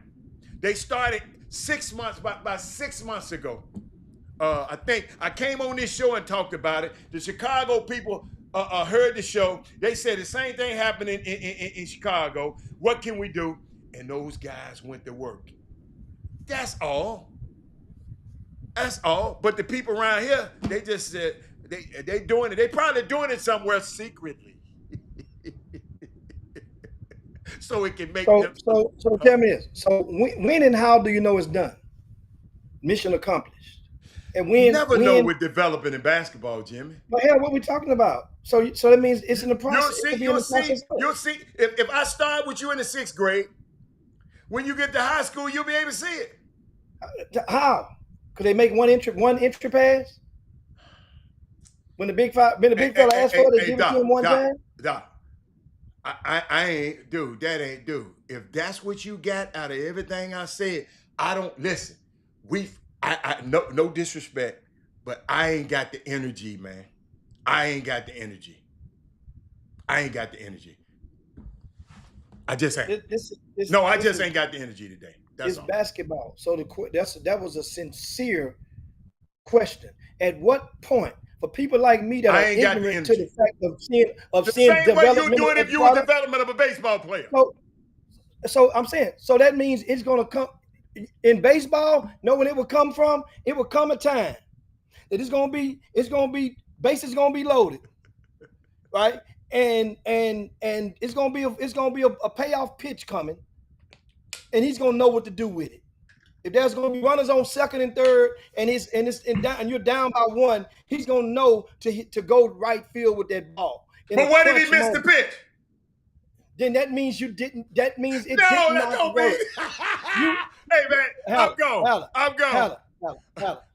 They started about 6 months ago. I think I came on this show and talked about it. The Chicago people heard the show. They said the same thing happened in Chicago. What can we do? And those guys went to work. That's all. That's all. But the people around here, they just said they doing it. They probably doing it somewhere secretly. So it can make them. So tell me this. So when and how do you know it's done? Mission accomplished. And when never know with developing in basketball, Jimmy. But hell, what we talking about? So that means it's in the process. You'll see. If I start with you in the 6th grade, when you get to high school, you'll be able to see it. How? Could they make one entry pass? When the big fella asked for it, they give it to him one time? Doc, I ain't, dude, that ain't, dude. If that's what you got out of everything I said, I don't, listen, no disrespect, but I ain't got the energy, man. I ain't got the energy. I just ain't. I just ain't got the energy today. That's all. Basketball. So that was a sincere question. At what point, for people like me that are ignorant to the fact of seeing the same way you do it if you were development of a baseball player. So I'm saying, so that means it's gonna come in baseball. Know when it will come from? It will come a time that it's gonna be bases gonna be loaded, right? And it's gonna be a payoff pitch coming, and he's gonna know what to do with it. If there's gonna be runners on 2nd and 3rd, and you're down by 1, he's gonna know to go right field with that ball. But what if he missed the pitch? Then that means you didn't. That means it no, did that not don't work. Mean. Hey man, I'm gone. I'm gone.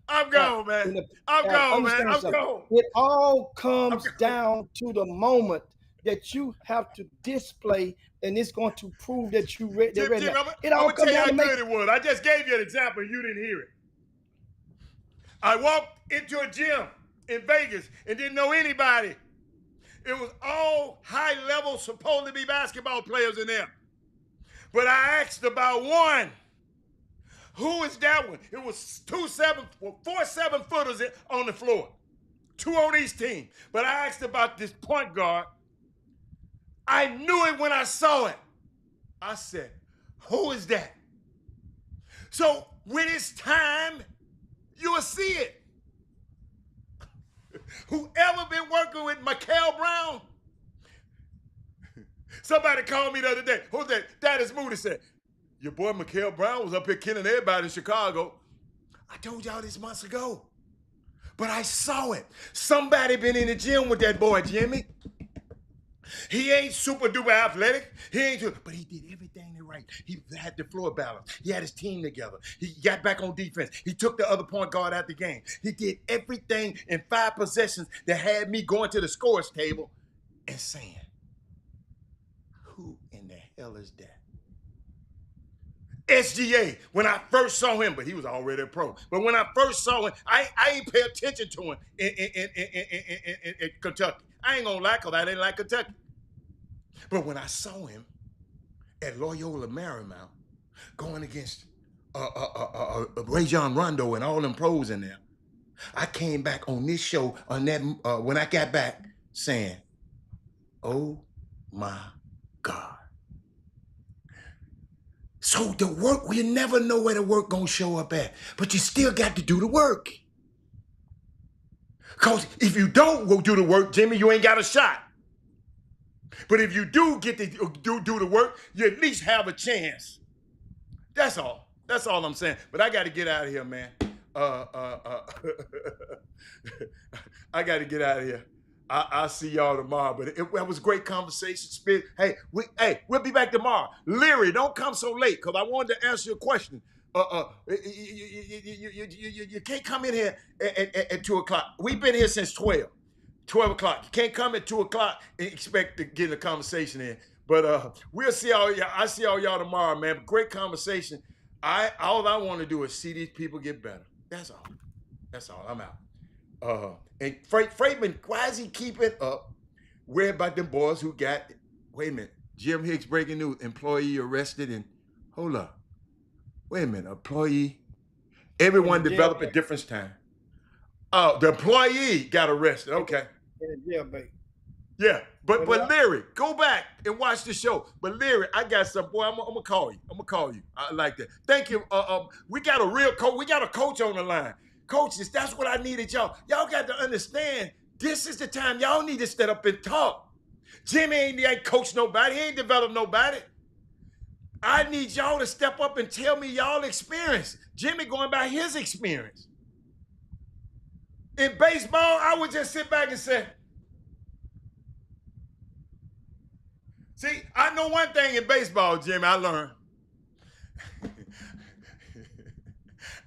I'm gone, man. I'm gone, man. I'm gone. It all comes down to the moment that you have to display, and it's going to prove that you read. Jim, it all comes down to how good it was. I just gave you an example. You didn't hear it. I walked into a gym in Vegas and didn't know anybody. It was all high level, supposed to be basketball players in there. But I asked about one. Who is that one? It was 4 7-footers on the floor. 2 on each team. But I asked about this point guard. I knew it when I saw it. I said, who is that? So when it's time, you will see it. Whoever been working with Mikael Brown? Somebody called me the other day. Who's that? That is Moody said, your boy Mikael Brown was up here killing everybody in Chicago. I told y'all this months ago. But I saw it. Somebody been in the gym with that boy, Jimmy. He ain't super duper athletic. But he did everything right. He had the floor balance. He had his team together. He got back on defense. He took the other point guard out the game. He did everything in 5 possessions that had me going to the scores table and saying, who in the hell is that? SGA, when I first saw him, but he was already a pro. But when I first saw him, I ain't pay attention to him in Kentucky. I ain't gonna lie, because I didn't like Kentucky. But when I saw him at Loyola Marymount going against Rajon Rondo and all them pros in there, I came back on this show on that when I got back saying, oh my God. So the work, we never know where the work gonna show up at, but you still got to do the work. Because if you don't go do the work, Jimmy, you ain't got a shot. But if you do get to do the work, you at least have a chance. That's all. That's all I'm saying. But I got to get out of here, man. I got to get out of here. I'll see y'all tomorrow. But it was a great conversation. Spirit. Hey, we'll be back tomorrow. Leary, don't come so late because I wanted to answer your question. You can't come in here at 2 o'clock. We've been here since 12 o'clock. You can't come at 2 o'clock and expect to get a conversation in. But we'll see all y'all. I see all y'all tomorrow, man. Great conversation. All I want to do is see these people get better. That's all. I'm out. And Freightman, why is he keeping up? Where about them boys who got, wait a minute, Jim Hicks breaking news, employee arrested and, hold up. Wait a minute, employee. Everyone developed at different time. Oh, the employee got arrested. Okay. In the jail, baby. Yeah, but Leary, go back and watch the show. But Leary, I got some, boy, I'm gonna call you. I like that. Thank you. We got a real coach. We got a coach on the line. Coaches, that's what I needed y'all. Y'all got to understand, this is the time y'all need to step up and talk. Jimmy ain't coached nobody. He ain't developed nobody. I need y'all to step up and tell me y'all experience. Jimmy going by his experience. In baseball, I would just sit back and say, see, I know one thing in baseball, Jimmy, I learned.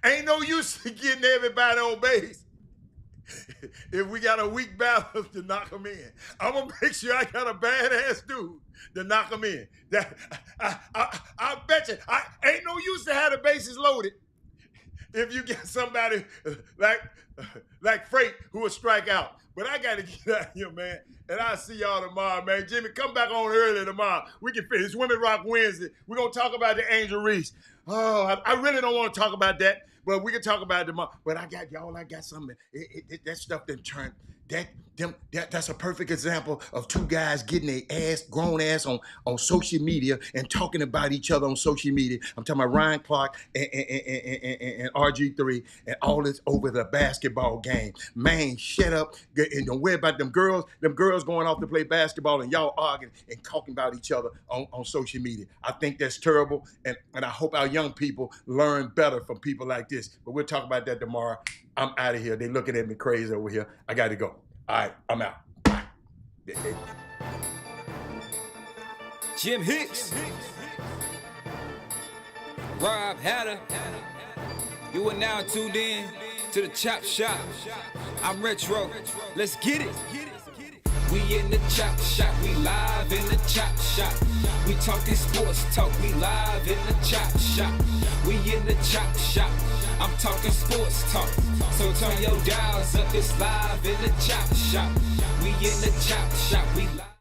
Ain't no use in getting everybody on base if we got a weak balance to knock them in. I'm going to make sure I got a badass dude to knock them in. I bet you, ain't no use to have the bases loaded if you get somebody like Freight who will strike out. But I got to get out of here, man. And I'll see y'all tomorrow, man. Jimmy, come back on early tomorrow. We can finish Women Rock Wednesday. We're going to talk about the Angel Reese. Oh, I really don't want to talk about that, but we can talk about it tomorrow. But I got something. That stuff done turned. That's a perfect example of two guys getting their grown ass on social media and talking about each other on social media. I'm talking about Ryan Clark and RG3 and all this over the basketball game. Man, shut up and don't worry about them girls. Them girls going off to play basketball and y'all arguing and talking about each other on social media. I think that's terrible, and I hope our young people learn better from people like this. But we'll talk about that tomorrow. I'm out of here. They looking at me crazy over here. I got to go. All right, I'm out. Jim Hicks, Rob Hatter, you are now tuned in to the Chop Shop. I'm Retro. Let's get it. We in the Chop Shop. We live in the Chop Shop. We talking sports talk. We live in the Chop Shop. We in the Chop Shop. I'm talking sports talk. So turn your dials up. It's live in the Chop Shop. We in the Chop Shop. We live.